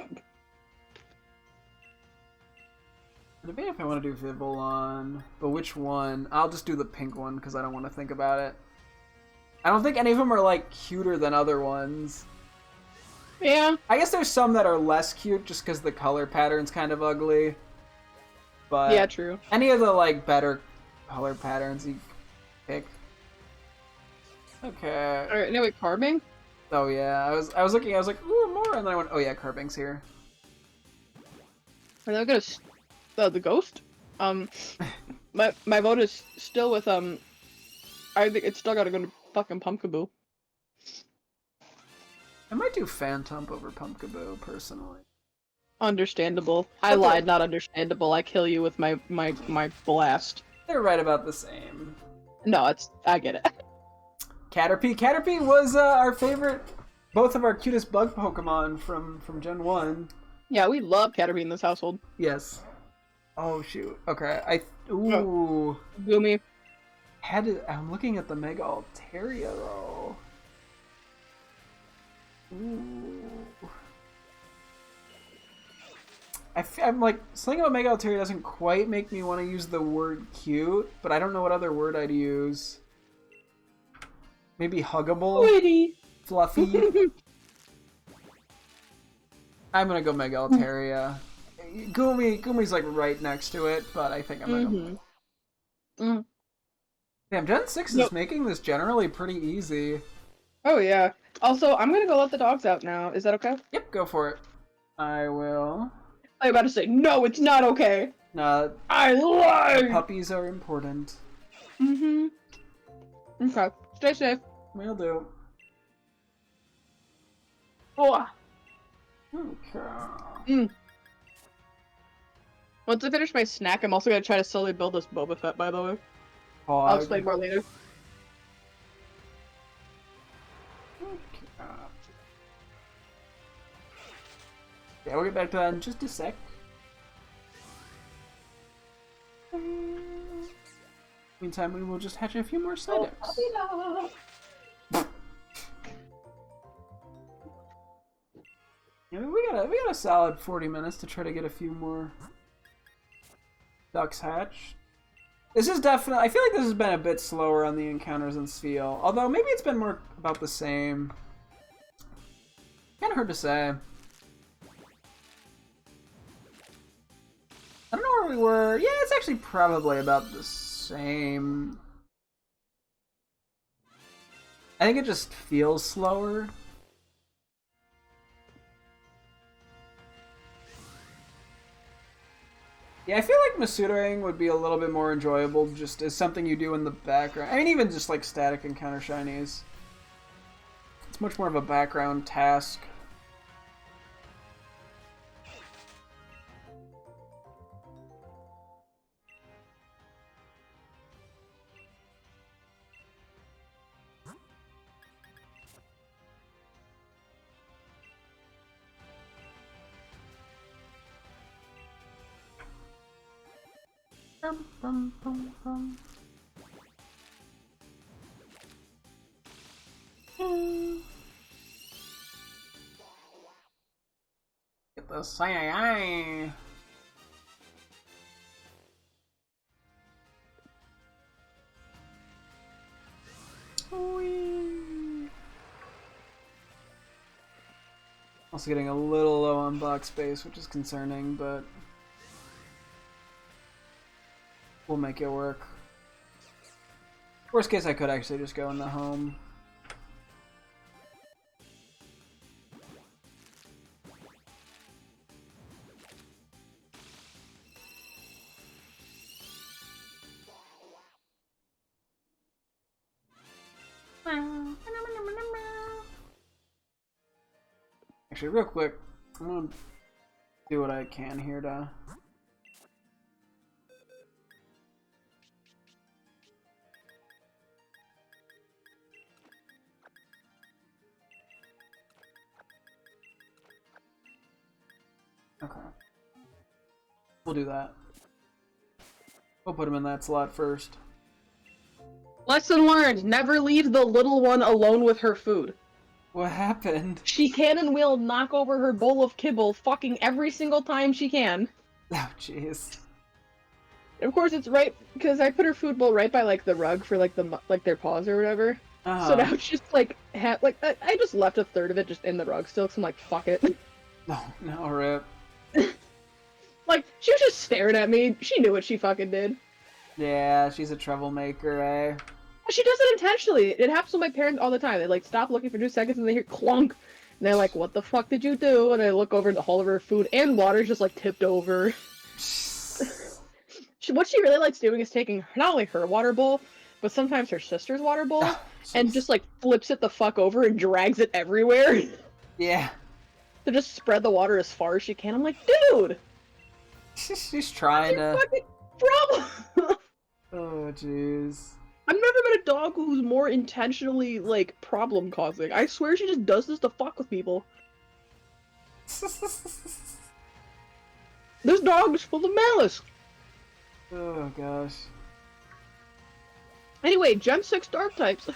Speaker 1: debating if I want to do Vivillon, but which one? I'll just do the pink one because I don't want to think about it. I don't think any of them are like cuter than other ones.
Speaker 2: Yeah.
Speaker 1: I guess there's some that are less cute just because the color pattern's kind of ugly. But
Speaker 2: Yeah, true.
Speaker 1: any of the like better color patterns you pick. Okay.
Speaker 2: Alright, anyway, Carbing?
Speaker 1: Oh yeah, I was looking, I was like, ooh, more, and then I went, oh yeah, Carbing's here.
Speaker 2: Are they gonna the ghost? My vote is still with I think it's still gotta go to fucking Pumpkaboo.
Speaker 1: I might do Phantump over Pumpkaboo, personally.
Speaker 2: Understandable. I lied, not understandable. I kill you with my blast.
Speaker 1: They're right about the same.
Speaker 2: No, I get it.
Speaker 1: Caterpie. Caterpie was our favorite, both of our cutest bug Pokemon from Gen 1.
Speaker 2: Yeah, we love Caterpie in this household.
Speaker 1: Yes. Oh shoot. Okay. Ooh.
Speaker 2: Goomy.
Speaker 1: I'm looking at the Mega Altaria though. Ooh. I'm like, something about Mega Altaria doesn't quite make me want to use the word cute, but I don't know what other word I'd use. Maybe huggable?
Speaker 2: Pretty.
Speaker 1: Fluffy? I'm gonna go Mega Altaria. Gumi's like right next to it, but I think I'm gonna go. Damn, Gen 6 is making this generally pretty easy.
Speaker 2: Oh yeah. Also, I'm gonna go let the dogs out now. Is that okay?
Speaker 1: Yep, go for it. I will.
Speaker 2: I'm about to say, no, it's not okay.
Speaker 1: Nah,
Speaker 2: I lied!
Speaker 1: puppies are important.
Speaker 2: Mm-hmm. Okay. Stay safe.
Speaker 1: Will do.
Speaker 2: Oh.
Speaker 1: Okay.
Speaker 2: Once I finish my snack, I'm also gonna try to slowly build this Boba Fett, by the way.
Speaker 1: Hog.
Speaker 2: I'll explain more later.
Speaker 1: Okay. Yeah, we'll get back to that in just a sec. Meantime, we will just hatch a few more Psyducks. Yeah, we got a solid 40 minutes to try to get a few more ducks hatched. This is definitely, I feel like this has been a bit slower on the encounters in Spiel, although maybe it's been more about the same. Kinda hard to say. I don't know where we were. Yeah, it's actually probably about the same. I think it just feels slower. Yeah, I feel like Masudering would be a little bit more enjoyable just as something you do in the background. I mean, even just like static encounter shinies. It's much more of a background task. Get the sai. Also getting a little low on box space, which is concerning, but we'll make it work. Worst case, I could actually just go in the home. Actually, real quick, I'm gonna do what I can here to... Okay. We'll do that. We'll put him in that slot first.
Speaker 2: Lesson learned, never leave the little one alone with her food.
Speaker 1: What happened?
Speaker 2: She can and will knock over her bowl of kibble fucking every single time she can.
Speaker 1: Oh, jeez.
Speaker 2: Of course, it's right because I put her food bowl right by like the rug for like their paws or whatever. So now it's just like I just left a third of it just in the rug still. So I'm like, fuck it.
Speaker 1: No, rip.
Speaker 2: Like she was just staring at me. She knew what she fucking did.
Speaker 1: Yeah, she's a troublemaker, eh?
Speaker 2: She does it intentionally. It happens with my parents all the time. They like stop looking for 2 seconds and they hear clunk, and they're like, "What the fuck did you do?" And I look over and all of her food and water's just like tipped over. What she really likes doing is taking not only her water bowl, but sometimes her sister's water bowl, and just like flips it the fuck over and drags it everywhere.
Speaker 1: Yeah.
Speaker 2: To just spread the water as far as she can. I'm like, dude!
Speaker 1: She's trying to...
Speaker 2: fucking problem!
Speaker 1: Oh, jeez.
Speaker 2: I've never met a dog who's more intentionally, like, problem-causing. I swear she just does this to fuck with people. This dog is full of malice!
Speaker 1: Oh, gosh.
Speaker 2: Anyway, Gen 6 Dark types.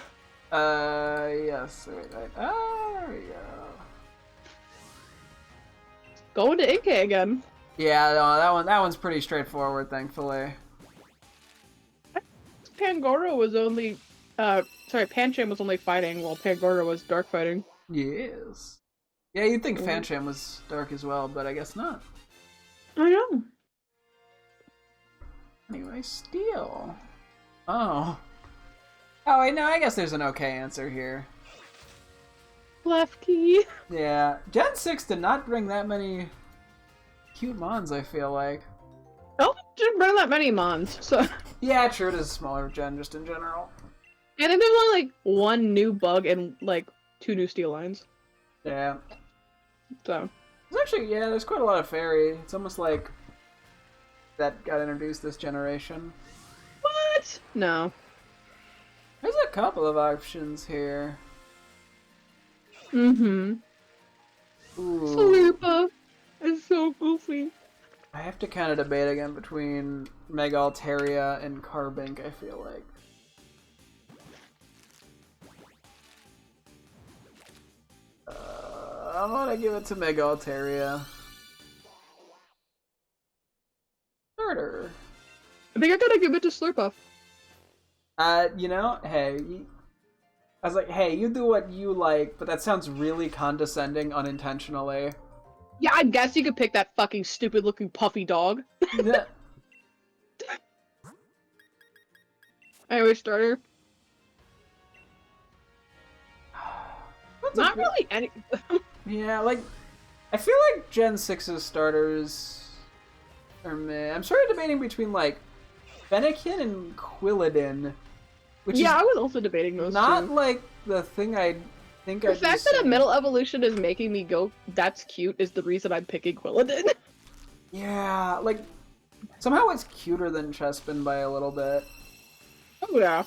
Speaker 1: Yes. Wait, there we go.
Speaker 2: Going to Inkay again.
Speaker 1: Yeah, no, that one's pretty straightforward, thankfully.
Speaker 2: Pangoro was only, Pancham was only fighting, while Pangoro was dark fighting.
Speaker 1: Yes. Yeah, you'd think Fancham was dark as well, but I guess not.
Speaker 2: I know.
Speaker 1: Anyway, Steel. Oh. Oh, wait, no, I guess there's an okay answer here.
Speaker 2: Left key.
Speaker 1: Yeah, Gen 6 did not bring that many cute mons, I feel like.
Speaker 2: Oh, didn't bring that many mons, so...
Speaker 1: Yeah, true, it is a smaller gen, just in general.
Speaker 2: I think there's only, like, 1 new bug and, like, 2 new steel lines.
Speaker 1: Yeah.
Speaker 2: So...
Speaker 1: There's actually, yeah, there's quite a lot of fairy. It's almost like that got introduced this generation.
Speaker 2: What? No.
Speaker 1: There's a couple of options here.
Speaker 2: Mm-hmm.
Speaker 1: Ooh.
Speaker 2: Slurpa is so goofy.
Speaker 1: I have to kind of debate again between Mega Altaria and Carbink, I feel like. I'm gonna give it to Mega Altaria. Starter.
Speaker 2: I think I gotta give it to Slurpuff.
Speaker 1: You know, hey, I was like, hey, you do what you like, but that sounds really condescending unintentionally.
Speaker 2: Yeah, I guess you could pick that fucking stupid-looking puffy dog.
Speaker 1: Yeah.
Speaker 2: Anyway, starter. Not really any...
Speaker 1: Yeah, like, I feel like Gen 6's starters are meh. I'm sort of debating between, like, Fennekin and Quilladin. Which
Speaker 2: yeah,
Speaker 1: is
Speaker 2: I was also debating those
Speaker 1: not,
Speaker 2: two.
Speaker 1: like, the thing I think
Speaker 2: The fact that a middle evolution is making me go, that's cute, is the reason I'm picking Quilladin.
Speaker 1: Yeah, like, somehow it's cuter than Chespin by a little bit.
Speaker 2: Oh, yeah.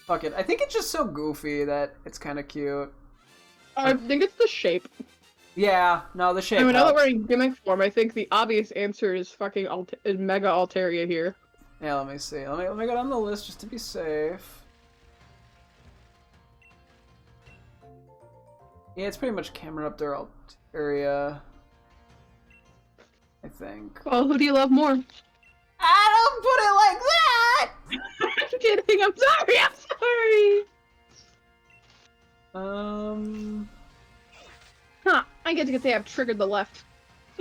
Speaker 1: Fuck it. I think it's just so goofy that it's kind of cute.
Speaker 2: I think it's the shape.
Speaker 1: Yeah, no, the shape
Speaker 2: I mean, now that
Speaker 1: helps.
Speaker 2: we're in gimmick form, I think the obvious answer is fucking is Mega Altaria here.
Speaker 1: Yeah, let me see. Let me go down the list just to be safe. Yeah, it's pretty much Cameruptor Altaria, I think.
Speaker 2: Well, who do you love more?
Speaker 1: I don't put it like that!
Speaker 2: I'm kidding, I'm sorry! Huh, I get to say I've triggered the left.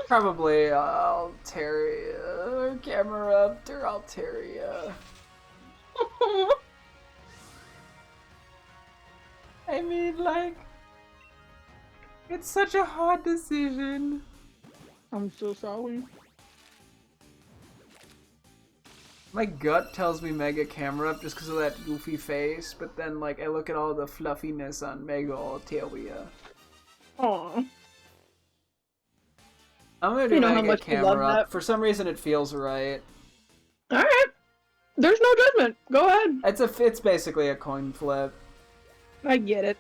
Speaker 1: Probably Altaria, Cameruptor Altaria. I mean, like, it's such a hard decision.
Speaker 2: I'm so sorry.
Speaker 1: My gut tells me Mega Camerupt just because of that goofy face, but then, like, I look at all the fluffiness on Mega Altaria.
Speaker 2: Aww.
Speaker 1: I'm gonna do
Speaker 2: You know how
Speaker 1: Mega
Speaker 2: much you love
Speaker 1: Camerupt.
Speaker 2: that.
Speaker 1: For some reason, it feels right.
Speaker 2: Alright. There's no judgment. Go ahead.
Speaker 1: It's basically a coin flip.
Speaker 2: I get it.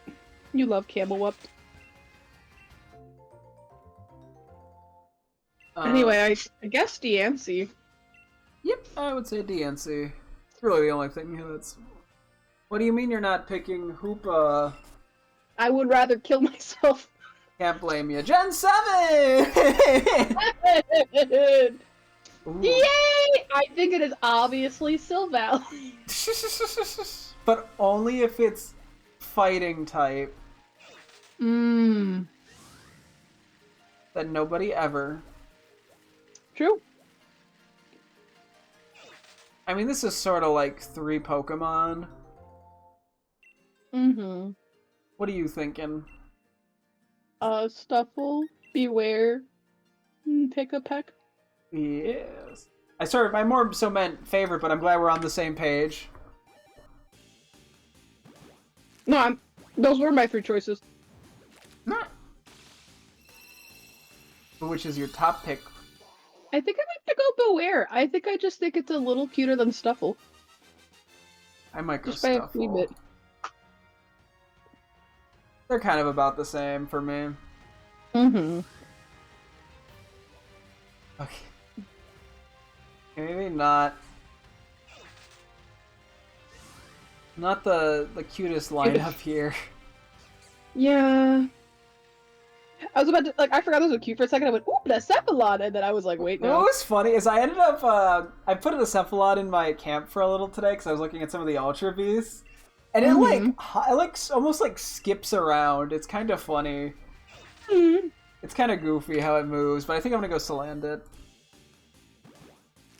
Speaker 2: You love Camel Whoop. Anyway, I guess DNC.
Speaker 1: Yep, I would say DNC. It's really the only thing that's... What do you mean you're not picking Hoopa?
Speaker 2: I would rather kill myself.
Speaker 1: Can't blame you. Gen 7!
Speaker 2: Yay! I think it is obviously Sylval.
Speaker 1: But only if it's fighting type.
Speaker 2: Mmm.
Speaker 1: That nobody ever.
Speaker 2: True.
Speaker 1: I mean, this is sort of like 3 Pokemon.
Speaker 2: Mm-hmm.
Speaker 1: What are you thinking?
Speaker 2: Stuffle, Beware, Pick a Peck.
Speaker 1: Yes. I more so meant favorite, but I'm glad we're on the same page.
Speaker 2: No, those were my 3 choices.
Speaker 1: Nah. Which is your top pick?
Speaker 2: I think I might have to go Beware. I just think it's a little cuter than Stuffle.
Speaker 1: I might go
Speaker 2: just by a wee
Speaker 1: Stuffle.
Speaker 2: bit.
Speaker 1: They're kind of about the same for me.
Speaker 2: Mm-hmm.
Speaker 1: Okay. Maybe not. Not the cutest lineup here.
Speaker 2: Yeah. I was about to, I forgot this was cute for a second. I went, ooh, the Cephalon! And then I was like, wait, no.
Speaker 1: What was funny is I ended up, I put a Cephalon in my camp for a little today because I was looking at some of the Ultra Beasts. And it, almost, skips around. It's kind of funny.
Speaker 2: Mm-hmm.
Speaker 1: It's kind of goofy how it moves, but I think I'm gonna go Salandit.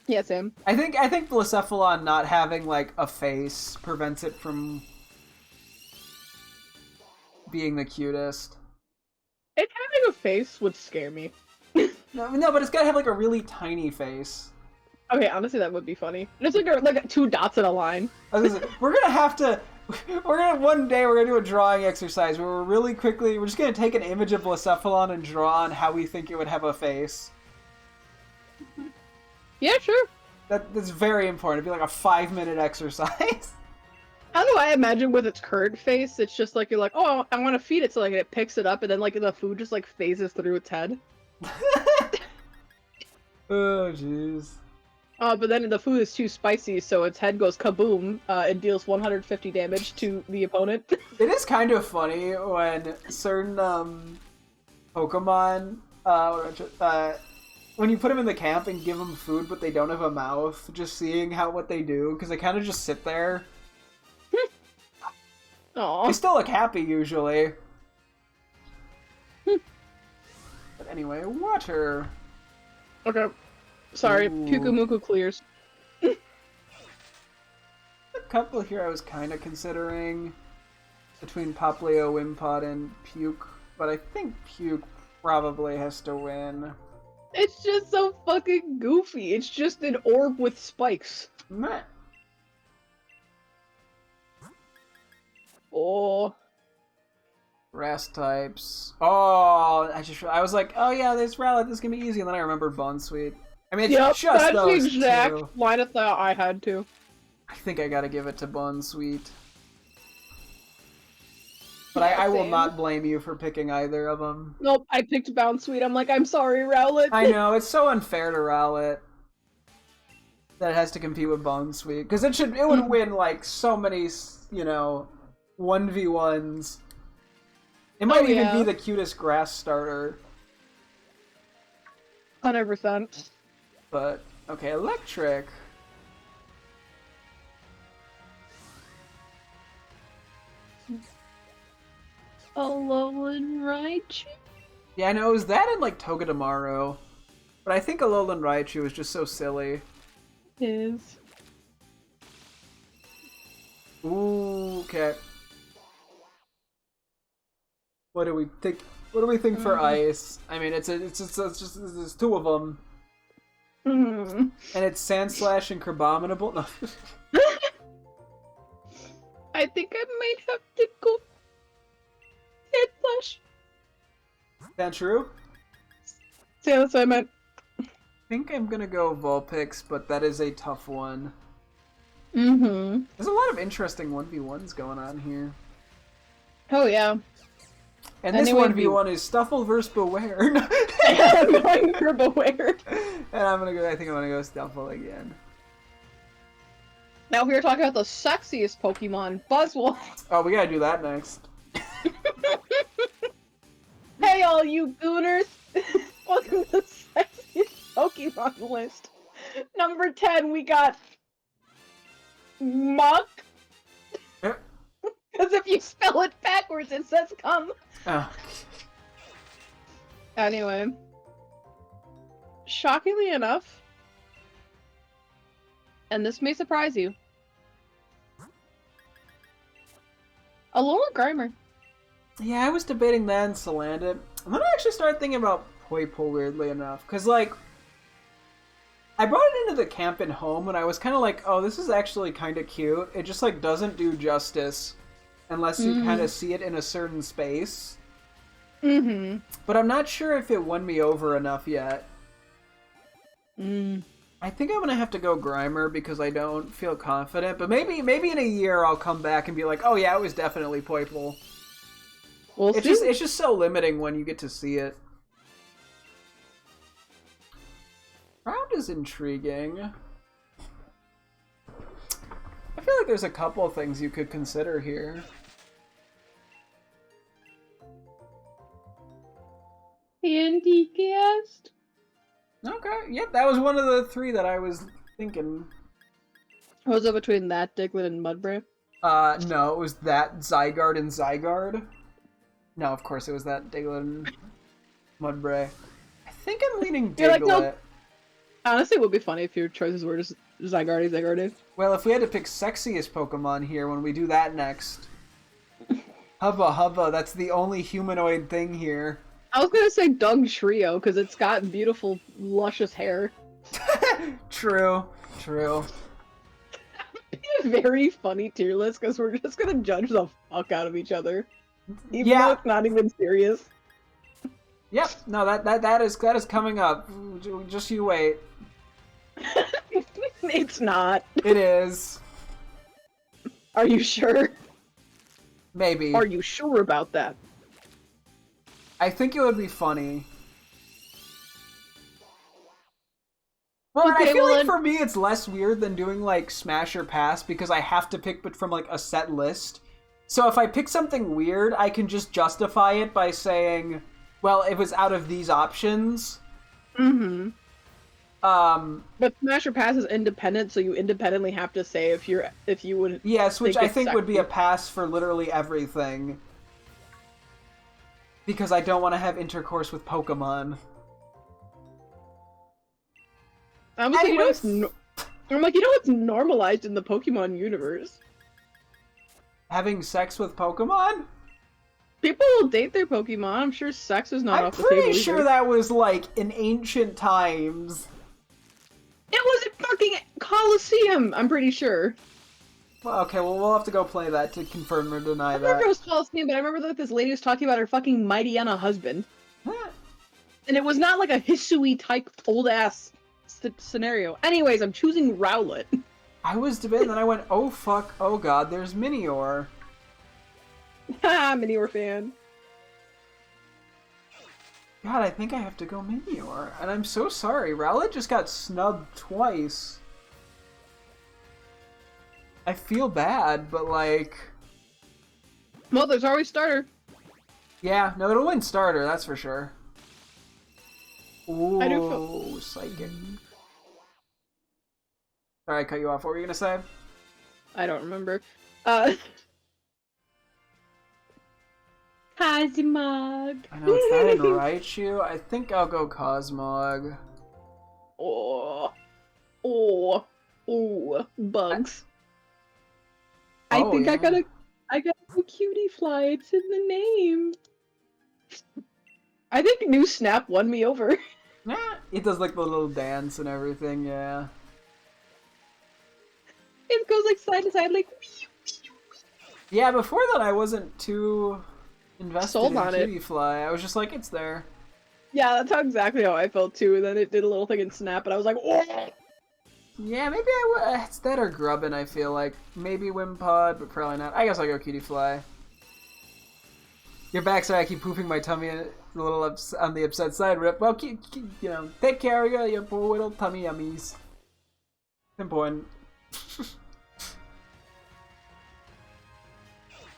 Speaker 2: Yeah, same.
Speaker 1: I think Blacephalon not having, a face prevents it from being the cutest.
Speaker 2: It having a face would scare me.
Speaker 1: No, but it's gotta have, a really tiny face.
Speaker 2: Okay, honestly, that would be funny. Just like 2 dots in a line.
Speaker 1: We're gonna have to... One day we're gonna do a drawing exercise where we're just gonna take an image of Blacephalon and draw on how we think it would have a face.
Speaker 2: Yeah, sure.
Speaker 1: That's very important. It'd be like a 5-minute exercise.
Speaker 2: How do I imagine with its current face? It's just like, you're like, oh, I want to feed it, so it picks it up, and then the food just phases through its head.
Speaker 1: Oh, jeez.
Speaker 2: But then the food is too spicy, so its head goes kaboom, and deals 150 damage to the opponent.
Speaker 1: It is kind of funny when certain Pokemon, when you put them in the camp and give them food, but they don't have a mouth, just seeing what they do, because they kind of just sit there.
Speaker 2: Aww.
Speaker 1: They still look happy, usually. But anyway, water.
Speaker 2: Okay. Sorry,
Speaker 1: Ooh.
Speaker 2: Pukumuku clears.
Speaker 1: A couple here I was kind of considering between Poplio, Wimpod, and Puke, but I think Puke probably has to win.
Speaker 2: It's just so fucking goofy. It's just an orb with spikes.
Speaker 1: Meh.
Speaker 2: Oh.
Speaker 1: Grass types. Oh, I was like, oh yeah, there's Rowlet, this is gonna be easy, and then I remembered Bonsweet. I mean, it's just
Speaker 2: that's
Speaker 1: those
Speaker 2: the exact
Speaker 1: two.
Speaker 2: line of thought I had too.
Speaker 1: I think I gotta give it to Bonsweet. But
Speaker 2: Yeah,
Speaker 1: I will
Speaker 2: same.
Speaker 1: not blame you for picking either of them.
Speaker 2: Nope, I picked Bounsweet. I'm like, I'm sorry, Rowlet.
Speaker 1: I know, it's so unfair to Rowlet that it has to compete with Bonsweet. Because it would win, so many, 1v1s. It might even be the cutest grass starter.
Speaker 2: 100%.
Speaker 1: But, okay, electric.
Speaker 2: Alolan Raichu?
Speaker 1: Yeah, I know, it was that and, Togedemaru. But I think Alolan Raichu is just so silly.
Speaker 2: Is.
Speaker 1: Ooh, okay. What do we think? What do we think for ice? I mean, it's just there's 2 of them, and it's Sandslash and Crabominable. No.
Speaker 2: I think I might have to go Sandslash.
Speaker 1: Is that true?
Speaker 2: Yeah, that's what I meant.
Speaker 1: I think I'm gonna go Vulpix, but that is a tough one.
Speaker 2: Mm-hmm.
Speaker 1: There's a lot of interesting 1v1s going on here.
Speaker 2: Oh yeah.
Speaker 1: And this
Speaker 2: Anyway,
Speaker 1: 1v1 is Stuffle vs. Beware.
Speaker 2: I'm going for Beware.
Speaker 1: And I think I'm gonna go Stuffle again.
Speaker 2: Now we're talking about the sexiest Pokemon, Buzzwole.
Speaker 1: Oh, we gotta do that next.
Speaker 2: Hey, all you gooners! Welcome to the sexiest Pokemon list. Number 10, we got Muck. Because if you spell it backwards, it says come.
Speaker 1: Oh.
Speaker 2: Anyway. Shockingly enough, and this may surprise you, a little Grimer.
Speaker 1: Yeah, I was debating that and Salandit. And then I actually started thinking about Poipole, weirdly enough. Because, like, I brought it into the camp and home, and I was kind of like, oh, this is actually kind of cute. It just, like, doesn't do justice unless you kind of see it in a certain space.
Speaker 2: Mm-hmm.
Speaker 1: But I'm not sure if it won me over enough yet.
Speaker 2: Mm.
Speaker 1: I think I'm going to have to go Grimer because I don't feel confident. But maybe in a year I'll come back and be like, oh, yeah, it was definitely Poipole. It's just so limiting when you get to see it. Round is intriguing. I feel like there's a couple things you could consider here.
Speaker 2: Anti-cast?
Speaker 1: Okay, yep, that was one of the three that I was thinking.
Speaker 2: Was it between that, Diglett, and Mudbray?
Speaker 1: No, it was that, Zygarde, and Zygarde. No, of course it was that, Diglett and Mudbray. I think I'm leaning Diglett.
Speaker 2: Like, no. Honestly, it would be funny if your choices were just Zygarde.
Speaker 1: Well, if we had to pick sexiest Pokemon here when we do that next. Hubba, that's the only humanoid thing here.
Speaker 2: I was gonna say Doug Trio, because it's got beautiful, luscious hair.
Speaker 1: True.
Speaker 2: A very funny tier list, because we're just gonna judge the fuck out of each other. Even though it's not even serious.
Speaker 1: Yep, no, that is coming up. Just you wait.
Speaker 2: It's not.
Speaker 1: It is.
Speaker 2: Are you sure?
Speaker 1: Maybe.
Speaker 2: Are you sure about that?
Speaker 1: I think it would be funny. Well,
Speaker 2: okay,
Speaker 1: I feel like for me it's less weird than doing like Smash or Pass because I have to pick from like a set list. So if I pick something weird, I can just justify it by saying, well, it was out of these options.
Speaker 2: Mm-hmm. But Smash or Pass is independent, so you independently have to say if you would.
Speaker 1: Yes, which I think would be a pass for literally everything. Because I don't want to have intercourse with Pokemon.
Speaker 2: I'm like, it's normalized in the Pokemon universe.
Speaker 1: Having sex with Pokemon?
Speaker 2: People will date their Pokemon. I'm sure sex is not off the table.
Speaker 1: I'm pretty sure that was like in ancient times.
Speaker 2: It was a fucking Colosseum, I'm pretty sure.
Speaker 1: Well, okay, well, we'll have to go play that to confirm or deny that.
Speaker 2: I remember it was Colosseum, but I remember that this lady was talking about her fucking Mightyena husband.
Speaker 1: Huh.
Speaker 2: And it was not like a Hisui type old-ass scenario. Anyways, I'm choosing Rowlet.
Speaker 1: I was debating, then I went, oh fuck, oh god, there's Minior.
Speaker 2: Haha, Minior fan.
Speaker 1: God, I think I have to go Minior. And I'm so sorry, Rowlet just got snubbed twice. I feel bad, but like...
Speaker 2: Well, there's always starter.
Speaker 1: Yeah, no, it'll win starter, that's for sure. Ooh,
Speaker 2: I do feel...
Speaker 1: Psychic. Sorry, I cut you off. What were you gonna say?
Speaker 2: I don't remember. Cosmog.
Speaker 1: I know it's that in Raichu. I think I'll go Cosmog.
Speaker 2: Bugs.
Speaker 1: I
Speaker 2: think I got a cutie fly. It's in the name. I think New Snap won me over.
Speaker 1: Yeah, it does like the little dance and everything. Yeah.
Speaker 2: It goes like side to side, like.
Speaker 1: Yeah, before that I wasn't too invested
Speaker 2: Sold
Speaker 1: in
Speaker 2: on
Speaker 1: Cutie Fly. I was just like, it's there.
Speaker 2: Yeah, that's exactly how I felt too. And then it did a little thing in Snap, and I was like, oh!
Speaker 1: Yeah, maybe I would. It's that or Grubbin, I feel like. Maybe Wimpod, but probably not. I guess I'll go Cutie Fly. Your backside, I keep pooping my tummy a little on the upset side. Rip. Well, you know, take care of your poor little tummy yummies. Important.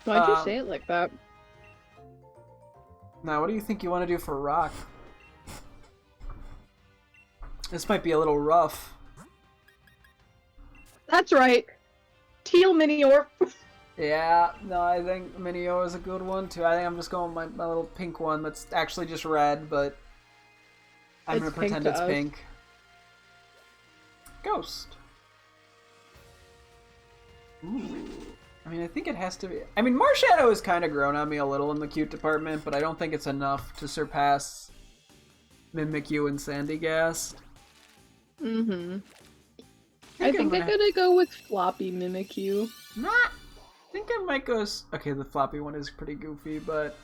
Speaker 2: Why'd you say it like that?
Speaker 1: Now, what do you think you want to do for rock? This might be a little rough.
Speaker 2: That's right. Teal Minior.
Speaker 1: Yeah, no, I think Minio is a good one too. I think I'm just going with my little pink one that's actually just red, but I'm gonna pretend it's pink. Ghost. Ooh. I mean, I think it has to be. I mean, Marshadow has kind of grown on me a little in the cute department, but I don't think it's enough to surpass Mimikyu and Sandygast.
Speaker 2: Mm-hmm. I think I'm gonna go with Floppy Mimikyu.
Speaker 1: Nah, I think I might go. Okay, the floppy one is pretty goofy, but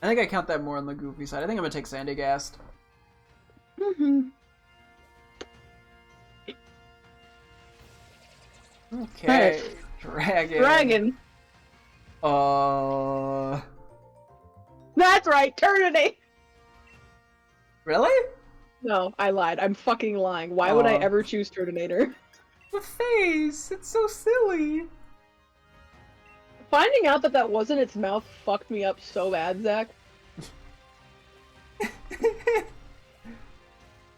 Speaker 1: I think I count that more on the goofy side. I think I'm gonna take Sandygast.
Speaker 2: Mm-hmm.
Speaker 1: Okay, Dragon.
Speaker 2: Dragon. That's right, Turnitin.
Speaker 1: Really?
Speaker 2: No, I lied. I'm fucking lying. Why would I ever choose Turtonator?
Speaker 1: The face! It's so silly!
Speaker 2: Finding out that that wasn't its mouth fucked me up so bad, Zach.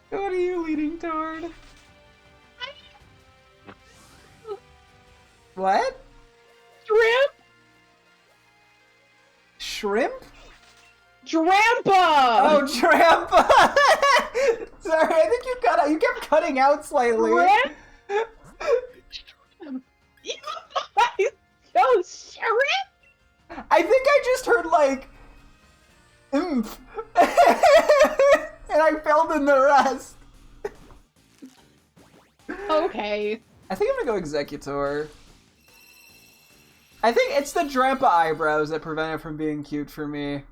Speaker 1: What are you leaning toward? What?
Speaker 2: Shrimp?
Speaker 1: Shrimp?
Speaker 2: Drampa!
Speaker 1: Oh, Drampa! Sorry, I think you kept cutting out slightly.
Speaker 2: Shrimp? Yo, shrimp?
Speaker 1: I think I just heard like oomph. And I filled in the rest.
Speaker 2: Okay.
Speaker 1: I think I'm gonna go Executor. I think it's the Drampa eyebrows that prevent it from being cute for me.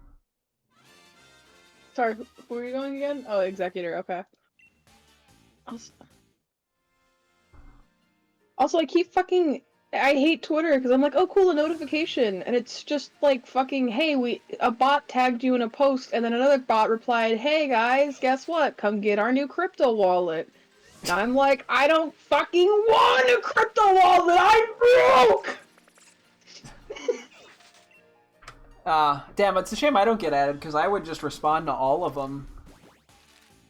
Speaker 2: Sorry, who are you going again? Oh, Executor, okay. Also, I keep fucking... I hate Twitter, because I'm like, oh cool, a notification, and it's just like fucking, hey, a bot tagged you in a post, and then another bot replied, hey guys, guess what? Come get our new crypto wallet. And I'm like, I don't fucking want a crypto wallet! I'm broke!
Speaker 1: Damn, it's a shame I don't get added, because I would just respond to all of them.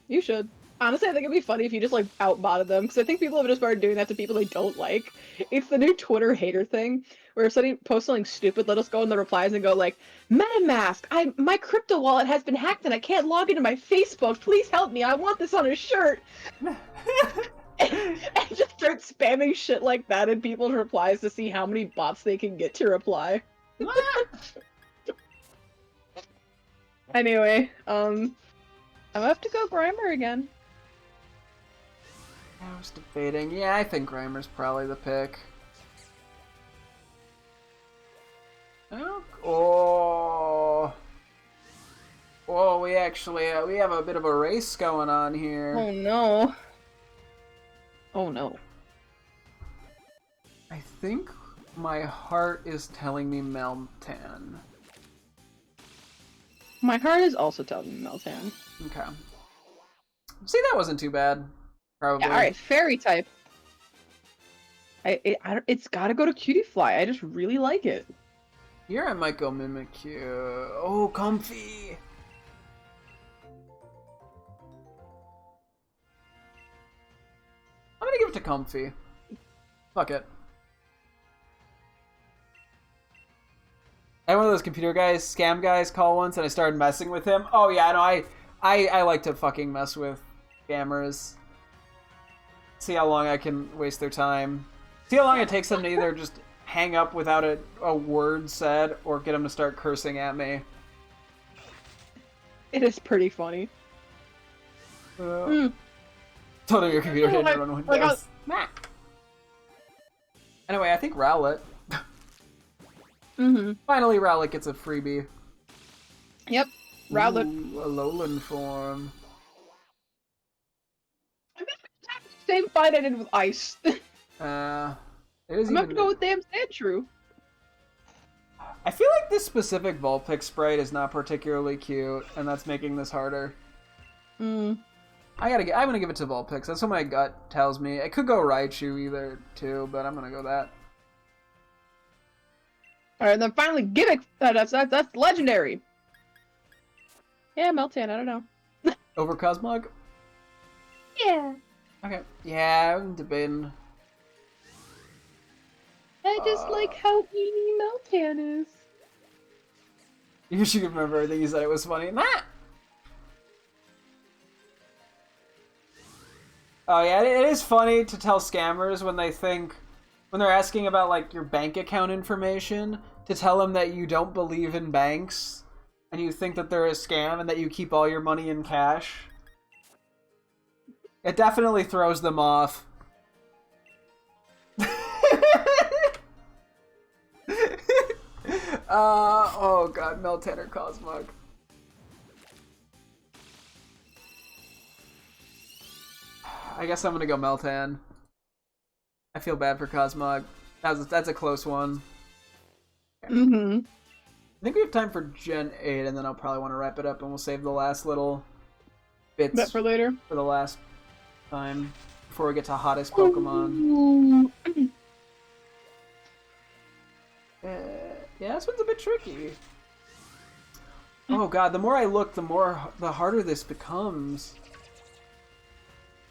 Speaker 2: You should. Honestly, I think it'd be funny if you just, like, outbotted them, because I think people have just started doing that to people they don't like. It's the new Twitter hater thing, where if somebody posts something stupid, let us go in the replies and go, like, MetaMask, my crypto wallet has been hacked and I can't log into my Facebook, please help me, I want this on a shirt! and just start spamming shit like that in people's replies to see how many bots they can get to reply. Anyway, I'm gonna have to go Grimer again.
Speaker 1: I was debating. Yeah, I think Grimer's probably the pick. Oh, we actually we have a bit of a race going on here.
Speaker 2: Oh no. Oh no.
Speaker 1: I think my heart is telling me Meltan.
Speaker 2: My heart is also telling me Meltan.
Speaker 1: Okay. See, that wasn't too bad. Probably.
Speaker 2: Yeah, alright, fairy type. It's gotta go to Cutiefly. I just really like it.
Speaker 1: Here I might go Mimikyu. Oh, comfy! I'm gonna give it to Comfy. Fuck it. I had one of those computer guys, scam guys, call once, and I started messing with him. Oh yeah, no, I like to fucking mess with scammers. See how long I can waste their time. See how long it takes them to either just hang up without a word said, or get them to start cursing at me.
Speaker 2: It is pretty funny.
Speaker 1: Told him your computer didn't run Windows. Anyway, I think Rowlet. Finally, Rowlet gets a freebie.
Speaker 2: Yep, Rowlet.
Speaker 1: Ooh, a Alolan form.
Speaker 2: I'm gonna have the same fight I did with Ice.
Speaker 1: It is
Speaker 2: I'm gonna have to go with damn Sandshrew.
Speaker 1: I feel like this specific Vulpix sprite is not particularly cute, and that's making this harder.
Speaker 2: Mm.
Speaker 1: I'm gonna give it to Vulpix. That's what my gut tells me. It could go Raichu either too, but I'm gonna go that.
Speaker 2: All right, then finally gimmick. That's legendary. Yeah, Meltan. I don't know.
Speaker 1: Over Cosmog?
Speaker 2: Yeah.
Speaker 1: Okay. Yeah, I'm debating.
Speaker 2: I just like how easy Meltan is.
Speaker 1: You should remember everything you said. It was funny. Nah. Oh yeah, it is funny to tell scammers when they're asking about like your bank account information, to tell them that you don't believe in banks and you think that they're a scam and that you keep all your money in cash. It definitely throws them off. Oh god, Meltan or Cosmog. I guess I'm gonna go Meltan. I feel bad for Cosmog. That's a close one.
Speaker 2: Mm-hmm.
Speaker 1: I think we have time for Gen 8, and then I'll probably want to wrap it up, and we'll save the last little bits
Speaker 2: Bet for later.
Speaker 1: for the last time before we get to hottest Pokemon. Yeah, this one's a bit tricky. Oh god, the more I look, the harder this becomes.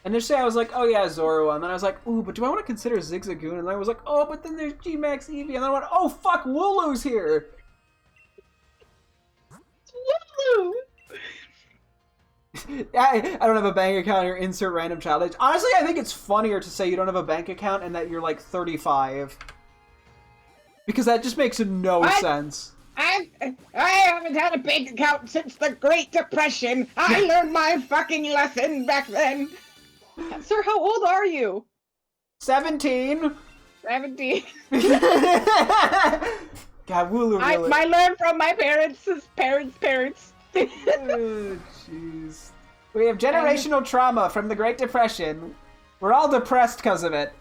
Speaker 1: Initially I was like, oh yeah, Zorua, and then I was like, ooh, but do I want to consider Zigzagoon? And then I was like, oh, but then there's G-Max Eevee, and then I went, oh fuck, Wooloo's here!
Speaker 2: Wooloo!
Speaker 1: I don't have a bank account or insert random child age. Honestly, I think it's funnier to say you don't have a bank account and that you're like 35. Because that just makes no sense.
Speaker 3: I haven't had a bank account since the Great Depression. I learned my fucking lesson back then.
Speaker 2: Sir, how old are you?
Speaker 1: 17.
Speaker 3: 17.
Speaker 1: God, Wooloo really...
Speaker 3: I learned from my parents' parents.
Speaker 1: Oh, jeez. We have generational trauma from the Great Depression. We're all depressed because of it.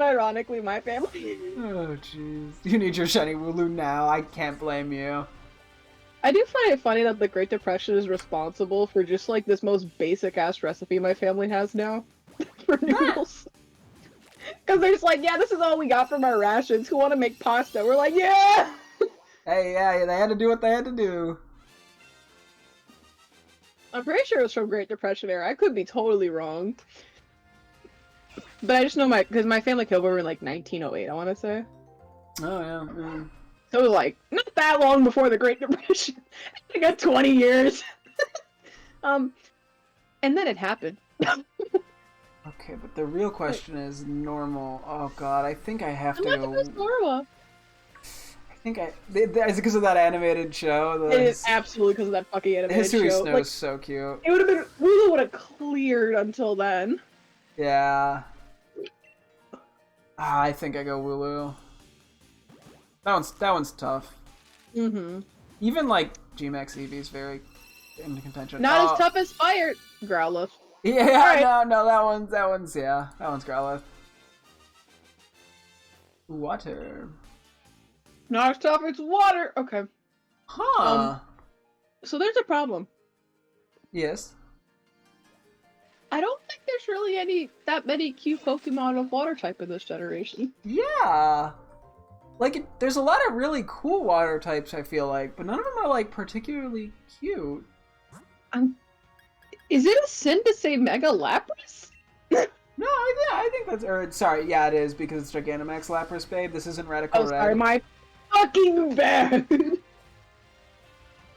Speaker 2: Ironically, my family.
Speaker 1: Oh, jeez. You need your shiny Wooloo now. I can't blame you.
Speaker 2: I do find it funny that the Great Depression is responsible for just like this most basic ass recipe my family has now for noodles. Because they're just like, yeah, this is all we got from our rations. Who want to make pasta? We're like, yeah!
Speaker 1: Hey, yeah, they had to do what they had to do.
Speaker 2: I'm pretty sure it was from Great Depression era. I could be totally wrong. But I just know because my family came over in like 1908, I want to say.
Speaker 1: Oh, yeah.
Speaker 2: So it was like, not that long before the Great Depression. I got 20 years. And then it happened.
Speaker 1: Okay, but the real question is normal. Oh god, I think I have to go...
Speaker 2: Zorua.
Speaker 1: I think is it because of that animated show?
Speaker 2: It is absolutely because of that fucking animated
Speaker 1: History
Speaker 2: show.
Speaker 1: Snow is so cute.
Speaker 2: It would have been... Wooloo would have cleared until then.
Speaker 1: Yeah. I think I go Wooloo. That one's tough.
Speaker 2: Mm-hmm.
Speaker 1: Even like G-Max Eevee is very in contention.
Speaker 2: Not as tough as Fire Growlithe.
Speaker 1: Yeah, right. no, that one's Growlithe. Water.
Speaker 2: Not as tough as water. Okay.
Speaker 1: Huh.
Speaker 2: So there's a problem.
Speaker 1: Yes.
Speaker 2: I don't think there's really that many cute Pokemon of water type in this generation.
Speaker 1: Yeah. Like, there's a lot of really cool water types, I feel like, but none of them are, like, particularly cute.
Speaker 2: Is it a sin to say Mega Lapras?
Speaker 1: No, I think that's... sorry, yeah, it is, because it's Gigantamax Lapras, babe. This isn't Radical Red.
Speaker 2: Sorry, my fucking bad!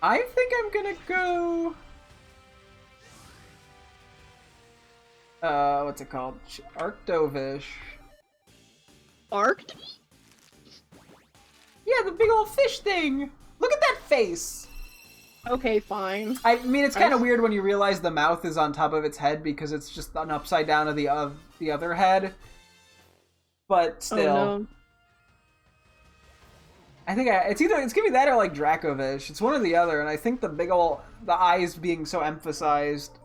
Speaker 1: I think I'm gonna go... what's it called? Arctovish.
Speaker 2: Arctovish?
Speaker 1: Yeah, the big old fish thing! Look at that face!
Speaker 2: Okay, fine.
Speaker 1: I mean, it's kind of weird when you realize the mouth is on top of its head because it's just an upside down of the other head. But still.
Speaker 2: Oh, no.
Speaker 1: I think it's gonna be that or like Dracovish. It's one or the other, and I think the eyes being so emphasized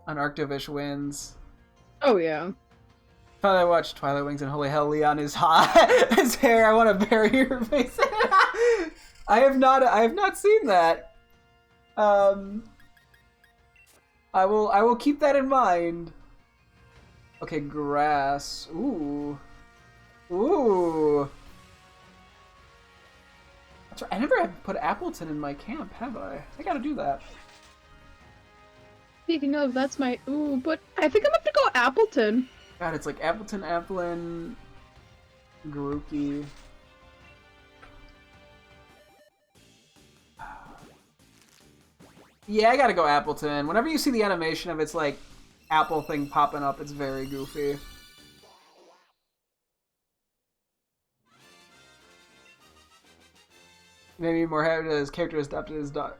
Speaker 1: on Arctovish wins.
Speaker 2: Oh, yeah.
Speaker 1: If Probably watch Twilight Wings and holy hell, Leon is hot. His hair, I want to bury her face. I have not seen that. I will keep that in mind. Okay, grass. Ooh. Ooh. That's right. I never have put Appleton in my camp, have I? I gotta do that.
Speaker 2: Speaking of, that's my ooh, but I think I'm gonna have to go Appleton.
Speaker 1: God, it's like Appleton, Applin, Grookey. Yeah, I gotta go Appleton. Whenever you see the animation of its like apple thing popping up, it's very goofy. Maybe more happy that his character has adopted his dog.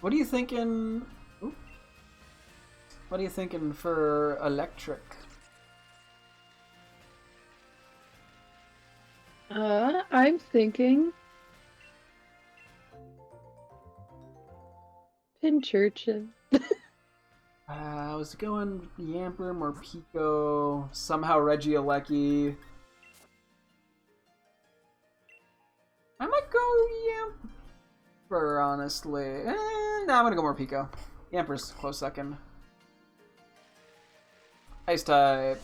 Speaker 1: What are you thinking? Ooh. What are you thinking for electric?
Speaker 2: I'm thinking Pinchurchin.
Speaker 1: I was going Yamper, Morpeko, somehow Regieleki. I might go Yamper, honestly. No, I'm gonna go Morpeko. Yamper's close second. Ice type.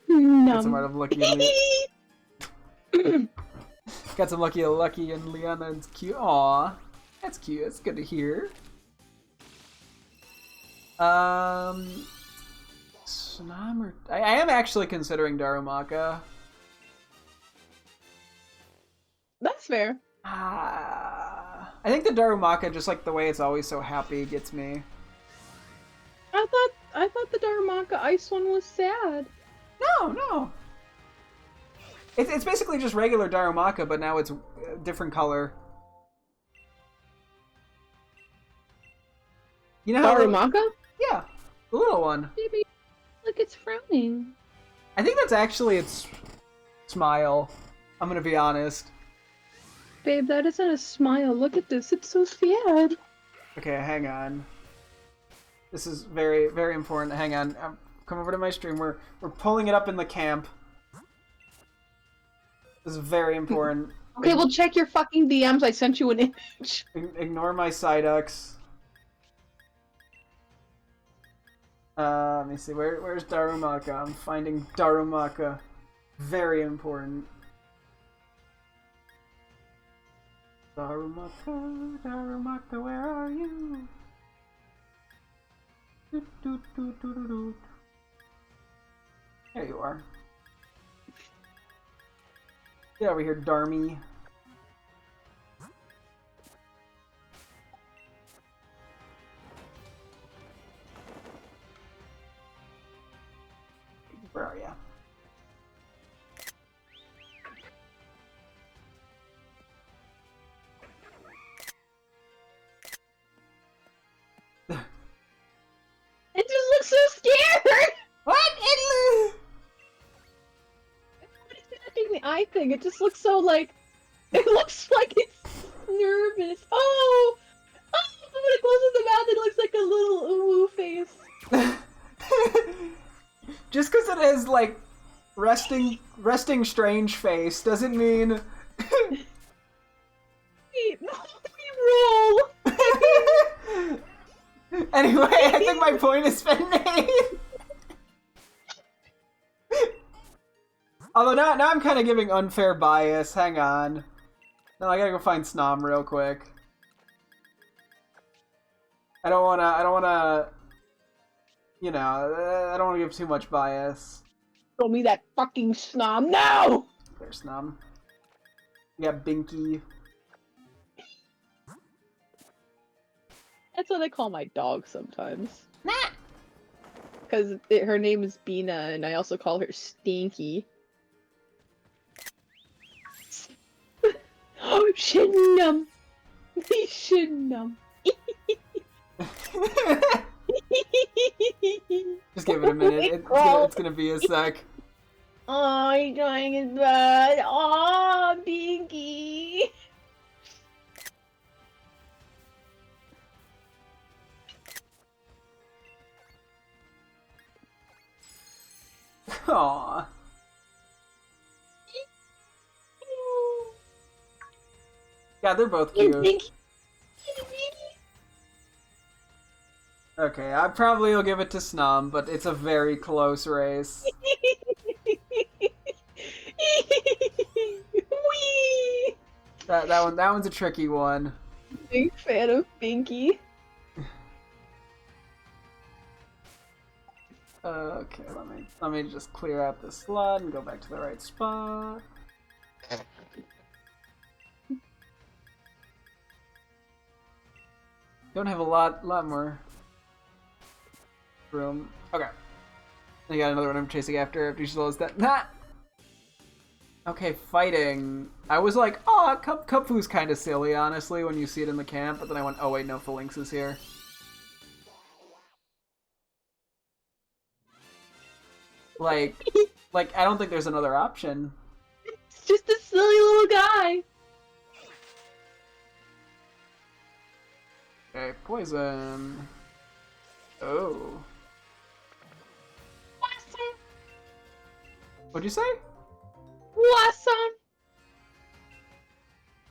Speaker 1: Got some out of Lucky and Got some Lucky and Leona. It's cute. Aw, that's cute. That's good to hear. Snam or I am actually considering Darumaka.
Speaker 2: That's fair.
Speaker 1: I think the Darumaka, just like the way it's always so happy, gets me.
Speaker 2: I thought the Darumaka ice one was sad.
Speaker 1: No. It's basically just regular Darumaka, but now it's a different color. You know how
Speaker 2: Darumaka?
Speaker 1: Yeah, the little one.
Speaker 2: Baby, look, it's frowning.
Speaker 1: I think that's actually its smile. I'm gonna be honest.
Speaker 2: Babe, that isn't a smile. Look at this. It's so sad.
Speaker 1: Okay, hang on. This is very, very important. Hang on. Come over to my stream. We're pulling it up in the camp. This is very important.
Speaker 2: Okay, well, check your fucking DMs. I sent you an image.
Speaker 1: Ignore my Psyducks. Let me see. Where's Darumaka? I'm finding Darumaka. Very important. Darumaka, Darumaka, where are you? Doot, doot, doot, doot, doot, doot. There you are. Get over here, Darmy. Where are ya?
Speaker 2: It just looks so scared!
Speaker 1: What?
Speaker 2: It's connecting the eye thing. It just looks so like... It looks like it's nervous. Oh! Oh! When it closes the mouth, it looks like a little face.
Speaker 1: Just because it has like resting strange face doesn't mean.
Speaker 2: Wait, no, roll.
Speaker 1: Anyway, I think my point has been made. Although now I'm kind of giving unfair bias. Hang on. No, I gotta go find Snom real quick. I don't wanna. You know, I don't want to give too much bias.
Speaker 2: Show me that fucking snom. No!
Speaker 1: There's Snom. We got Binky.
Speaker 2: That's what I call my dog sometimes. Because her name is Bina, and I also call her Stinky. Oh, Shinnum! Shinnum!
Speaker 1: Just give it a minute. It's gonna be a sec.
Speaker 2: Oh, he's trying his best. Oh, Binky.
Speaker 1: Aw. Yeah, they're both cute. Okay, I probably will give it to Snom, but it's a very close race. That one's a tricky one.
Speaker 2: Big fan of Binky.
Speaker 1: Okay, let me just clear out this slot and go back to the right spot. Don't have a lot more room. Okay. I got another one I'm chasing after she slows that. Nah! Okay, fighting. I was like, oh, Kupfu's kind of silly, honestly, when you see it in the camp, but then I went, oh wait, no, Phalanx is here. Like, I don't think there's another option.
Speaker 2: It's just a silly little guy.
Speaker 1: Okay, poison. Oh.
Speaker 2: Awesome.
Speaker 1: What'd you say?
Speaker 2: Awesome.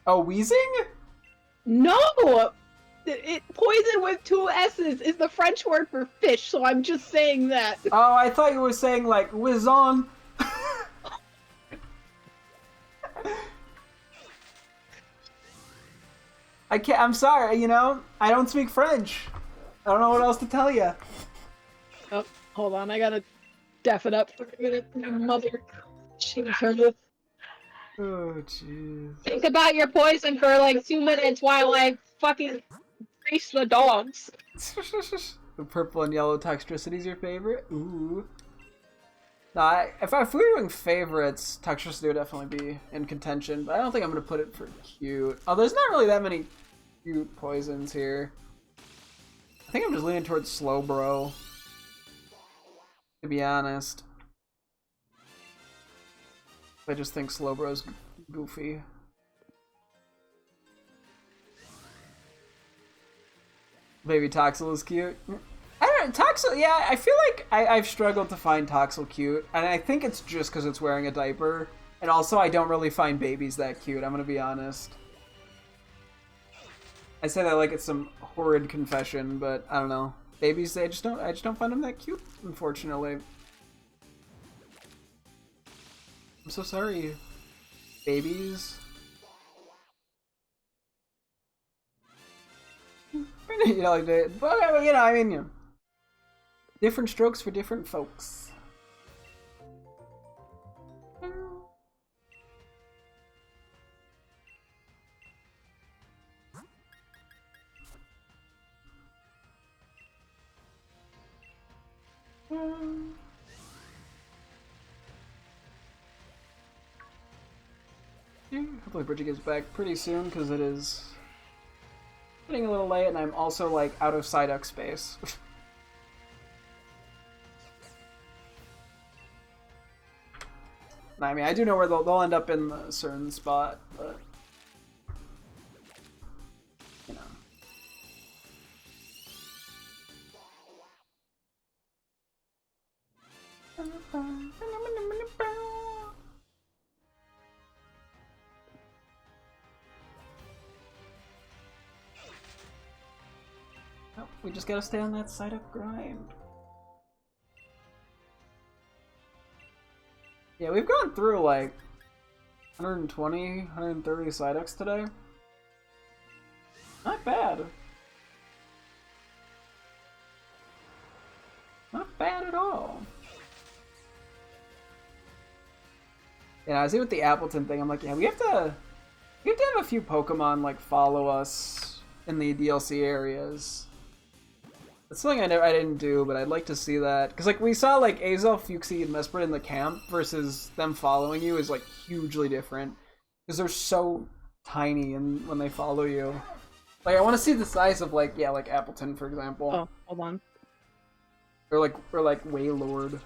Speaker 1: Oh, wheezing?
Speaker 2: No! Poison with 2 S's is the French word for fish, so I'm just saying that.
Speaker 1: Oh, I thought you were saying, like, whizzon. I'm sorry, you know? I don't speak French. I don't know what else to tell you.
Speaker 2: Oh, hold on, I gotta deaf it up for a minute. Mother. She heard it.
Speaker 1: Oh, jeez.
Speaker 2: Think about your poison for like 2 minutes while I fucking grease the dogs.
Speaker 1: The purple and yellow Toxtricity's your favorite? Ooh. Nah, if we were doing favorites, Toxtricity would definitely be in contention, but I don't think I'm going to put it for cute. Oh, there's not really that many cute poisons here. I think I'm just leaning towards Slowbro, to be honest. I just think Slowbro's goofy. Baby Toxel is cute. I don't know, Toxel, yeah, I feel like I've struggled to find Toxel cute, and I think it's just because it's wearing a diaper, and also I don't really find babies that cute, I'm gonna be honest. I say that like it's some horrid confession, but I don't know. Babies, I just don't find them that cute, unfortunately. I'm so sorry, babies. You know, like but you know, I mean, you know, different strokes for different folks. Hopefully Bridget gets back pretty soon, because it is getting a little late, and I'm also, like, out of Psyduck space. I mean, I do know where they'll end up in a certain spot, but... you know. Oh, we just gotta stay on that side of grind. Yeah, we've gone through like 120, 130 Psyducks today. Not bad. Not bad at all. Yeah, I see with the Appleton thing, I'm like, yeah, we have to have a few Pokemon like follow us in the DLC areas. That's something I didn't do, but I'd like to see that. Because, like, we saw, like, Azel, Fuxie, and Mesprit in the camp versus them following you is, like, hugely different. Because they're so tiny and when they follow you. Like, I want to see the size of, like, yeah, like Appleton, for example.
Speaker 2: Oh, hold on.
Speaker 1: Or like Waylord.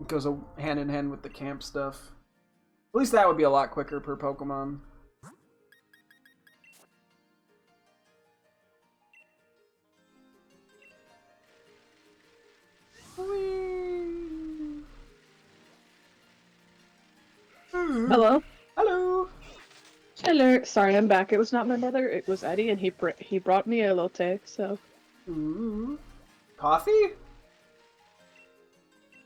Speaker 1: It goes hand in hand with the camp stuff. At least that would be a lot quicker per Pokemon.
Speaker 2: Hello?
Speaker 1: Hello.
Speaker 2: Hello. Sorry, I'm back. It was not my mother, it was Eddie, and he brought me a latte, so...
Speaker 1: Ooh. Coffee?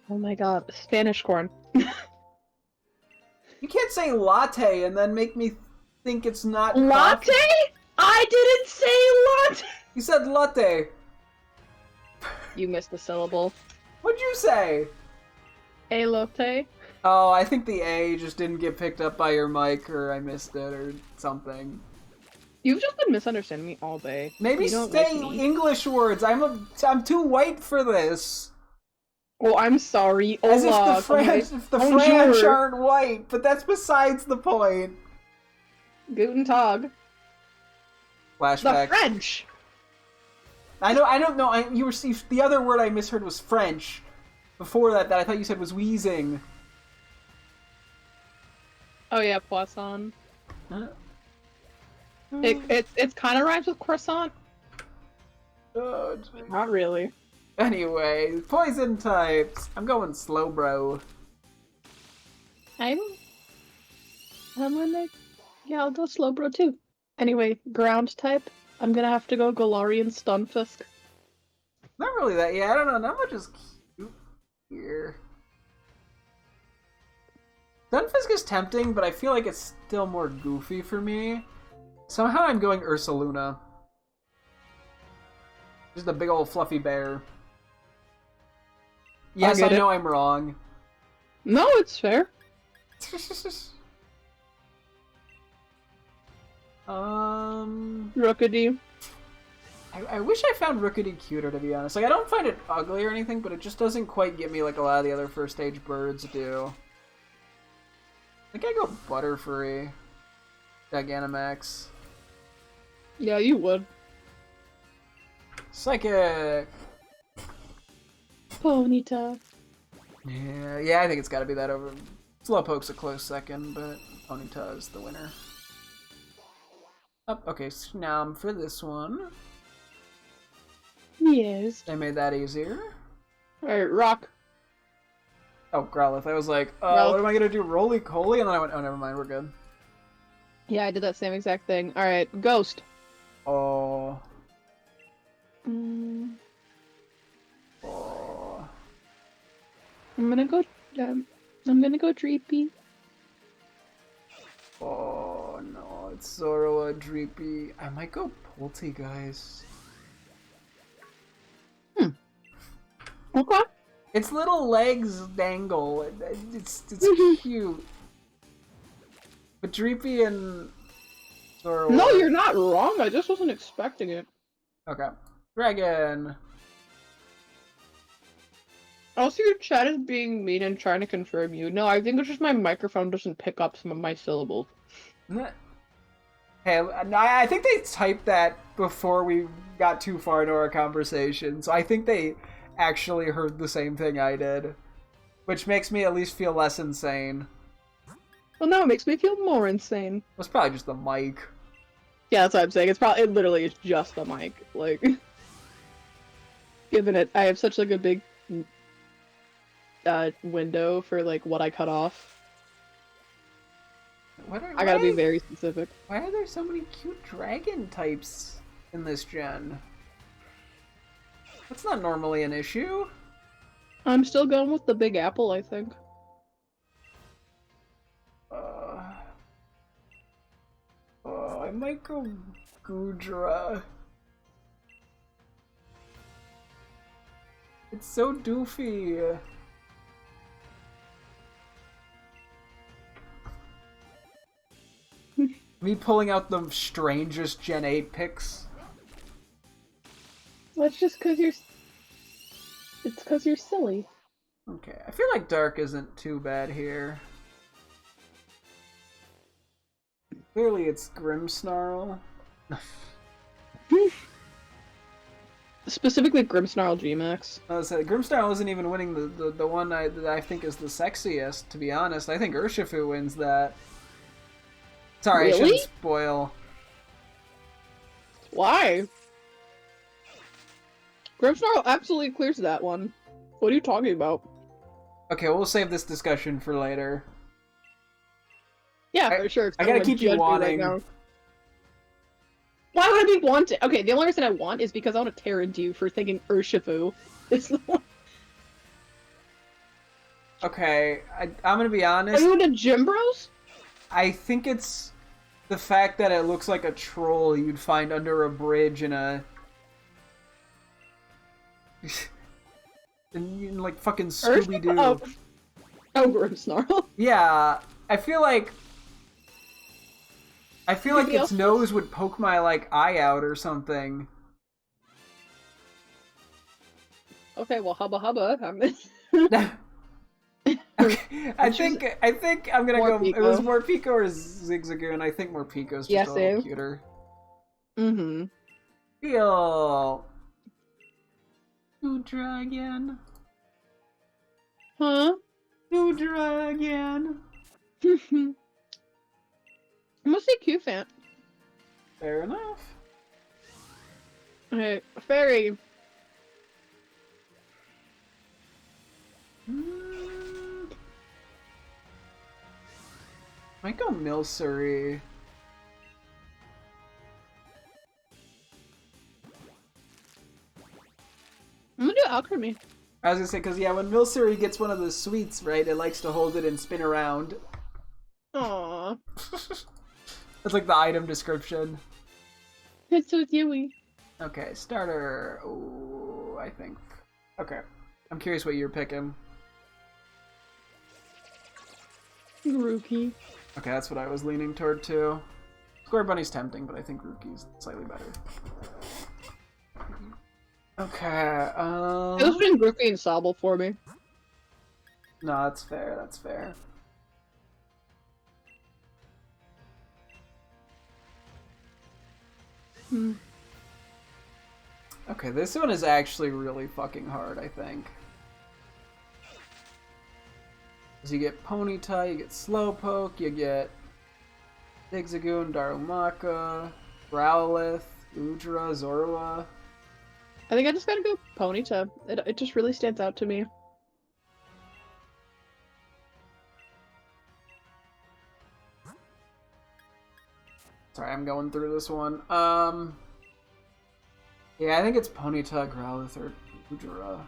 Speaker 2: Oh my god, Spanish corn.
Speaker 1: You can't say latte and then make me think it's not
Speaker 2: Latte?
Speaker 1: coffee.
Speaker 2: I didn't say latte!
Speaker 1: You said latte.
Speaker 2: You missed the syllable.
Speaker 1: What'd you say?
Speaker 2: A latte?
Speaker 1: Oh, I think the A just didn't get picked up by your mic, or I missed it, or something.
Speaker 2: You've just been misunderstanding me all day.
Speaker 1: Maybe say English words. I'm too white for this.
Speaker 2: Oh, I'm sorry.
Speaker 1: As
Speaker 2: Hola,
Speaker 1: if the French aren't white, but that's besides the point.
Speaker 2: Guten Tag.
Speaker 1: Flashback.
Speaker 2: The French.
Speaker 1: I don't know. You were the other word I misheard was French. Before that I thought you said was wheezing.
Speaker 2: Oh yeah, poisson.
Speaker 1: Huh?
Speaker 2: It kind of rhymes with croissant.
Speaker 1: Oh,
Speaker 2: Not really.
Speaker 1: anyway, poison types. I'm going slow, bro.
Speaker 2: I'm gonna... Yeah, I'll go Slowbro too. Anyway, ground type. I'm gonna have to go Galarian Stunfisk.
Speaker 1: Not really that. Yeah, I don't know. Not much is cute here. Stunfisk is tempting, but I feel like it's still more goofy for me. Somehow I'm going Ursaluna. Just a big old fluffy bear. Yes, I know I'm wrong.
Speaker 2: No, it's fair. Rookidee.
Speaker 1: I wish I found Rookidee cuter, to be honest. Like, I don't find it ugly or anything, but it just doesn't quite get me like a lot of the other first stage birds do. I think I go Butterfree. Gigantamax.
Speaker 2: Yeah, you would.
Speaker 1: Psychic!
Speaker 2: Ponyta.
Speaker 1: Yeah, I think it's gotta be that over. Slowpoke's a close second, but Ponyta is the winner. Oh, okay, Snom for this one.
Speaker 2: Yes.
Speaker 1: I made that easier.
Speaker 2: Alright, rock.
Speaker 1: Oh, Growlithe. I was like,
Speaker 2: Growlithe.
Speaker 1: what am I gonna do? Roly-Poly? And then I went, oh, never mind, we're good.
Speaker 2: Yeah, I did that same exact thing. Alright, ghost.
Speaker 1: Oh.
Speaker 2: Mm,
Speaker 1: Oh.
Speaker 2: I'm gonna go Dreepy.
Speaker 1: Oh, no. It's Zoroa, Dreepy. I might go Poltegeist.
Speaker 2: Okay.
Speaker 1: Its little legs dangle. It's cute. But Dreepy and Zoroa...
Speaker 2: No, you're not wrong. I just wasn't expecting it.
Speaker 1: Okay. Dragon.
Speaker 2: Also, your chat is being mean and trying to confirm you. No, I think it's just my microphone doesn't pick up some of my syllables.
Speaker 1: Hey, I think they typed that before we got too far into our conversation, so I think they actually heard the same thing I did. Which makes me at least feel less insane.
Speaker 2: Well, no, it makes me feel more insane.
Speaker 1: It's probably just the mic.
Speaker 2: Yeah, that's what I'm saying. It literally is just the mic. Like, given it, I have such like a big window for like what I cut off. I gotta be very specific.
Speaker 1: Why are there so many cute dragon types in this gen? That's not normally an issue.
Speaker 2: I'm still going with the Big Apple, I think.
Speaker 1: I might go Goodra. It's so doofy. Me pulling out the strangest Gen 8 picks.
Speaker 2: That's just because you're... It's because you're silly.
Speaker 1: Okay, I feel like Dark isn't too bad here. Clearly it's Grimmsnarl.
Speaker 2: Specifically Grimmsnarl G-Max.
Speaker 1: I said Grimmsnarl isn't even winning the one that I think is the sexiest, to be honest. I think Urshifu wins that. Sorry,
Speaker 2: Really?
Speaker 1: I shouldn't spoil.
Speaker 2: Why? Grimmsnarl absolutely clears that one. What are you talking about?
Speaker 1: Okay, we'll save this discussion for later.
Speaker 2: Yeah, for sure.
Speaker 1: I gotta keep you wanting.
Speaker 2: Right now. Why would I be wanting? Okay, the only reason I want is because I want to tear into you for thinking Urshifu is the one.
Speaker 1: Okay, I'm gonna be honest.
Speaker 2: Are you into Gym Bros?
Speaker 1: I think it's the fact that it looks like a troll you'd find under a bridge in a... in like fucking Scooby-Doo.
Speaker 2: Oh, Grimmsnarl.
Speaker 1: Yeah, I feel like its nose would poke my like eye out or something.
Speaker 2: Okay, well, hubba hubba.
Speaker 1: Okay, I think I'm gonna go.
Speaker 2: Morpeko.
Speaker 1: It was Morpeko or Zigzagoon. I think Morpeko's just a little cuter.
Speaker 2: Mm-hmm.
Speaker 1: Feel. Udra again.
Speaker 2: Huh?
Speaker 1: Udra again.
Speaker 2: I'm gonna say Q-Fan.
Speaker 1: Fair enough.
Speaker 2: Okay, Fairy.
Speaker 1: Might go Milcery.
Speaker 2: I'm gonna do Alchemy.
Speaker 1: I was gonna say, because yeah, when Milcery gets one of the sweets, right, it likes to hold it and spin around.
Speaker 2: Aww.
Speaker 1: That's like the item description.
Speaker 2: It's so dewy.
Speaker 1: Okay, starter. Oh, I think. Okay. I'm curious what you're picking.
Speaker 2: Grookey.
Speaker 1: Okay, that's what I was leaning toward too. Square Bunny's tempting, but I think Rookie's slightly better. Okay,
Speaker 2: It was between Grookey and Sobble for me.
Speaker 1: No, that's fair, that's fair. Okay, this one is actually really fucking hard, I think. Because you get Ponyta, you get Slowpoke, you get Zigzagoon, Darumaka, Growlithe, Udra, Zorua.
Speaker 2: I think I just gotta go Ponyta. It just really stands out to me.
Speaker 1: Sorry, I'm going through this one. Yeah, I think it's Ponyta, Growlithe, or Udra.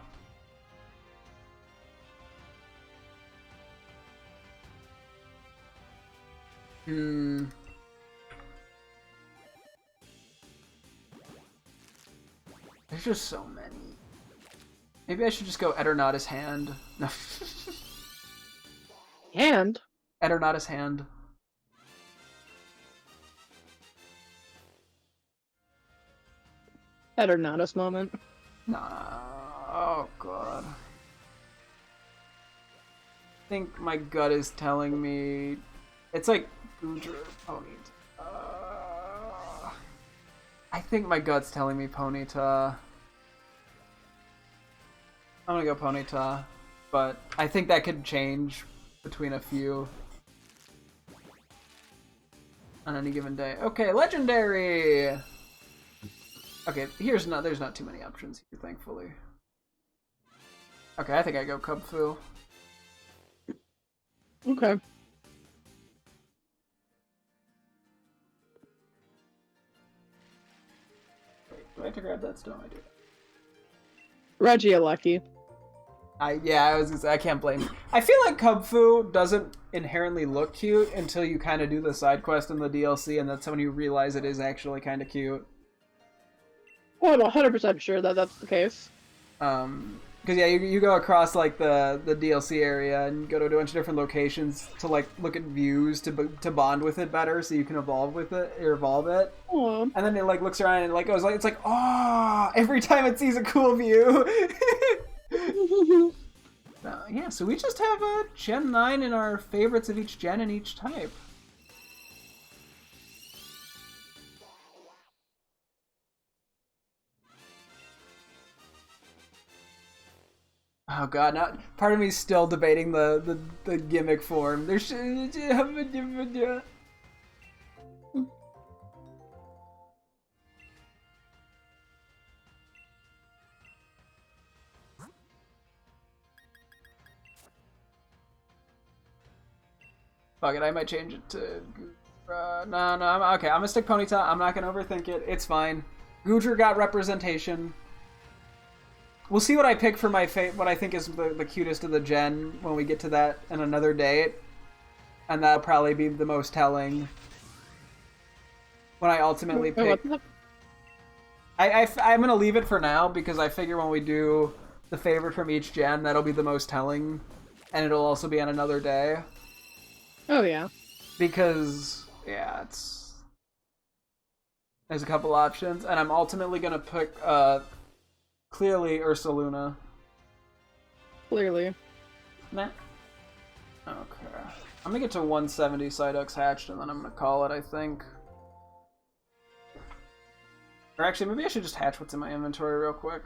Speaker 1: There's just so many. Maybe I should just go Eternatus Hand. No.
Speaker 2: And?
Speaker 1: Eternatus Hand.
Speaker 2: Eternatus moment.
Speaker 1: Nah. Oh, God. I think my gut is telling me... It's like Udra, Ponyta. I think my gut's telling me Ponyta. I'm gonna go Ponyta, but I think that could change between a few on any given day. Okay, Legendary! Okay, there's not too many options here, thankfully. Okay, I think I go Kubfu.
Speaker 2: Okay.
Speaker 1: Wait, do I have to grab that stone? I do.
Speaker 2: Regieleki.
Speaker 1: Yeah, I was gonna say, I can't blame you. I feel like Kubfu doesn't inherently look cute until you kind of do the side quest in the DLC, and that's when you realize it is actually kind of cute.
Speaker 2: Well, I'm 100% sure that that's the case.
Speaker 1: Because yeah, you go across like the DLC area and go to a bunch of different locations to like look at views to bond with it better, so you can evolve with it or evolve it.
Speaker 2: Aww.
Speaker 1: And then it like looks around and like goes like it's like oh every time it sees a cool view. Yeah, so we just have a Gen 9 in our favorites of each gen and each type. Oh god, now part of me is still debating the gimmick form. There's Fuck it, I might change it to... no, I'm gonna stick Ponyta. I'm not gonna overthink it. It's fine. Goodra got representation. We'll see what I pick for my what I think is the cutest of the gen when we get to that in another date. And that'll probably be the most telling. When I ultimately pick... I'm gonna leave it for now because I figure when we do the favorite from each gen, that'll be the most telling. And it'll also be on another day.
Speaker 2: Oh, yeah.
Speaker 1: Because, yeah, there's a couple options. And I'm ultimately gonna pick, clearly Ursaluna.
Speaker 2: Clearly.
Speaker 1: Nah. Okay. I'm gonna get to 170 Psyducks hatched and then I'm gonna call it, I think. Or actually, maybe I should just hatch what's in my inventory real quick.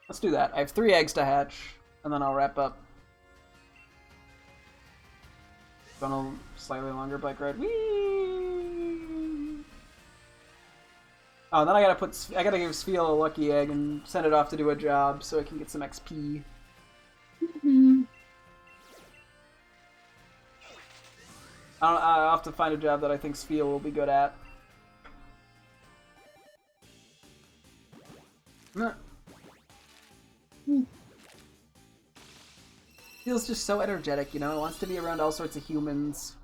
Speaker 1: Let's do that. I have 3 eggs to hatch, and then I'll wrap up. Done a slightly longer bike ride. Whee! Oh, and then I gotta give Spheal a lucky egg and send it off to do a job so it can get some XP. I'll have to find a job that I think Spheal will be good at. Nah. Feels just so energetic, you know? It wants to be around all sorts of humans.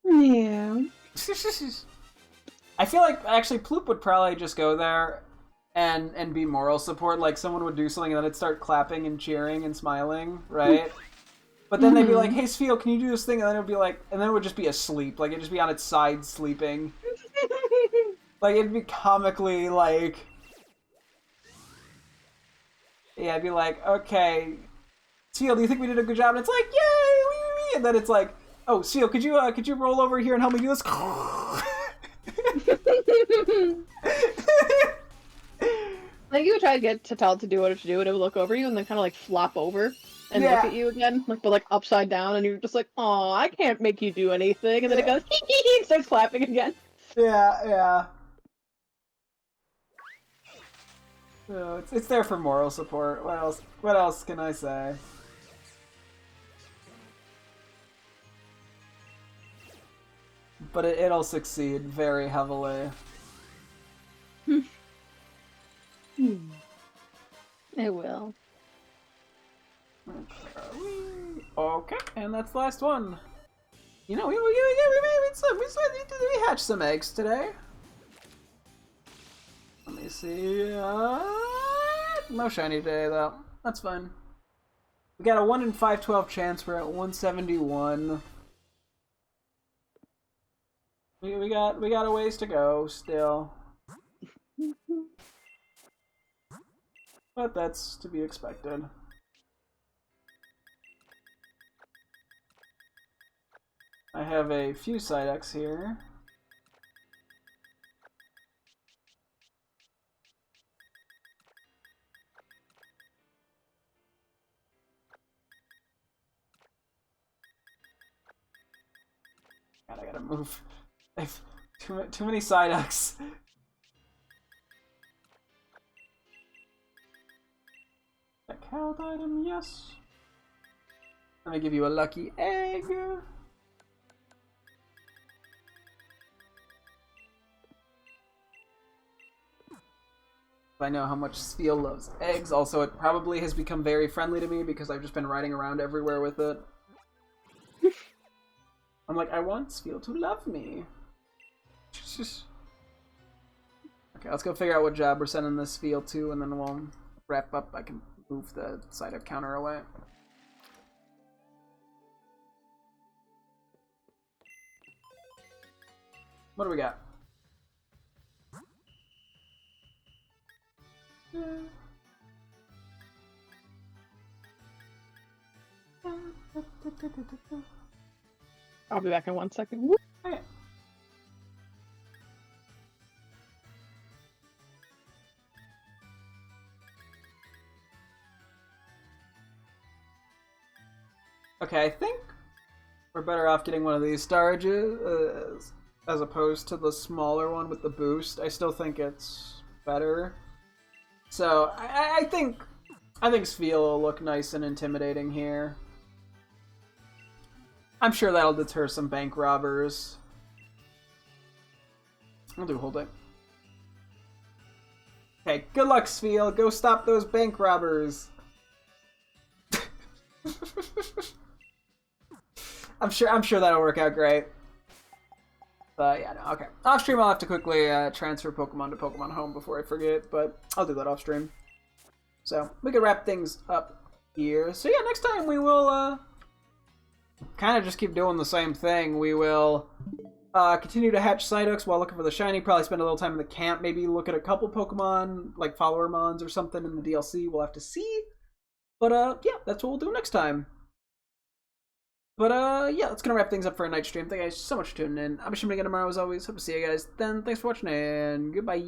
Speaker 2: Yeah.
Speaker 1: I feel like, actually, Ploop would probably just go there and be moral support. Like, someone would do something and then it'd start clapping and cheering and smiling, right? But then they'd be like, hey, Spheal, can you do this thing? And then it would be like, and then it would just be asleep. Like, it'd just be on its side sleeping. Like, it'd be comically, like... Yeah, I'd be like, okay, Spheal, do you think we did a good job? And it's like, yay, wee, wee, wee. And then it's like, oh, Spheal, could you roll over here and help me do this?
Speaker 2: Like, you would try to tell it to do what it should do, and it would look over you and then kind of, like, flop over and look at you again, like, but, like, upside down, and you're just like, aw, I can't make you do anything, and then it goes, hee hee hee, and starts clapping again.
Speaker 1: Yeah. So it's there for moral support. What else can I say? But it'll succeed very heavily.
Speaker 2: It will.
Speaker 1: Okay, and that's the last one. You know, we hatched some eggs today. Let me see. No shiny today though. That's fine. We got a 1 in 512 chance. We're at 171. We got a ways to go still. But that's to be expected. I have a few Psyducks here. God, I gotta move. I have too many Psyducks. Health item, yes. I'm gonna give you a lucky egg. I know how much Spheal loves eggs. Also, it probably has become very friendly to me because I've just been riding around everywhere with it. I'm like, I want Spheal to love me. Okay, let's go figure out what job we're sending this Spheal to, and then we'll wrap up. I can move the Psyduck counter away. What do we got?
Speaker 2: I'll be back in 1 second.
Speaker 1: Okay. Okay, I think we're better off getting one of these storages as opposed to the smaller one with the boost. I still think it's better. So I think I think Spheal will look nice and intimidating here. I'm sure that'll deter some bank robbers. I'll do hold it. Okay, good luck, Spheal. Go stop those bank robbers. I'm sure that'll work out great. But yeah, no, okay. Off stream, I'll have to quickly transfer Pokemon to Pokemon Home before I forget, but I'll do that off stream. So we can wrap things up here. So yeah, next time we will kind of just keep doing the same thing. We will continue to hatch Psyducks while looking for the shiny. Probably spend a little time in the camp. Maybe look at a couple Pokemon, like follower mons or something in the DLC. We'll have to see. But yeah, that's what we'll do next time. But yeah, that's gonna wrap things up for a night stream. Thank you guys so much for tuning in. I'll be streaming again tomorrow as always. Hope to see you guys then. Thanks for watching and goodbye.